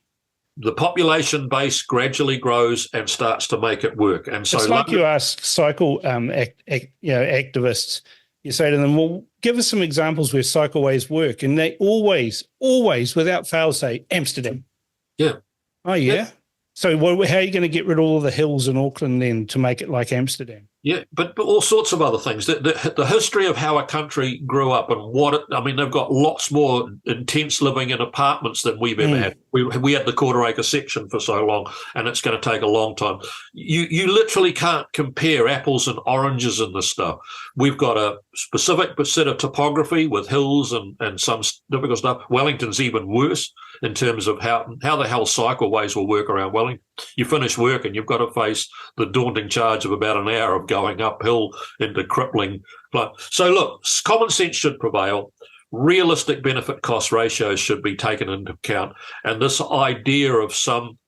S8: The population base gradually grows and starts to make it work. And so,
S6: it's like you ask cycle activists, you say to them, well, give us some examples where cycleways work. And they always, without fail, say Amsterdam.
S8: Yeah.
S6: Oh, yeah? So how are you going to get rid of all the hills in Auckland then to make it like Amsterdam?
S8: Yeah, but all sorts of other things. The history of how a country grew up and they've got lots more intense living in apartments than we've ever had. We had the quarter-acre section for so long, and it's going to take a long time. You literally can't compare apples and oranges in this stuff. We've got a specific set of topography with hills and some difficult stuff. Wellington's even worse in terms of how the hell cycleways will work around Wellington. You finish work and you've got to face the daunting charge of about an hour of going uphill into crippling. So look, common sense should prevail. Realistic benefit cost ratios should be taken into account. And this idea of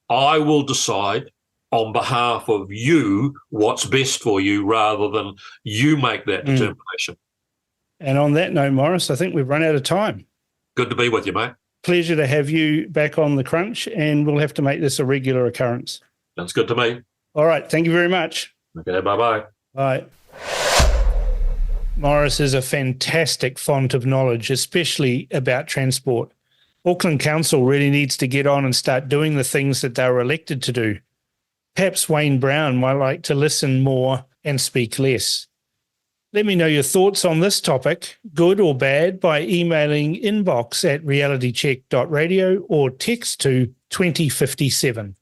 S8: I will decide on behalf of you what's best for you rather than you make that determination.
S6: And on that note, Maurice, I think we've run out of time.
S8: Good to be with you, mate.
S6: Pleasure to have you back on The Crunch, and we'll have to make this a regular occurrence.
S8: Sounds good to me.
S6: All right. Thank you very much.
S8: Okay, bye-bye.
S6: Bye. Maurice is a fantastic font of knowledge, especially about transport. Auckland Council really needs to get on and start doing the things that they were elected to do. Perhaps Wayne Brown might like to listen more and speak less. Let me know your thoughts on this topic, good or bad, by emailing inbox@realitycheck.radio or text to 2057.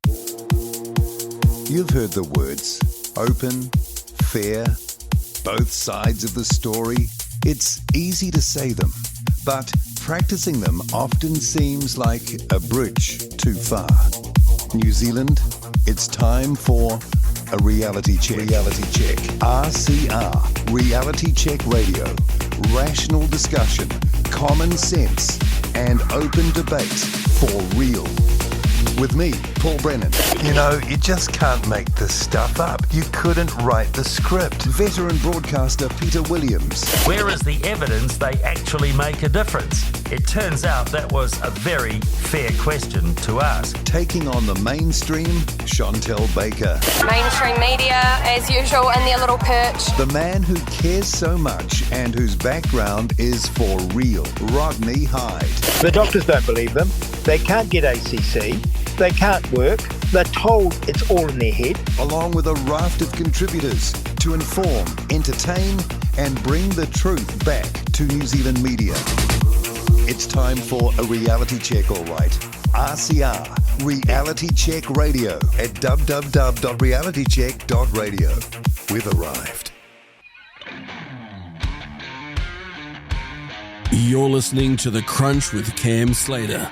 S3: You've heard the words open, fair, both sides of the story. It's easy to say them, but practicing them often seems like a bridge too far. New Zealand, it's time for a reality check. RCR, Reality Check Radio. Rational discussion, common sense, and open debate for real. With me, Paul Brennan.
S9: You know, you just can't make this stuff up. You couldn't write the script.
S3: Veteran broadcaster Peter Williams.
S10: Where is the evidence they actually make a difference? It turns out that was a very fair question to ask.
S3: Taking on the mainstream, Chantel Baker.
S11: Mainstream media, as usual, in their little perch.
S3: The man who cares so much and whose background is for real, Rodney Hyde.
S12: The doctors don't believe them. They can't get ACC. They can't work. They're told it's all in their head.
S3: Along with a raft of contributors to inform, entertain, and bring the truth back to New Zealand media. It's time for a reality check, all right. RCR, Reality Check Radio at www.realitycheck.radio. We've arrived.
S1: You're listening to The Crunch with Cam Slater,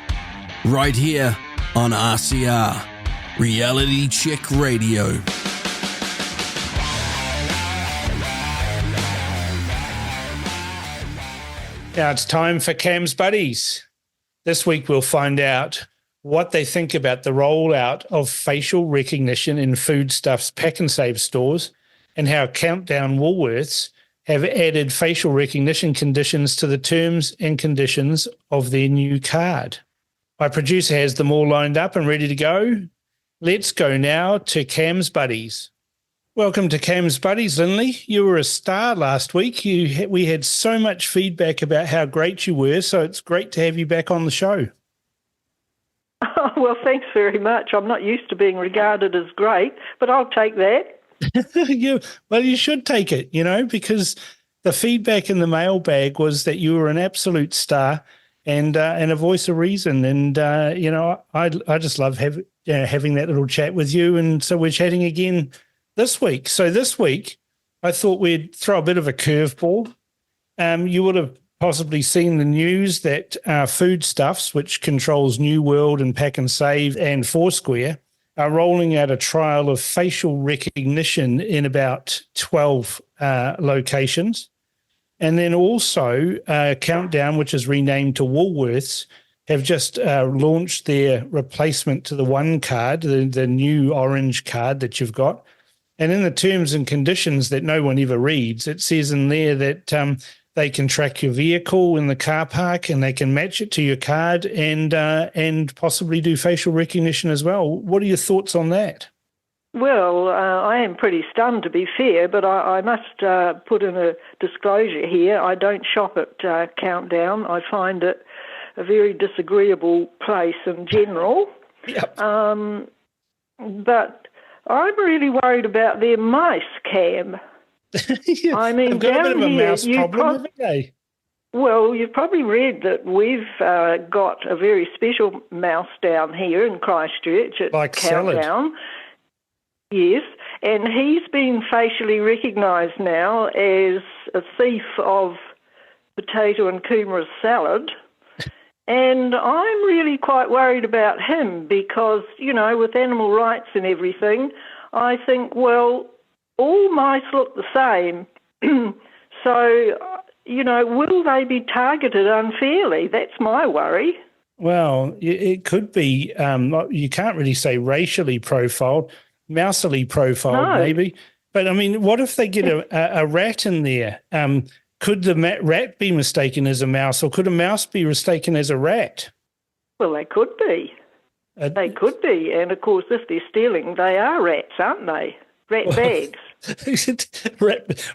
S1: right here on RCR, Reality Check Radio.
S6: Now it's time for Cam's Buddies. This week we'll find out what they think about the rollout of facial recognition in foodstuffs pack and save stores and how Countdown Woolworths have added facial recognition conditions to the terms and conditions of their new card. My producer has them all lined up and ready to go. Let's go now to Cam's Buddies. Welcome to Cam's Buddies, Lindley. You were a star last week. We had so much feedback about how great you were, so it's great to have you back on the show.
S13: Oh, well, thanks very much. I'm not used to being regarded as great, but I'll take that.
S6: You should take it, because the feedback in the mailbag was that you were an absolute star and a voice of reason. And, I just love having that little chat with you. And so we're chatting again this week. So this week, I thought we'd throw a bit of a curveball. You would have possibly seen the news that Foodstuffs, which controls New World and Pack and Save and Foursquare, are rolling out a trial of facial recognition in about 12 locations. And then also Countdown, which is renamed to Woolworths, have just launched their replacement to the One card, the new orange card that you've got. And in the terms and conditions that no one ever reads, it says in there that they can track your vehicle in the car park and they can match it to your card and possibly do facial recognition as well. What are your thoughts on that?
S13: Well, I am pretty stunned, to be fair, but I must put in a disclosure here. I don't shop at Countdown. I find it a very disagreeable place in general.
S6: Yep.
S13: But I'm really worried about their mice, Cam.
S6: Yeah,
S13: I mean,
S6: I've got a bit of a mouse problem, haven't they?
S13: Well, you've probably read that we've got a very special mouse down here in Christchurch at
S6: like
S13: Countdown.
S6: Salad.
S13: Yes, and he's been facially recognised now as a thief of potato and kumara salad. And I'm really quite worried about him because, with animal rights and everything, I think, well, all mice look the same. So, will they be targeted unfairly? That's my worry.
S6: Well, it could be, you can't really say racially profiled, mousily profiled maybe. But, I mean, what if they get a rat in there? Could the rat be mistaken as a mouse or could a mouse be mistaken as a rat?
S13: Well, they could be. They could be. And, of course, if they're stealing, they are rats, aren't they? Rat bags.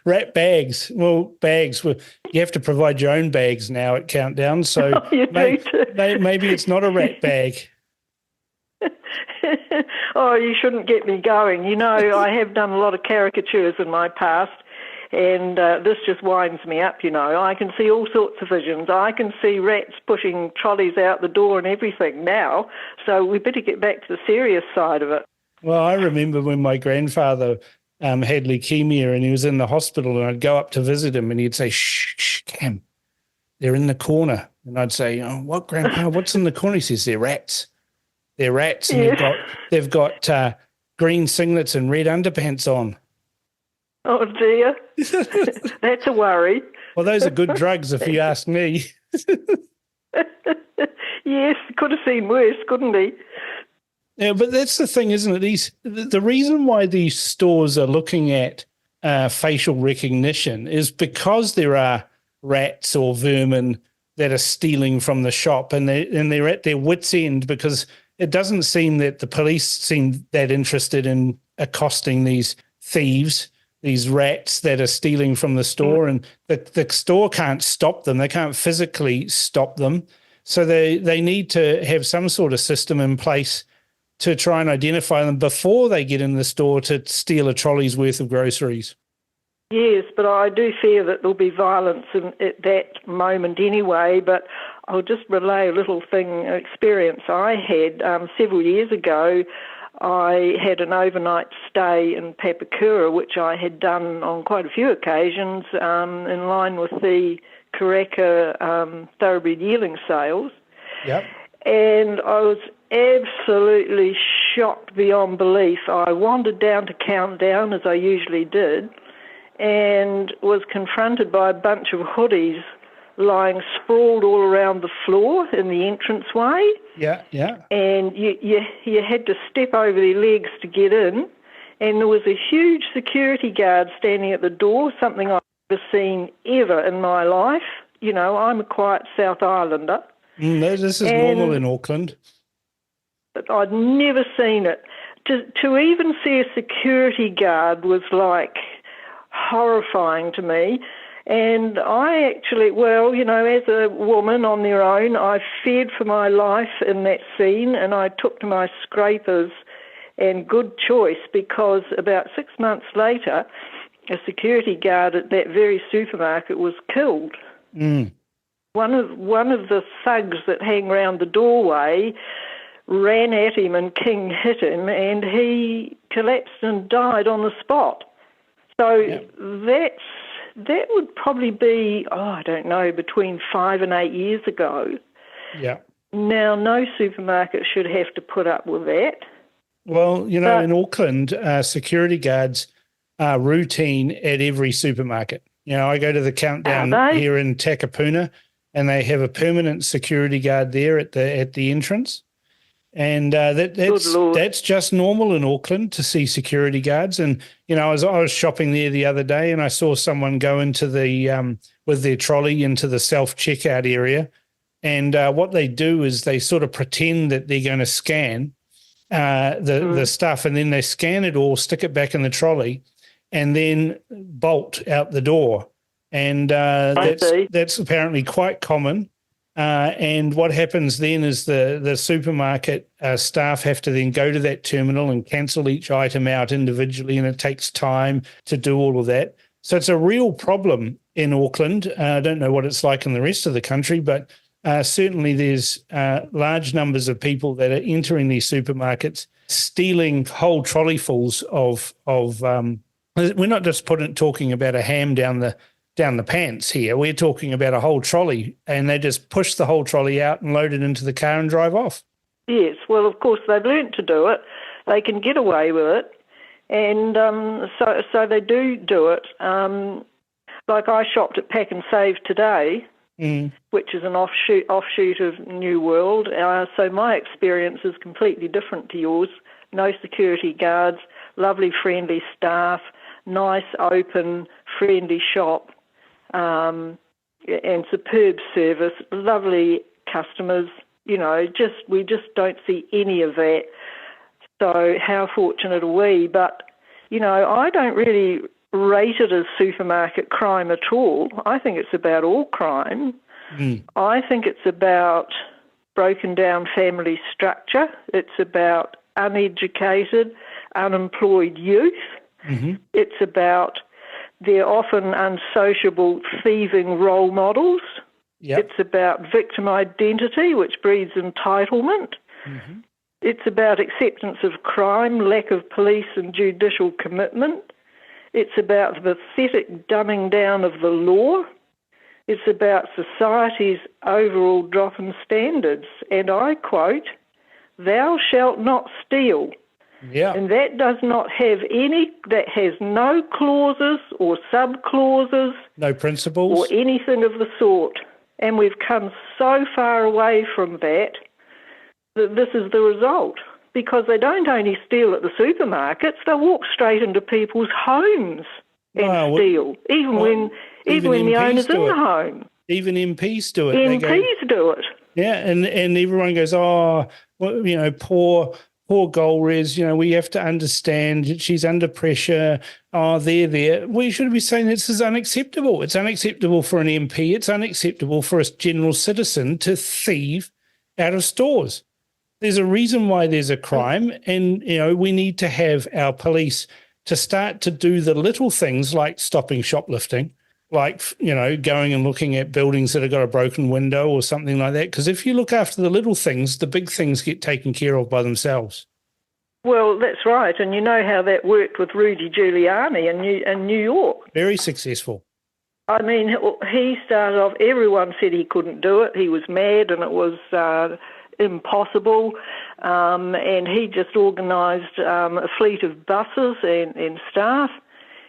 S6: rat bags. Well, bags. Well, you have to provide your own bags now at Countdown. So maybe it's not a rat bag.
S13: Oh, you shouldn't get me going. I have done a lot of caricatures in my past, and this just winds me up, I can see all sorts of visions. I can see rats pushing trolleys out the door and everything now, so we better get back to the serious side of it.
S6: Well, I remember when my grandfather had leukemia and he was in the hospital and I'd go up to visit him and he'd say, shh, Cam, they're in the corner. And I'd say, oh, what, Grandpa, what's in the corner? He says, they're rats. They're rats and they've got green singlets and red underpants on.
S13: Oh, dear. That's a worry.
S6: Well, those are good drugs if you ask me.
S13: Yes, could have seen worse, couldn't he?
S6: Yeah, but that's the thing, isn't it? The reason why these stores are looking at facial recognition is because there are rats or vermin that are stealing from the shop and they're at their wits' end because it doesn't seem that the police seem that interested in accosting these thieves, these rats that are stealing from the store, and the store can't stop them. They can't physically stop them. So they need to have some sort of system in place to try and identify them before they get in the store to steal a trolley's worth of groceries.
S13: Yes, but I do fear that there'll be violence at that moment anyway. But I'll just relay a little experience I had several years ago. I had an overnight stay in Papakura, which I had done on quite a few occasions in line with the Karaka thoroughbred yearling sales.
S6: Yep.
S13: And I was absolutely shocked beyond belief. I wandered down to Countdown, as I usually did, and was confronted by a bunch of hoodies lying sprawled all around the floor in the entranceway.
S6: Yeah, yeah.
S13: And you had to step over their legs to get in. And there was a huge security guard standing at the door, something I've never seen ever in my life. You know, I'm a quiet South Islander.
S6: This is normal in Auckland.
S13: But I'd never seen it. To even see a security guard was like horrifying to me. And I actually, well, you know, as a woman on their own, I feared for my life in that scene, and I took to my scrapers, and good choice, because about 6 months later, a security guard at that very supermarket was killed.
S6: Mm.
S13: One of the thugs that hang around the doorway ran at him and King hit him, and he collapsed and died on the spot. So that would probably be, I don't know, between 5 and 8 years ago.
S6: Yeah.
S13: Now, no supermarket should have to put up with that.
S6: Well, you know, in Auckland, security guards are routine at every supermarket. You know, I go to the Countdown here in Takapuna, and they have a permanent security guard there at the entrance. And that's just normal in Auckland to see security guards. And, you know, I was shopping there the other day, and I saw someone go into the with their trolley into the self-checkout area. And what they do is they sort of pretend that they're going to scan the stuff, and then they scan it all, stick it back in the trolley, and then bolt out the door. And that's apparently quite common. And what happens then is the supermarket staff have to then go to that terminal and cancel each item out individually, and it takes time to do all of that. So it's a real problem in Auckland. I don't know what it's like in the rest of the country, but certainly there's large numbers of people that are entering these supermarkets, stealing whole trolleyfuls of we're not just talking about a ham down the pants here. We're talking about a whole trolley, and they just push the whole trolley out and load it into the car and drive off. Yes, well, of course, they've learnt to do it. They can get away with it, and so they do it. Like I shopped at Pack and Save today, which is an offshoot of New World. So my experience is completely different to yours. No security guards, lovely, friendly staff, nice, open, friendly shop. And superb service, lovely customers, you know, we just don't see any of that. So how fortunate are we? But, you know, I don't really rate it as supermarket crime at all. I think it's about all crime. I think it's about broken down family structure. It's about uneducated, unemployed youth. It's about they're often unsociable, thieving role models. It's about victim identity, which breeds entitlement. It's about acceptance of crime, lack of police and judicial commitment. It's about the pathetic dumbing down of the law. It's about society's overall drop in standards. And I quote, "Thou shalt not steal." And that does not have that has no clauses or sub-clauses. No principles. Or anything of the sort. And we've come so far away from that this is the result. Because they don't only steal at the supermarkets, they walk straight into people's homes and steal, even when the owner's in the home. Even MPs do it. MPs do it. Yeah, and everyone goes, oh, well, you know, poor Golres, you know, we have to understand she's under pressure. Oh, there. We should be saying this is unacceptable. It's unacceptable for an MP. It's unacceptable for a general citizen to thieve out of stores. There's a reason why there's a crime, and, you know, we need to have our police to start to do the little things like stopping shoplifting, like, you know, going and looking at buildings that have got a broken window or something like that. Because if you look after the little things, the big things get taken care of by themselves. Well, that's right. And you know how that worked with Rudy Giuliani in New York. Very successful. I mean, he started off, everyone said he couldn't do it. He was mad and it was impossible. And he just organised a fleet of buses and staff.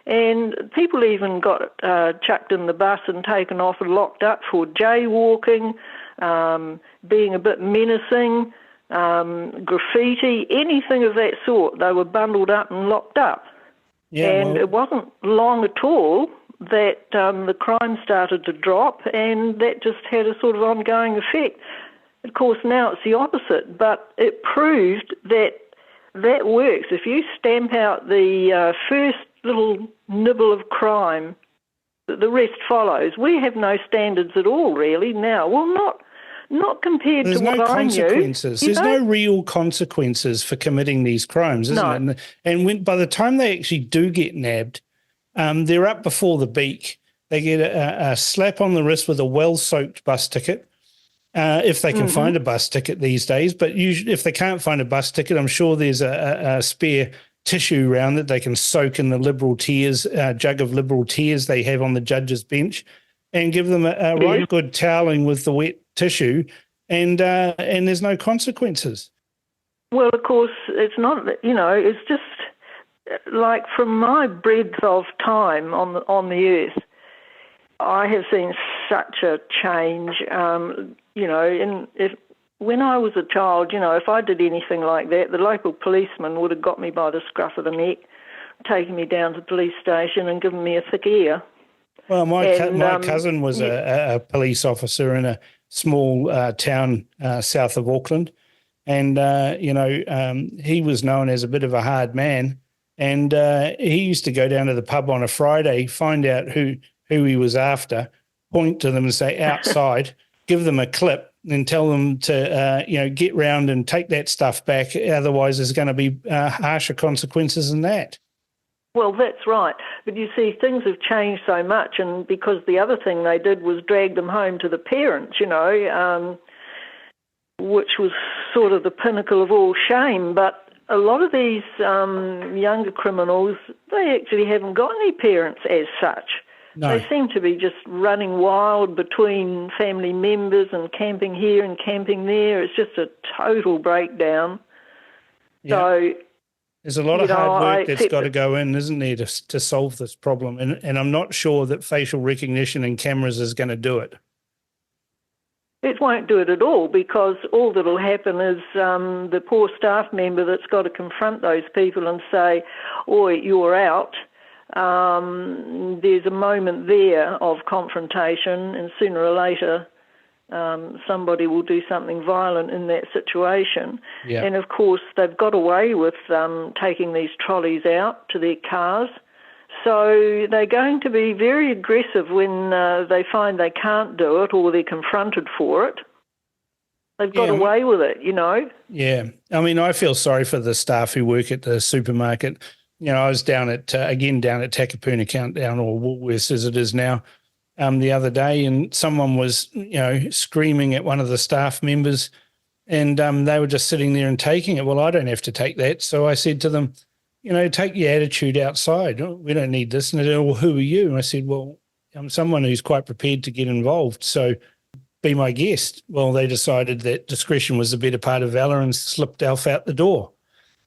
S13: And people even got chucked in the bus and taken off and locked up for jaywalking, being a bit menacing, graffiti, anything of that sort. They were bundled up and locked up.
S6: Yeah,
S13: and it wasn't long at all that the crime started to drop, and that just had a sort of ongoing effect. Of course, now it's the opposite, but it proved that that works. If you stamp out the first little nibble of crime, the rest follows. We have no standards at all, really, now. Well, not compared
S6: There's
S13: to what
S6: no
S13: I knew.
S6: consequences. There's no real consequences for committing these crimes, isn't it? And by the time they actually do get nabbed, they're up before the beak. They get a slap on the wrist with a well-soaked bus ticket, if they can find a bus ticket these days. But usually, if they can't find a bus ticket, I'm sure there's a spare tissue around that they can soak in the Liberal tears, jug of Liberal tears they have on the judge's bench, and give them a right good toweling with the wet tissue, and there's no consequences.
S13: Well, of course, it's not, it's just like from my breadth of time on the earth, I have seen such a change, when I was a child, if I did anything like that, the local policeman would have got me by the scruff of the neck, taken me down to the police station and given me a thick ear.
S6: Well, my cousin was a police officer in a small town south of Auckland, and he was known as a bit of a hard man, and he used to go down to the pub on a Friday, find out who he was after, point to them and say outside, give them a clip, and tell them to get round and take that stuff back. Otherwise, there's going to be harsher consequences than that.
S13: Well, that's right. But you see, things have changed so much, and because the other thing they did was drag them home to the parents, which was sort of the pinnacle of all shame. But a lot of these younger criminals, they actually haven't got any parents as such. No. They seem to be just running wild between family members and camping here and camping there. It's just a total breakdown. Yeah. So
S6: there's a lot of hard work that's got to go in, isn't there, to solve this problem? And I'm not sure that facial recognition and cameras is going to do it.
S13: It won't do it at all, because all that will happen is the poor staff member that's got to confront those people and say, "Oi, you're out." There's a moment there of confrontation, and sooner or later somebody will do something violent in that situation. Yeah. And of course, they've got away with taking these trolleys out to their cars. So they're going to be very aggressive when they find they can't do it or they're confronted for it. They've got away with it,
S6: Yeah. I mean, I feel sorry for the staff who work at the supermarket. I was down at Takapuna Countdown, or Woes as it is now, the other day, and someone was, screaming at one of the staff members, and they were just sitting there and taking it. Well, I don't have to take that. So I said to them, take your attitude outside. We don't need this. And they said, well, who are you? And I said, well, I'm someone who's quite prepared to get involved. So be my guest. Well, they decided that discretion was the better part of valor and slipped Alf out the door.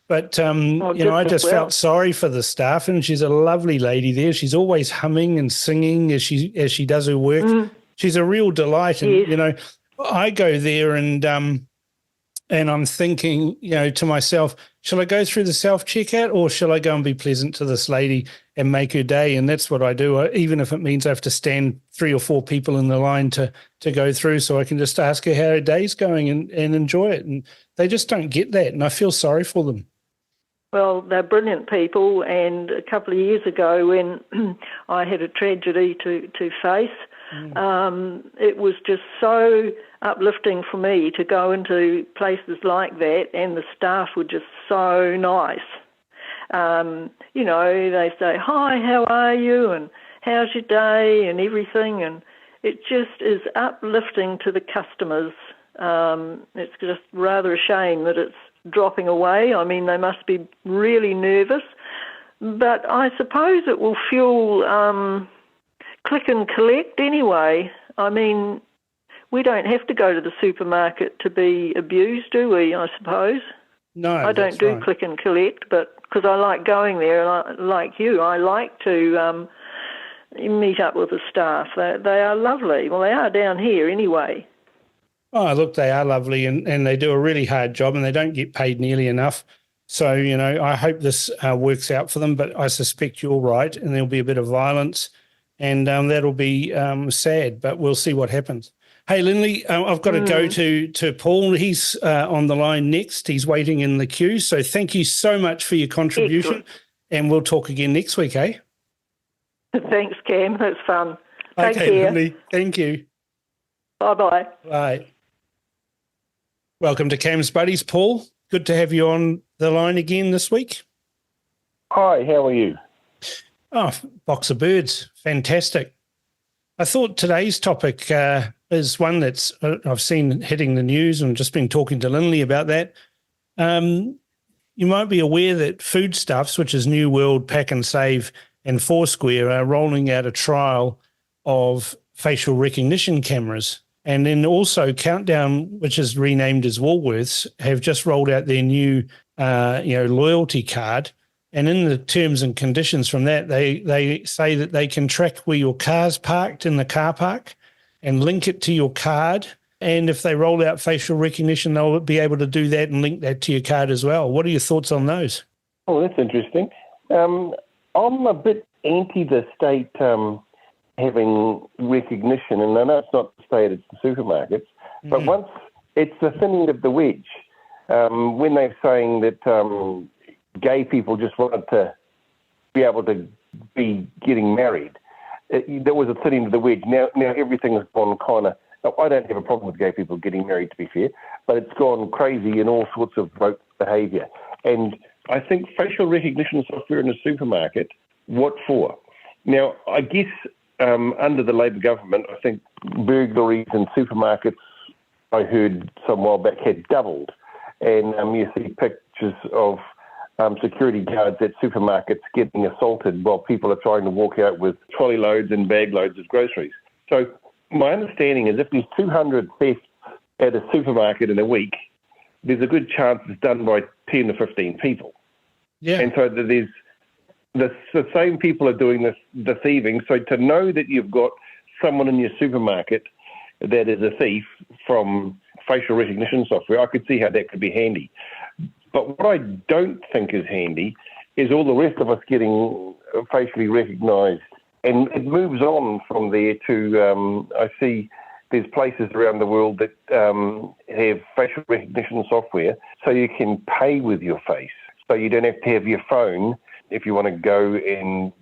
S6: But, I just felt sorry for the staff, and she's a lovely lady there. She's always humming and singing as she does her work. Mm. She's a real delight. And, yes. I go there and I'm thinking, to myself, shall I go through the self-checkout, or shall I go and be pleasant to this lady and make her day? And that's what I do, even if it means I have to stand 3 or 4 people in the line to go through, so I can just ask her how her day's going and enjoy it. And they just don't get that, and I feel sorry for them.
S13: Well, they're brilliant people, and a couple of years ago when I had a tragedy to face, it was just so uplifting for me to go into places like that, and the staff were just so nice. They say, "Hi, how are you?" and "How's your day?" and everything, and it just is uplifting to the customers. It's just rather a shame that it's dropping away. I mean, they must be really nervous, but I suppose it will fuel click and collect anyway. I mean, we don't have to go to the supermarket to be abused, do we, I suppose?
S6: No,
S13: I don't do click and collect, but because I like going there, and I like to meet up with the staff. They are lovely. Well, they are down here anyway.
S6: Oh, look, they are lovely, and they do a really hard job, and they don't get paid nearly enough. So, I hope this works out for them, but I suspect you're right, and there'll be a bit of violence, and that'll be sad, but we'll see what happens. Hey, Lindley, I've got to go to Paul. He's on the line next. He's waiting in the queue. So thank you so much for your contribution. Excellent. And we'll talk again next week, eh?
S13: Thanks, Cam. That's fun.
S6: Okay,
S13: Take care.
S6: Lindley. Thank you.
S13: Bye-bye.
S6: Bye. Welcome to Cam's Buddies, Paul. Good to have you on the line again this week.
S14: Hi, how are you?
S6: Oh, box of birds. Fantastic. I thought today's topic is one that's I've seen hitting the news and just been talking to Lindley about that. You might be aware that Foodstuffs, which is New World, Pack and Save, and Foursquare, are rolling out a trial of facial recognition cameras. And then also Countdown, which is renamed as Woolworths, have just rolled out their new loyalty card. And in the terms and conditions from that, they say that they can track where your car's parked in the car park and link it to your card. And if they roll out facial recognition, they'll be able to do that and link that to your card as well. What are your thoughts on those?
S14: Oh, that's interesting. I'm a bit anti the state having recognition, and I know it's not the state, it's the supermarkets, but once it's the thinning of the wedge, when they're saying that gay people just wanted to be able to be getting married, there was a thinning of the wedge. Now everything has gone kind of, I don't have a problem with gay people getting married, to be fair, but it's gone crazy in all sorts of woke behaviour. And I think facial recognition software in a supermarket, what for? Now, I guess under the Labor government, I think burglaries in supermarkets, I heard some while back, had doubled. And you see pictures of security guards at supermarkets getting assaulted while people are trying to walk out with trolley loads and bag loads of groceries. So my understanding is if there's 200 thefts at a supermarket in a week, there's a good chance it's done by 10 to 15 people.
S6: Yeah.
S14: And so there's the same people are doing the thieving. So to know that you've got someone in your supermarket that is a thief from facial recognition software, I could see how that could be handy. But what I don't think is handy is all the rest of us getting facially recognised. And it moves on from there to, I see there's places around the world that have facial recognition software so you can pay with your face. So you don't have to have your phone if you want to go and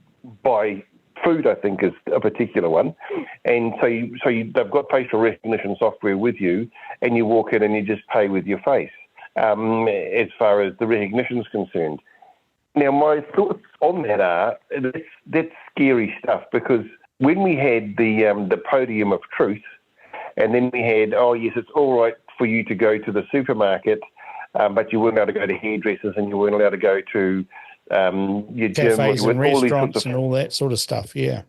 S14: buy food, I think is a particular one. And so they've got facial recognition software with you, and you walk in and you just pay with your face. As far as the recognition is concerned. Now, my thoughts on that are that's scary stuff, because when we had the podium of truth, and then we had, oh yes, it's all right for you to go to the supermarket, but you weren't allowed to go to hairdressers, and you weren't allowed to go to your gym,
S6: cafes and
S14: all
S6: restaurants and all that sort of stuff. Yeah.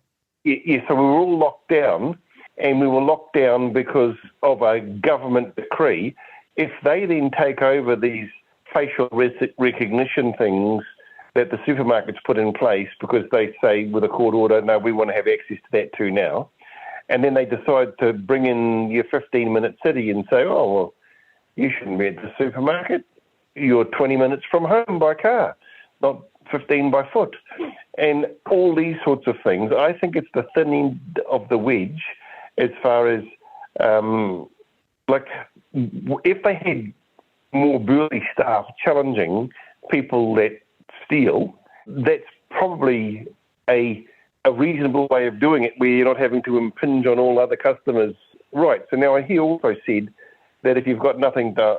S14: Yeah. So we were all locked down, and we were locked down because of a government decree. If they then take over these facial recognition things that the supermarkets put in place because they say with a court order, no, we want to have access to that too now, and then they decide to bring in your 15-minute city and say, oh, well, you shouldn't be at the supermarket. You're 20 minutes from home by car, not 15 by foot. And all these sorts of things. I think it's the thinning of the wedge as far as, if they had more burly staff challenging people that steal, that's probably a reasonable way of doing it where you're not having to impinge on all other customers' rights. And now he also said that if you've got nothing to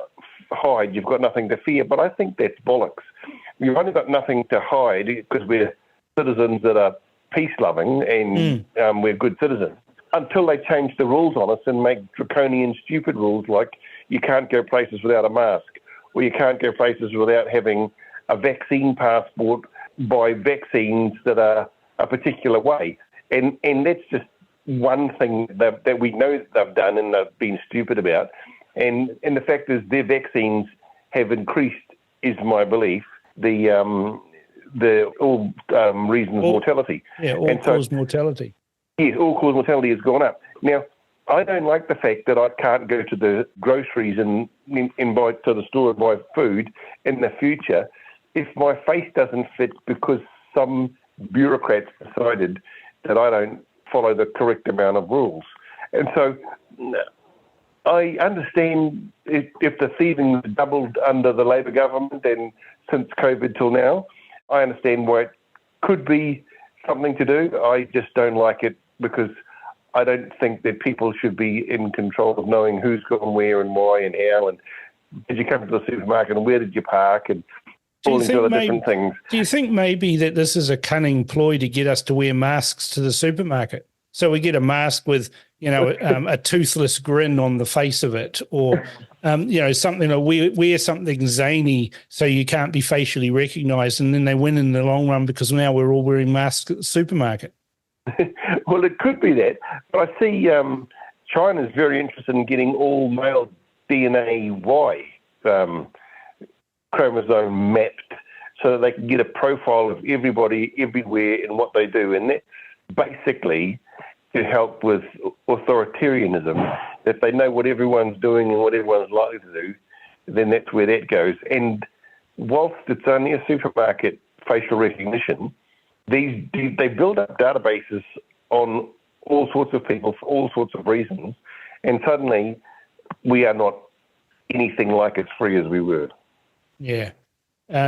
S14: hide, you've got nothing to fear, but I think that's bollocks. You've only got nothing to hide because we're citizens that are peace-loving and we're good citizens, until they change the rules on us and make draconian, stupid rules like you can't go places without a mask, or you can't go places without having a vaccine passport, buy vaccines that are a particular way. And that's just one thing that we know that they've done and they've been stupid about. And the fact is their vaccines have increased, is my belief, the all reasons mortality.
S6: Yeah, all-cause mortality.
S14: Yes, all-cause mortality has gone up. Now, I don't like the fact that I can't go to the groceries and buy to the store and buy food in the future if my face doesn't fit because some bureaucrats decided that I don't follow the correct amount of rules. And so I understand if the thieving doubled under the Labor government and since COVID till now, I understand why it could be something to do. I just don't like it because I don't think that people should be in control of knowing who's gone where and why and how and did you come to the supermarket and where did you park and all these other different things.
S6: Do you think maybe that this is a cunning ploy to get us to wear masks to the supermarket? So we get a mask with, a toothless grin on the face of it or, something, or wear something zany so you can't be facially recognised and then they win in the long run because now we're all wearing masks at the supermarket.
S14: Well, it could be that. But I see China's very interested in getting all male DNA Y chromosome mapped so that they can get a profile of everybody everywhere and what they do. And that's basically to help with authoritarianism. If they know what everyone's doing and what everyone's likely to do, then that's where that goes. And whilst it's only a supermarket facial recognition, they build up databases on all sorts of people for all sorts of reasons, and suddenly we are not anything like as free as we were.
S6: Yeah,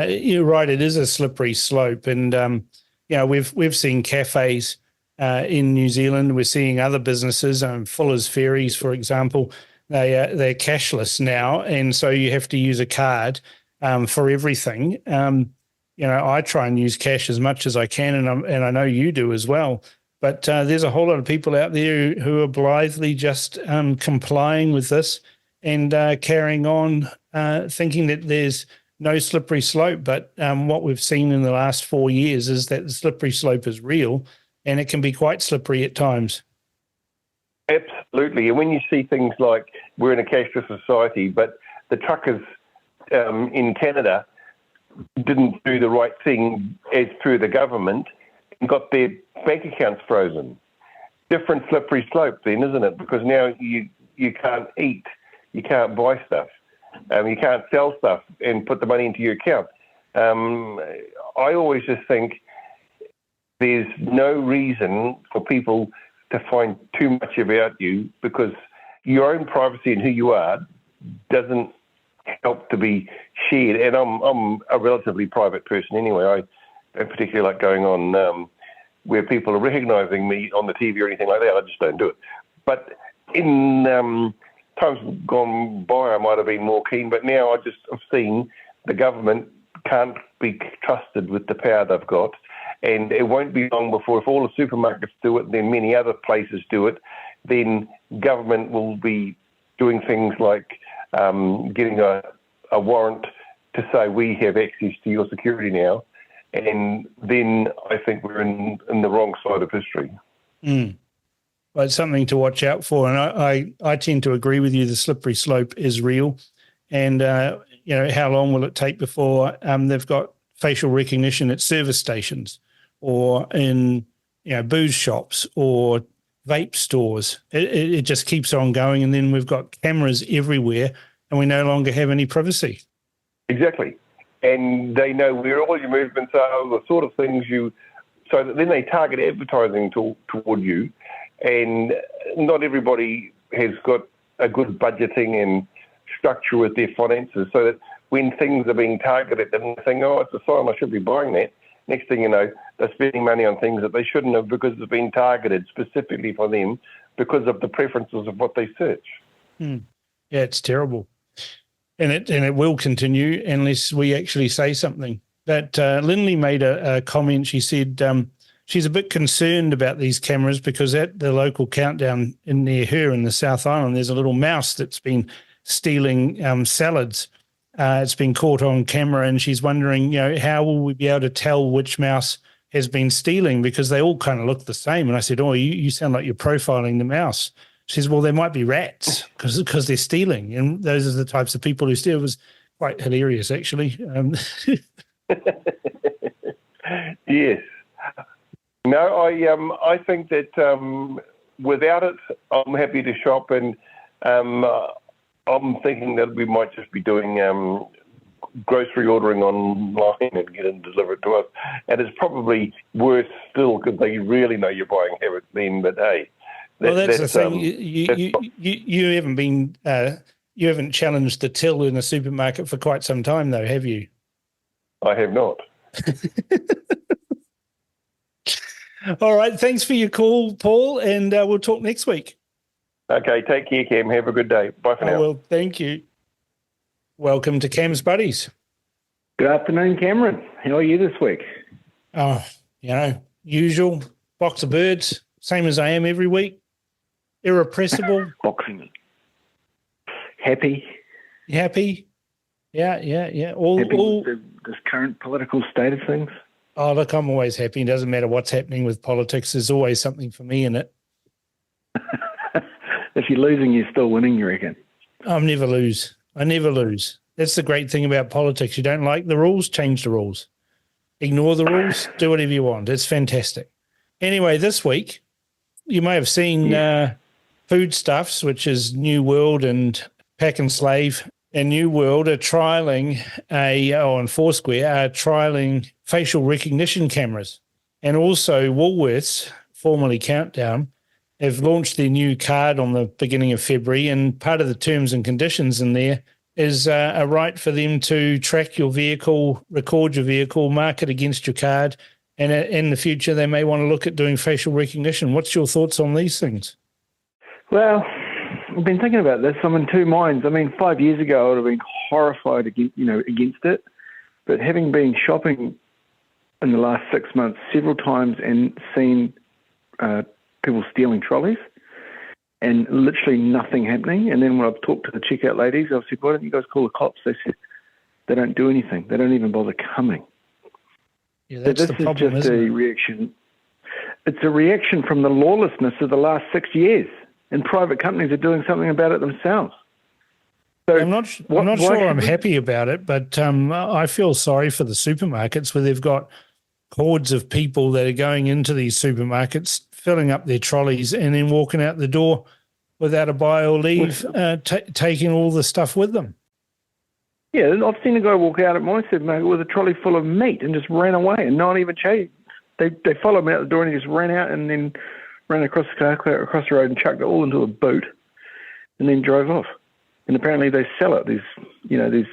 S6: you're right. It is a slippery slope, and we've seen cafes in New Zealand. We're seeing other businesses, Fuller's Ferries, for example. They're cashless now, and so you have to use a card for everything. I try and use cash as much as I can, and I know you do as well. But there's a whole lot of people out there who are blithely just complying with this and carrying on, thinking that there's no slippery slope. But what we've seen in the last 4 years is that the slippery slope is real, and it can be quite slippery at times.
S14: Absolutely. And when you see things like we're in a cashless society, but the truckers in Canada didn't do the right thing as per the government and got their bank accounts frozen. Different slippery slope then, isn't it? Because now you can't eat, you can't buy stuff, you can't sell stuff and put the money into your account. I always just think there's no reason for people to find too much about you because your own privacy and who you are doesn't help to be shared. And I'm a relatively private person anyway. I don't particularly like going on where people are recognising me on the TV or anything like that. I just don't do it. But in times gone by, I might have been more keen. But now I've seen the government can't be trusted with the power they've got. And it won't be long before, if all the supermarkets do it, then many other places do it, then government will be doing things like getting a warrant to say we have access to your security now. And then I think we're in the wrong side of history.
S6: Well, it's something to watch out for. And I tend to agree with you. The slippery slope is real. And, how long will it take before they've got facial recognition at service stations or in, booze shops or vape stores? It just keeps on going. And then we've got cameras everywhere and we no longer have any privacy.
S14: Exactly. And they know where all your movements are, the sort of things so that then they target advertising toward you. And not everybody has got a good budgeting and structure with their finances, so that when things are being targeted, they think, oh, it's a sign I should be buying that. Next thing you know, they're spending money on things that they shouldn't have because it's been targeted specifically for them because of the preferences of what they search.
S6: Yeah, it's terrible. And it will continue unless we actually say something. But Lindley made a comment. She said she's a bit concerned about these cameras because at the local countdown near her in the South Island, there's a little mouse that's been stealing salads. It's been caught on camera, and she's wondering, how will we be able to tell which mouse has been stealing because they all kind of look the same. And I said, oh, you sound like you're profiling the mouse. She says, well, there might be rats because they're stealing, and those are the types of people who steal. It was quite hilarious, actually.
S14: Yes. No, I think that without it, I'm happy to shop, and I'm thinking that we might just be doing grocery ordering online and get it delivered to us. And it's probably worse still because they really know you're buying habit then. But hey,
S6: that's the thing. You haven't been you haven't challenged the till in a supermarket for quite some time, though, have you?
S14: I have not.
S6: All right. Thanks for your call, Paul, and we'll talk next week.
S14: Okay. Take care, Cam. Have a good day. Bye for now.
S6: Well, thank you. Welcome to Cam's Buddies.
S15: Good afternoon, Cameron. How are you this week?
S6: Oh, usual box of birds, same as I am every week. Irrepressible.
S15: Boxing. Happy.
S6: Happy. Yeah.
S15: Happy with this current political state of things?
S6: Oh, look, I'm always happy. It doesn't matter what's happening with politics. There's always something for me in it.
S15: If you're losing, you're still winning, you reckon?
S6: I never lose. That's the great thing about politics. You don't like the rules, change the rules. Ignore the rules, do whatever you want. It's fantastic. Anyway, this week, you may have seen Foodstuffs, which is New World and Pack and Slave, and New World are trialling and Foursquare are trialling facial recognition cameras. And also Woolworths, formerly Countdown, have launched their new card on the beginning of February, and part of the terms and conditions in there is a right for them to track your vehicle, record your vehicle, mark it against your card, and in the future they may want to look at doing facial recognition. What's your thoughts on these things?
S15: Well, I've been thinking about this. I'm in two minds. I mean, 5 years ago I would have been horrified against it, but having been shopping in the last 6 months several times and seen people stealing trolleys and literally nothing happening. And then when I've talked to the checkout ladies, I've said, why don't you guys call the cops? They said they don't do anything. They don't even bother coming.
S6: Yeah, that's the problem,
S15: this is just a reaction. It's a reaction from the lawlessness of the last 6 years, and private companies are doing something about it themselves. So
S6: I'm not sure I'm happy about it, but I feel sorry for the supermarkets where they've got hordes of people that are going into these supermarkets, filling up their trolleys and then walking out the door without a buy or leave, taking all the stuff with them.
S15: Yeah, I've seen a guy walk out at my supermarket with a trolley full of meat and just ran away and not even changed. They followed me out the door and he just ran out and then ran across the road and chucked it all into a boot and then drove off. And apparently they sell it. There's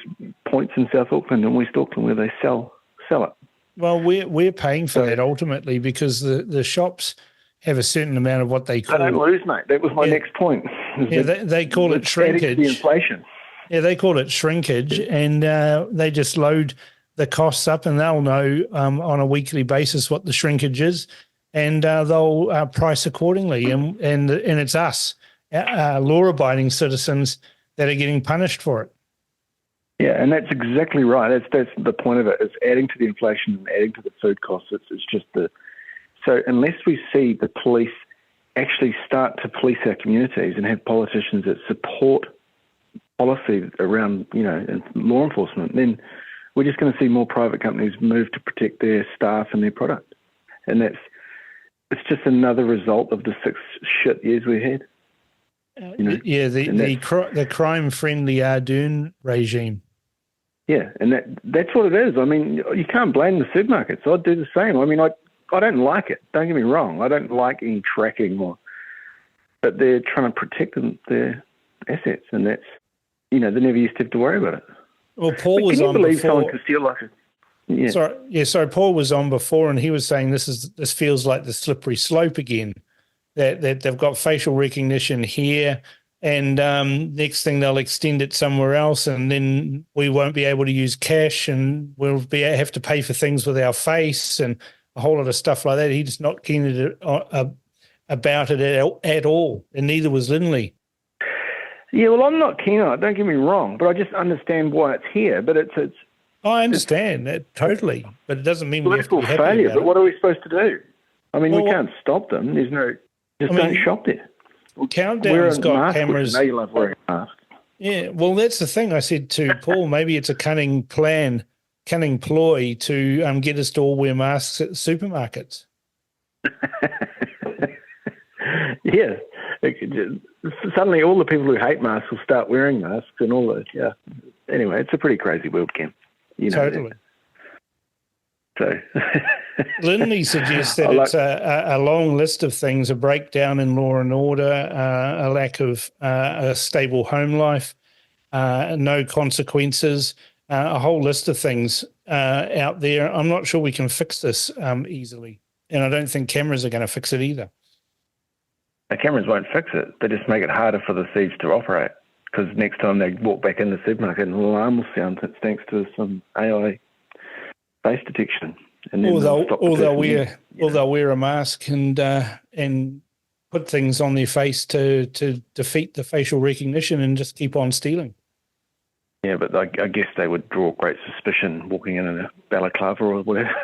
S15: points in South Auckland and West Auckland where they sell it.
S6: Well, we're paying for that ultimately because the shops have a certain amount of what they call.
S15: They don't lose, mate. That was my next point.
S6: Yeah, they call it shrinkage.
S15: The inflation.
S6: Yeah, they call it shrinkage, and they just load the costs up, and they'll know on a weekly basis what the shrinkage is, and they'll price accordingly. And it's us, law-abiding citizens, that are getting punished for it.
S15: Yeah, and that's exactly right. That's the point of it. It's adding to the inflation and adding to the food costs. It's just so unless we see the police actually start to police our communities and have politicians that support policy around law enforcement, then we're just going to see more private companies move to protect their staff and their product, and it's just another result of the 6 shit years we had.
S6: The crime-friendly Ardern regime.
S15: Yeah, and that's what it is. I mean, you can't blame the supermarkets. I'd do the same. I mean, I don't like it. Don't get me wrong. I don't like any tracking but they're trying to protect their assets, and that's, they never used to have to worry about it.
S6: Well, Paul was on before. Can you believe someone can steal like it? Yeah. Sorry, Paul was on before, and he was saying this feels like the slippery slope again. That they've got facial recognition here, and next thing they'll extend it somewhere else, and then we won't be able to use cash, and we'll have to pay for things with our face and a whole lot of stuff like that. He's not keen about it at all, and neither was Lindley.
S15: Yeah, well, I'm not keen on it. Don't get me wrong, but I just understand why it's here. But it's.
S6: I understand that totally, but it doesn't mean we have to be happy
S15: failure.
S6: about
S15: but
S6: it.
S15: What are we supposed to do? I mean, we can't stop them. There's no. Don't shop there.
S6: Well, Countdown's got cameras.
S15: Now you love wearing masks.
S6: Yeah, well, that's the thing. I said to Paul, maybe it's a cunning plan. cunning ploy to get us to all wear masks at the supermarkets.
S15: Yeah. Suddenly all the people who hate masks will start wearing masks and all that. Yeah. Anyway, it's a pretty crazy world, Cam.
S6: Totally.
S15: So
S6: Lindley suggests that it's a long list of things: a breakdown in law and order, a lack of a stable home life, no consequences, a whole list of things out there. I'm not sure we can fix this easily, and I don't think cameras are going to fix it either.
S15: The cameras won't fix it. They just make it harder for the thieves to operate, because next time they walk back in the supermarket, an alarm will sound thanks to some AI face detection. And then they'll wear a mask and put things on their face to defeat the facial recognition and just keep on stealing. Yeah, but I guess they would draw great suspicion walking in a balaclava or whatever.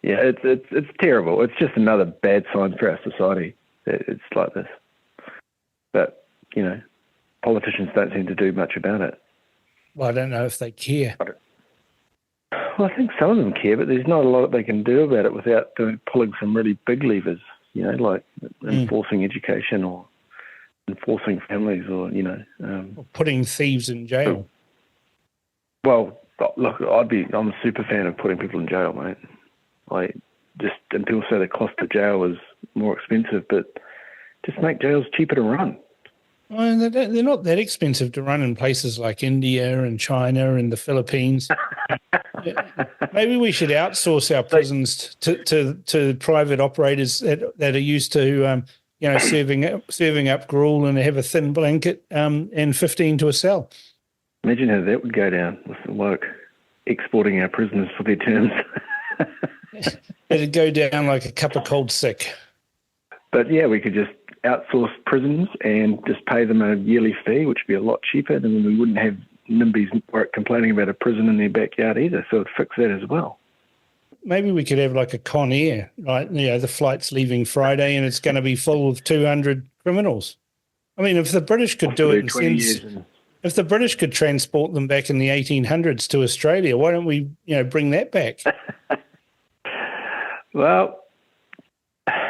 S15: Yeah, it's terrible. It's just another bad sign for our society. It's like this. But, politicians don't seem to do much about it.
S6: Well, I don't know if they care.
S15: Well, I think some of them care, but there's not a lot they can do about it without pulling some really big levers, like enforcing education or enforcing families or,
S6: or putting thieves in jail.
S15: Well, look, I'm a super fan of putting people in jail, mate. And people say the cost of jail is more expensive, but just make jails cheaper to run.
S6: Well, they're not that expensive to run in places like India and China and the Philippines. Maybe we should outsource our prisons to private operators that are used to, serving up gruel and have a thin blanket and 15 to a cell.
S15: Imagine how that would go down with the woke exporting our prisoners for their terms.
S6: It'd go down like a cup of cold sick.
S15: But yeah, we could just outsource prisons and just pay them a yearly fee, which would be a lot cheaper, and then we wouldn't have NIMBYs complaining about a prison in their backyard either, so it'd fix that as well.
S6: Maybe we could have like a Con Air, right? The flight's leaving Friday and it's going to be full of 200 criminals. I mean, if the British could do it if the British could transport them back in the 1800s to Australia, why don't we, bring that back?
S15: Well,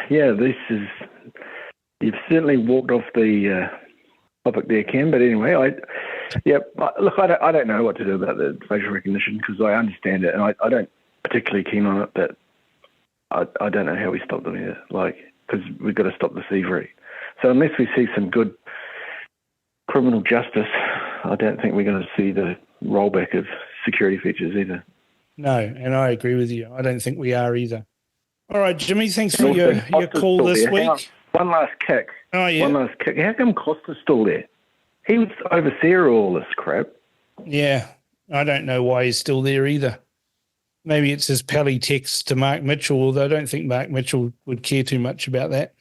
S15: yeah, you've certainly walked off the topic there, Cam, but anyway, I don't know what to do about the facial recognition because I understand it and I don't particularly keen on it, but I don't know how we stop them either, because we've got to stop the thievery. So unless we see some good criminal justice, I don't think we're going to see the rollback of security features either.
S6: No, and I agree with you. I don't think we are either. All right, Jimmy, thanks for your call this week.
S15: One last kick.
S6: Oh, yeah.
S15: One last kick. How come Costa's still there? He was overseer of all this crap.
S6: Yeah, I don't know why he's still there either. Maybe it's his pally text to Mark Mitchell, although I don't think Mark Mitchell would care too much about that.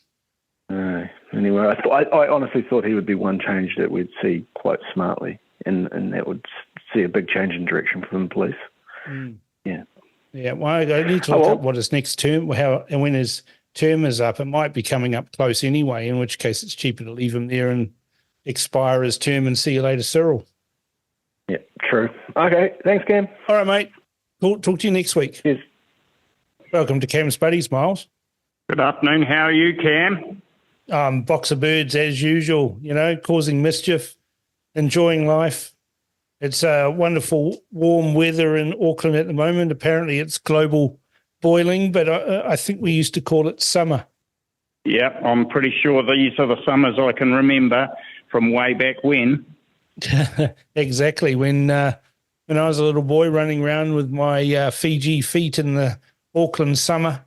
S15: Anyway, I honestly thought he would be one change that we'd see quite smartly, and that would see a big change in direction from the police. Yeah.
S6: Yeah, well, I need to look up what his next term, and when his term is up. It might be coming up close anyway, in which case it's cheaper to leave him there and expire his term and see you later, Cyril.
S15: Yeah, true. Okay, thanks, Cam.
S6: All right, mate. Cool. Talk to you next week.
S15: Yes.
S6: Welcome to Cam's Buddies, Miles.
S16: Good afternoon. How are you, Cam?
S6: Box of birds as usual, causing mischief, enjoying life. It's wonderful warm weather in Auckland at the moment. Apparently it's global boiling, but I think we used to call it summer.
S16: Yeah, I'm pretty sure these are the summers I can remember from way back when.
S6: Exactly. When I was a little boy running around with my Fiji feet in the Auckland summer,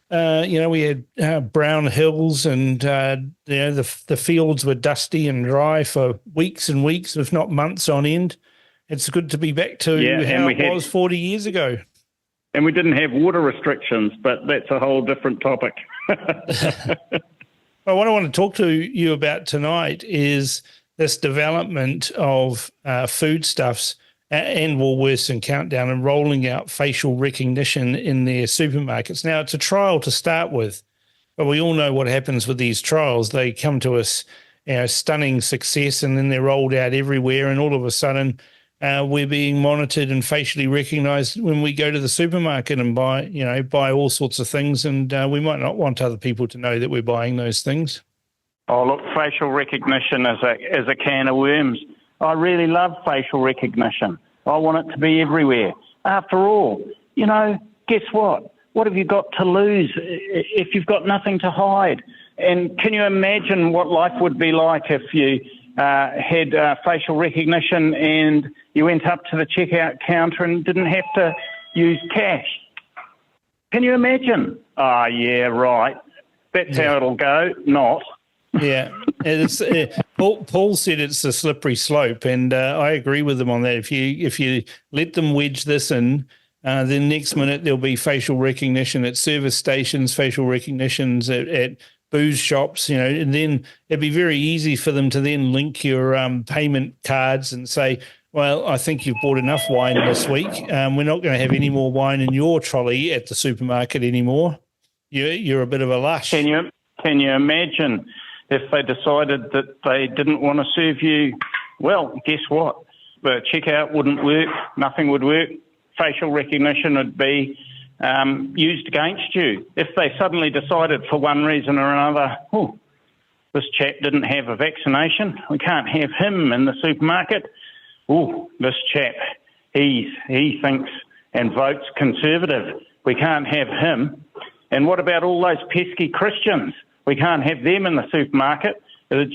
S6: we had brown hills and, the fields were dusty and dry for weeks and weeks, if not months on end. It's good to be back to how it was 40 years ago.
S16: And we didn't have water restrictions, but that's a whole different topic.
S6: Well, what I want to talk to you about tonight is this development of foodstuffs and Woolworths and Countdown and rolling out facial recognition in their supermarkets. Now, it's a trial to start with, but we all know what happens with these trials. They come to us, stunning success, and then they're rolled out everywhere, and all of a sudden we're being monitored and facially recognised when we go to the supermarket and buy all sorts of things, and we might not want other people to know that we're buying those things.
S16: Oh, look, facial recognition is a can of worms. I really love facial recognition. I want it to be everywhere. After all, guess what? What have you got to lose if you've got nothing to hide? And can you imagine what life would be like if you had facial recognition and you went up to the checkout counter and didn't have to use cash? Can you imagine? Oh, yeah, right. That's how it'll go. Not.
S6: Yeah, it's Paul said it's a slippery slope, and I agree with him on that. If you let them wedge this in, then next minute there'll be facial recognition at service stations, facial recognitions at booze shops, and then it'd be very easy for them to then link your payment cards and say, well, I think you've bought enough wine this week. We're not going to have any more wine in your trolley at the supermarket anymore. You're a bit of a lush.
S16: Can you imagine if they decided that they didn't want to serve you? Well, guess what? The checkout wouldn't work. Nothing would work. Facial recognition would be used against you. If they suddenly decided for one reason or another, this chap didn't have a vaccination, we can't have him in the supermarket. This chap, he thinks and votes Conservative. We can't have him. And what about all those pesky Christians? We can't have them in the supermarket. That's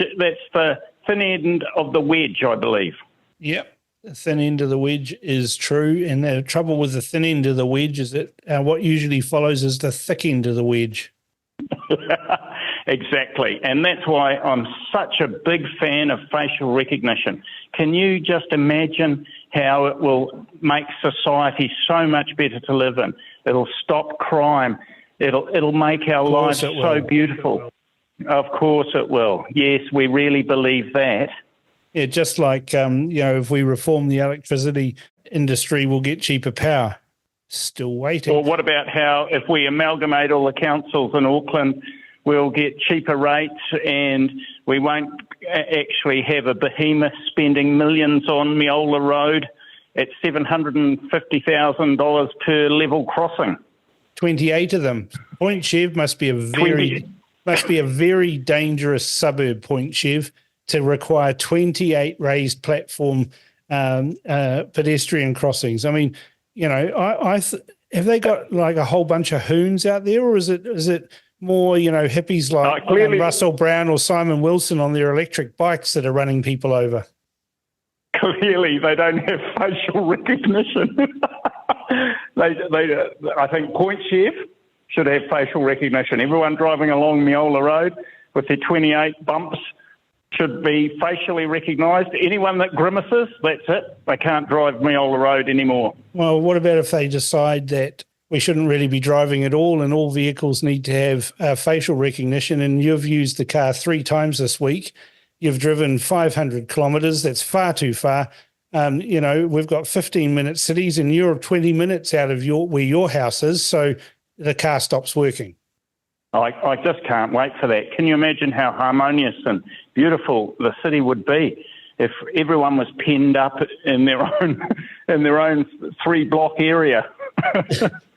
S16: the thin end of the wedge, I believe.
S6: Yep. The thin end of the wedge is true, and the trouble with the thin end of the wedge is that what usually follows is the thick end of the wedge.
S16: Exactly, and that's why I'm such a big fan of facial recognition. Can you just imagine how it will make society so much better to live in? It'll stop crime. It'll make our lives so beautiful. Of course it will. Yes, we really believe that.
S6: Yeah, just like, if we reform the electricity industry, we'll get cheaper power. Still waiting.
S16: Or what about how if we amalgamate all the councils in Auckland, we'll get cheaper rates and we won't actually have a behemoth spending millions on Miola Road at $750,000 per level crossing.
S6: 28 of them. Point Chev must be a very dangerous suburb, Point Chev, to require 28 raised platform pedestrian crossings. I mean, have they got like a whole bunch of hoons out there, or is it more, hippies like Russell Brown or Simon Wilson on their electric bikes that are running people over?
S16: Clearly, they don't have facial recognition. I think Point Chev should have facial recognition. Everyone driving along Miola Road with their 28 bumps should be facially recognised. Anyone that grimaces, that's it. They can't drive Miola Road anymore.
S6: Well, what about if they decide that we shouldn't really be driving at all and all vehicles need to have facial recognition, and you've used the car 3 times this week, you've driven 500 kilometres, that's far too far. We've got 15-minute cities and you're 20 minutes out of where your house is, so the car stops working.
S16: I just can't wait for that. Can you imagine how harmonious and beautiful the city would be if everyone was penned up in their own 3-block area?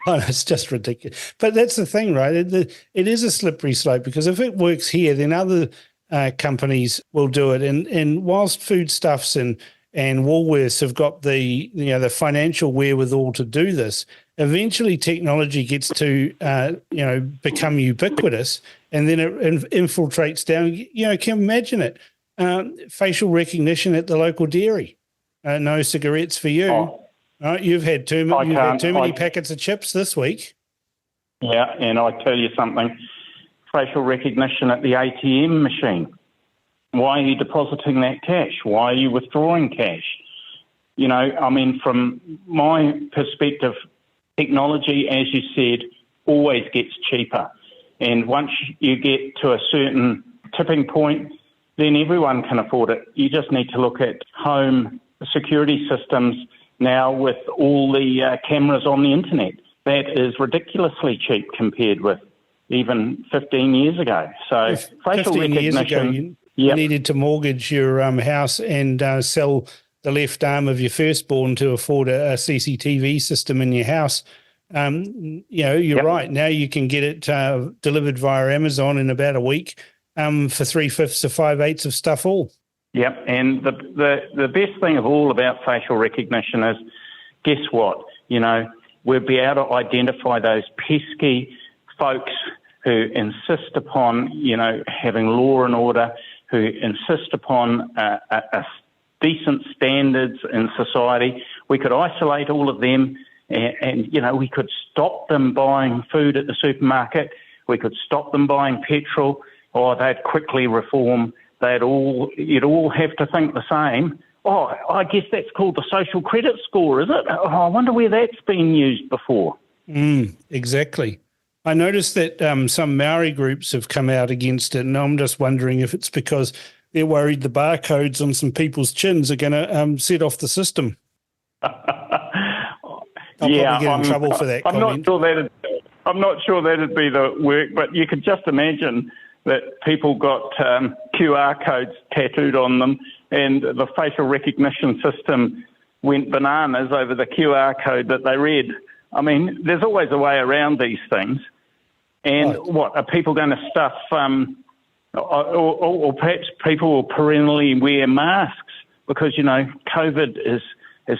S6: Oh, it's just ridiculous. But that's the thing, right? It is a slippery slope, because if it works here, then other companies will do it. And whilst Foodstuffs and Woolworths have got the financial wherewithal to do this, eventually technology gets to become ubiquitous, and then it infiltrates down. Can you imagine it? Facial recognition at the local dairy. No cigarettes for you.
S16: Oh.
S6: Right, you've had too many packets of chips this week.
S16: Yeah, and I tell you something, facial recognition at the ATM machine. Why are you depositing that cash? Why are you withdrawing cash? From my perspective, technology, as you said, always gets cheaper. And once you get to a certain tipping point, then everyone can afford it. You just need to look at home security systems now with all the cameras on the internet. That is ridiculously cheap compared with even 15 years ago. So facial recognition...
S6: You needed to mortgage your house and sell the left arm of your firstborn to afford a CCTV system in your house. You're right. Now you can get it delivered via Amazon in about a week for 3/5 to 5/8 of stuff all.
S16: Yep, and the best thing of all about facial recognition is, guess what? We'll be able to identify those pesky folks who insist upon, having law and order, who insist upon a decent standards in society. We could isolate all of them and we could stop them buying food at the supermarket. We could stop them buying petrol, or they'd quickly reform. You'd all have to think the same. Oh, I guess that's called the social credit score, is it? Oh, I wonder where that's been used before.
S6: Exactly. I noticed that some Maori groups have come out against it, and I'm just wondering if it's because they're worried the barcodes on some people's chins are going to set off the system. I'll probably get in trouble for that comment.
S16: I'm not sure that'd be the work, but you could just imagine that people got QR codes tattooed on them, and the facial recognition system went bananas over the QR code that they read. I mean, there's always a way around these things. And what, are people going to stuff, or perhaps people will perennially wear masks because, COVID is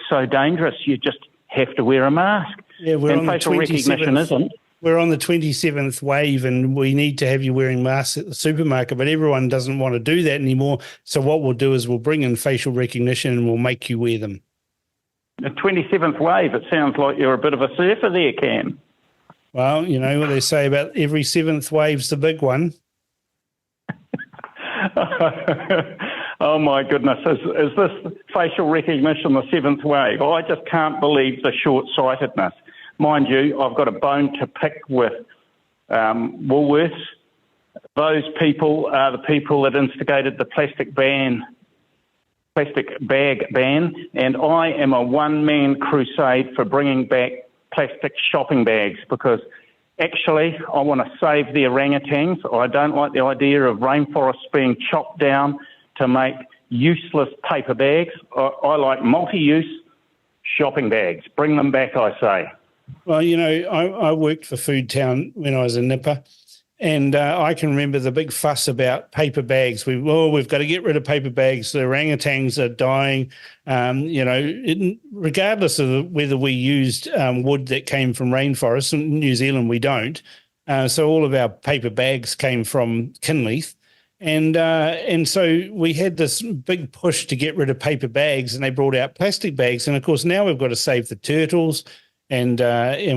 S16: so dangerous, you just have to wear a mask.
S6: Yeah,
S16: and facial recognition isn't.
S6: We're on the 27th wave and we need to have you wearing masks at the supermarket, but everyone doesn't want to do that anymore. So what we'll do is we'll bring in facial recognition and we'll make you wear them.
S16: The 27th wave, it sounds like you're a bit of a surfer there, Cam.
S6: Well, you know what they say about every seventh wave's the big one.
S16: Oh, my goodness. Is this facial recognition the seventh wave? I just can't believe the short-sightedness. Mind you, I've got a bone to pick with Woolworths. Those people are the people that instigated the plastic bag ban, and I am a one-man crusade for bringing back plastic shopping bags because actually I want to save the orangutans. I don't like the idea of rainforests being chopped down to make useless paper bags. I like multi-use shopping bags. Bring them back, I say.
S6: Well, you know, I worked for Food Town when I was a nipper, and I can remember the big fuss about paper bags. We've got to get rid of paper bags. The orangutans are dying. Regardless of whether we used wood that came from rainforests. In New Zealand, we don't. So all of our paper bags came from Kinleith. And so we had this big push to get rid of paper bags, and they brought out plastic bags. And, of course, now we've got to save the turtles and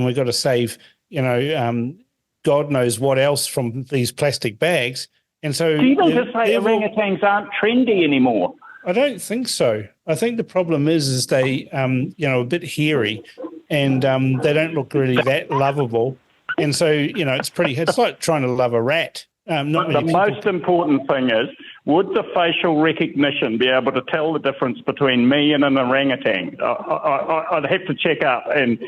S6: we've got to save, God knows what else from these plastic bags. And so,
S16: do you mean to say orangutans aren't trendy anymore?
S6: I don't think so. I think the problem is they, a bit hairy, and they don't look really that lovable. And so, it's like trying to love a rat.
S16: The most important thing is, would the facial recognition be able to tell the difference between me and an orangutan? I'd have to check up and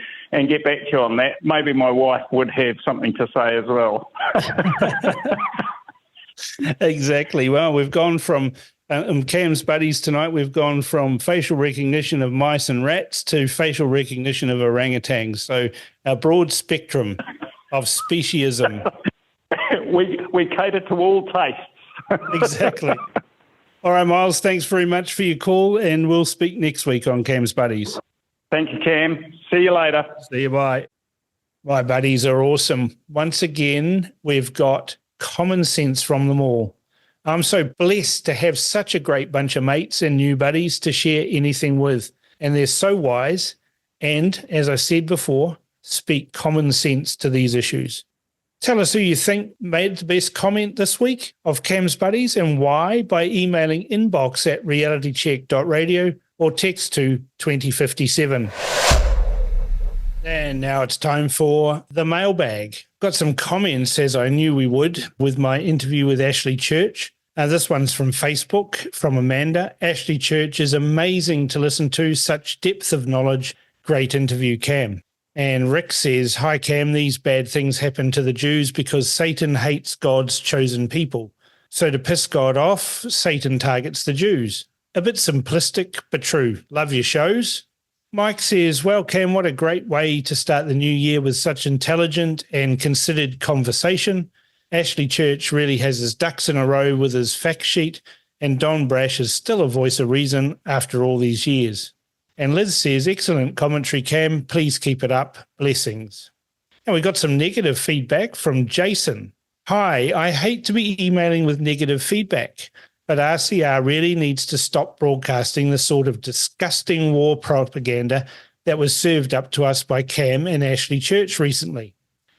S16: get back to you on that. Maybe my wife would have something to say as well.
S6: Exactly. Well, we've gone from Cam's buddies tonight, we've gone from facial recognition of mice and rats to facial recognition of orangutans. So a broad spectrum of speciesism.
S16: We cater to all tastes.
S6: Exactly. All right, Miles, thanks very much for your call, and we'll speak next week on Cam's Buddies.
S16: Thank you, Cam. See you later.
S6: See you, bye. My buddies are awesome. Once again, we've got common sense from them all. I'm so blessed to have such a great bunch of mates and new buddies to share anything with, and they're so wise and, as I said before, speak common sense to these issues. Tell us who you think made the best comment this week of Cam's Buddies and why by emailing inbox@realitycheck.radio or text to 2057. And now it's time for the mailbag. Got some comments, as I knew we would, with my interview with Ashley Church. This one's from Facebook, from Amanda. Ashley Church is amazing to listen to, such depth of knowledge. Great interview, Cam. And Rick says, hi, Cam, these bad things happen to the Jews because Satan hates God's chosen people. So to piss God off, Satan targets the Jews. A bit simplistic, but true. Love your shows. Mike says, well, Cam, what a great way to start the new year with such intelligent and considered conversation. Ashley Church really has his ducks in a row with his fact sheet, and Don Brash is still a voice of reason after all these years. And Liz says, excellent commentary, Cam. Please keep it up. Blessings. And we got some negative feedback from Jason. Hi, I hate to be emailing with negative feedback, but RCR really needs to stop broadcasting the sort of disgusting war propaganda that was served up to us by Cam and Ashley Church recently.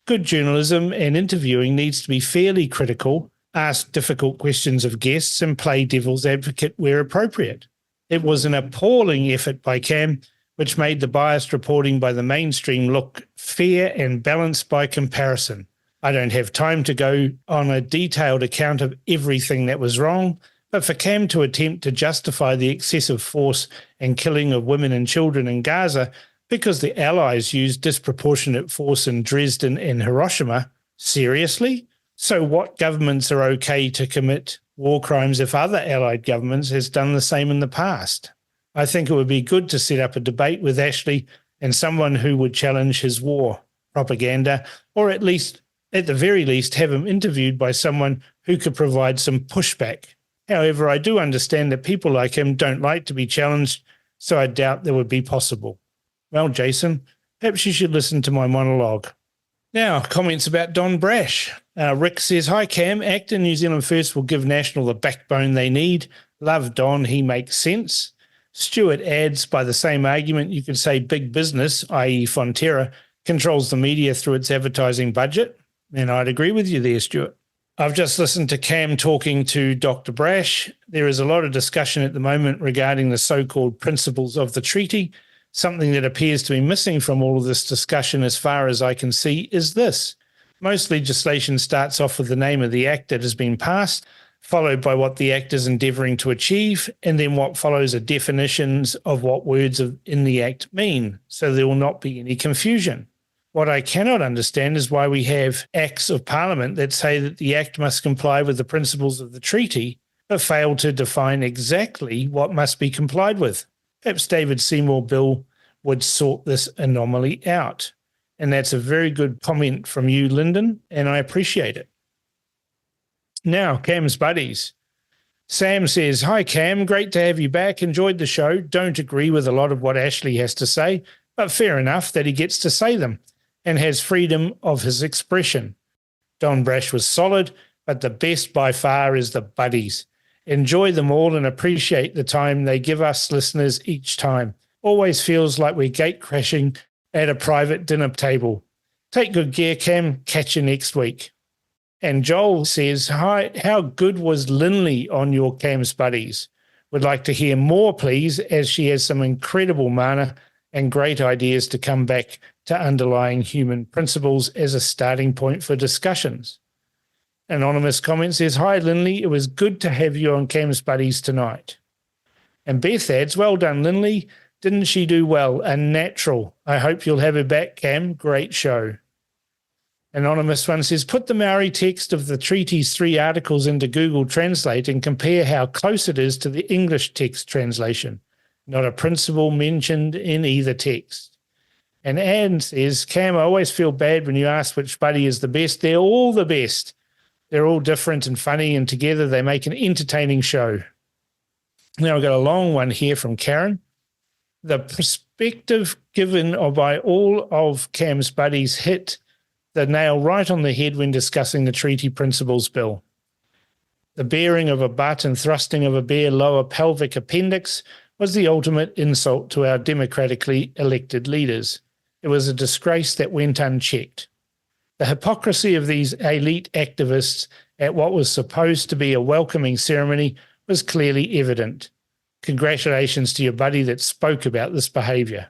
S6: Good journalism and interviewing needs to be fairly critical, ask difficult questions of guests, and play devil's advocate where appropriate. It was an appalling effort by Cam, which made the biased reporting by the mainstream look fair and balanced by comparison. I don't have time to go on a detailed account of everything that was wrong, but for Cam to attempt to justify the excessive force and killing of women and children in Gaza because the Allies used disproportionate force in Dresden and Hiroshima, seriously? So what governments are okay to commit war crimes if other Allied governments has done the same in the past? I think it would be good to set up a debate with Ashley and someone who would challenge his war propaganda, or at the very least have him interviewed by someone who could provide some pushback. However, I do understand that people like him don't like to be challenged, so I doubt that would be possible. Well, Jason, perhaps you should listen to my monologue. Now, comments about Don Brash. Rick says, hi, Cam. ACT and New Zealand First will give National the backbone they need. Love Don. He makes sense. Stuart adds, by the same argument, you could say big business, i.e. Fonterra, controls the media through its advertising budget. And I'd agree with you there, Stuart. I've just listened to Cam talking to Dr. Brash. There is a lot of discussion at the moment regarding the so-called principles of the treaty. Something that appears to be missing from all of this discussion, as far as I can see, is this. Most legislation starts off with the name of the act that has been passed, followed by what the act is endeavouring to achieve, and then what follows are definitions of what words in the act mean, so there will not be any confusion. What I cannot understand is why we have acts of parliament that say that the act must comply with the principles of the treaty, but fail to define exactly what must be complied with. Perhaps David Seymour Bill would sort this anomaly out. And that's a very good comment from you, Lyndon, and I appreciate it. Now, Cam's buddies. Sam says, hi, Cam. Great to have you back. Enjoyed the show. Don't agree with a lot of what Ashley has to say, but fair enough that he gets to say them and has freedom of his expression. Don Brash was solid, but the best by far is the buddies. Enjoy them all and appreciate the time they give us listeners each time. Always feels like we're gate crashing at a private dinner table. Take good care, Cam. Catch you next week. And Joel says, hi, how good was Lynley on your Cam's buddies? Would like to hear more, please, as she has some incredible mana and great ideas to come back to underlying human principles as a starting point for discussions. Anonymous comment says, hi, Lynley. It was good to have you on Cam's buddies tonight. And Beth adds, well done, Lynley. Didn't she do well? A natural. I hope you'll have her back, Cam. Great show. Anonymous one says, put the Maori text of the treaty's 3 articles into Google Translate and compare how close it is to the English text translation. Not a principle mentioned in either text. And Anne says, Cam, I always feel bad when you ask which buddy is the best. They're all the best. They're all different and funny, and together they make an entertaining show. Now I've got a long one here from Karen. The perspective given by all of Cam's buddies hit the nail right on the head when discussing the treaty principles bill. The bearing of a butt and thrusting of a bare lower pelvic appendix was the ultimate insult to our democratically elected leaders. It was a disgrace that went unchecked. The hypocrisy of these elite activists at what was supposed to be a welcoming ceremony was clearly evident. Congratulations to your buddy that spoke about this behaviour.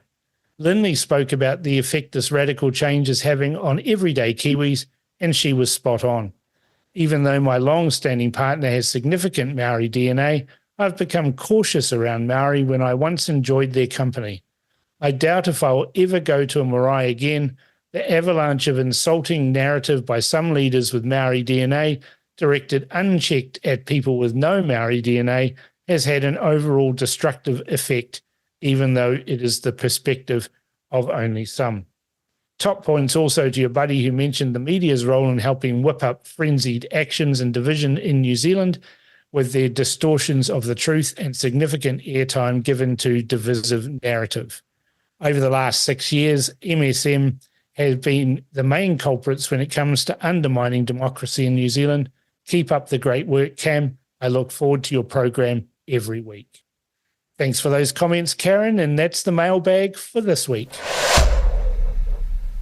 S6: Lynley spoke about the effect this radical change is having on everyday Kiwis, and she was spot on. Even though my long-standing partner has significant Maori DNA, I've become cautious around Maori when I once enjoyed their company. I doubt if I will ever go to a marae again. The avalanche of insulting narrative by some leaders with Maori DNA directed unchecked at people with no Maori DNA has had an overall destructive effect, even though it is the perspective of only some. Top points also to your buddy who mentioned the media's role in helping whip up frenzied actions and division in New Zealand with their distortions of the truth and significant airtime given to divisive narrative. Over the last 6 years, MSM has been the main culprits when it comes to undermining democracy in New Zealand. Keep up the great work, Cam. I look forward to your program every week. Thanks for those comments, Karen, and that's the mailbag for this week.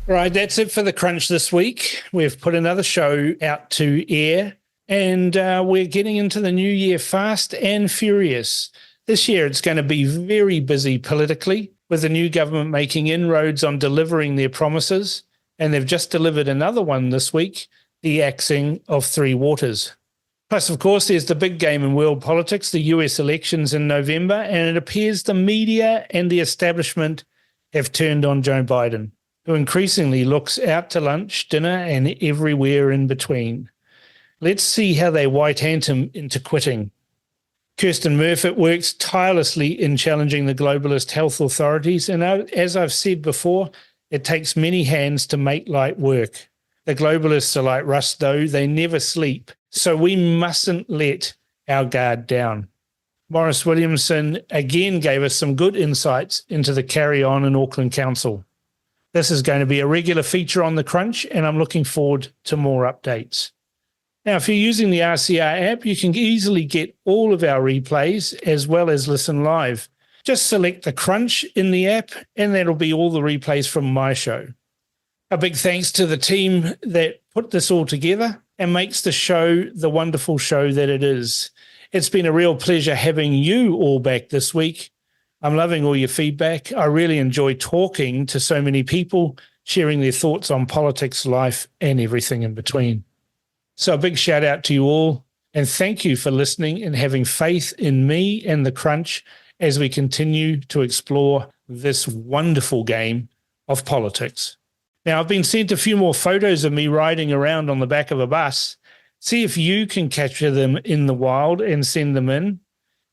S6: Right, that's it for The Crunch this week. We've put another show out to air, and we're getting into the new year fast and furious. This year it's going to be very busy politically, with the new government making inroads on delivering their promises, and they've just delivered another one this week, the axing of Three Waters. Plus, of course, there's the big game in world politics, the US elections in November, and it appears the media and the establishment have turned on Joe Biden, who increasingly looks out to lunch, dinner, and everywhere in between. Let's see how they white-hand him into quitting. Kirsten Murfitt works tirelessly in challenging the globalist health authorities, and as I've said before, it takes many hands to make light work. The globalists are like rust, though. They never sleep, so we mustn't let our guard down. Maurice Williamson again gave us some good insights into the carry-on in Auckland Council. This is going to be a regular feature on The Crunch, and I'm looking forward to more updates. Now, if you're using the RCR app, you can easily get all of our replays as well as listen live. Just select The Crunch in the app, and that'll be all the replays from my show. A big thanks to the team that put this all together and makes the show the wonderful show that it is. It's been a real pleasure having you all back this week. I'm loving all your feedback. I really enjoy talking to so many people, sharing their thoughts on politics, life, and everything in between. So a big shout out to you all, and thank you for listening and having faith in me and The Crunch as we continue to explore this wonderful game of politics. Now, I've been sent a few more photos of me riding around on the back of a bus. See if you can capture them in the wild and send them in,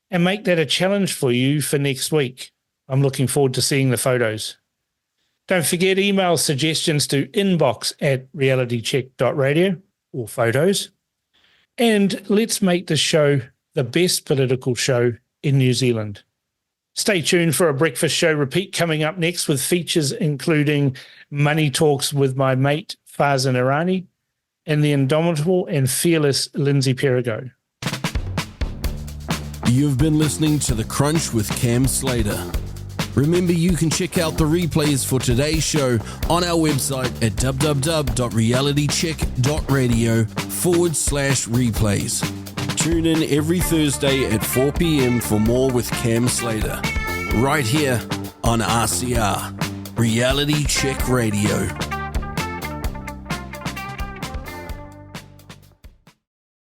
S6: and make that a challenge for you for next week. I'm looking forward to seeing the photos. Don't forget, email suggestions to inbox@realitycheck.radio or photos. And let's make this show the best political show in New Zealand. Stay tuned for a breakfast show repeat coming up next with features including Money Talks with my mate Farzan Irani and the indomitable and fearless Lindsay Perigo.
S1: You've been listening to The Crunch with Cam Slater. Remember, you can check out the replays for today's show on our website at www.realitycheck.radio/replays. Tune in every Thursday at 4 p.m. for more with Cam Slater, right here on RCR, Reality Check Radio.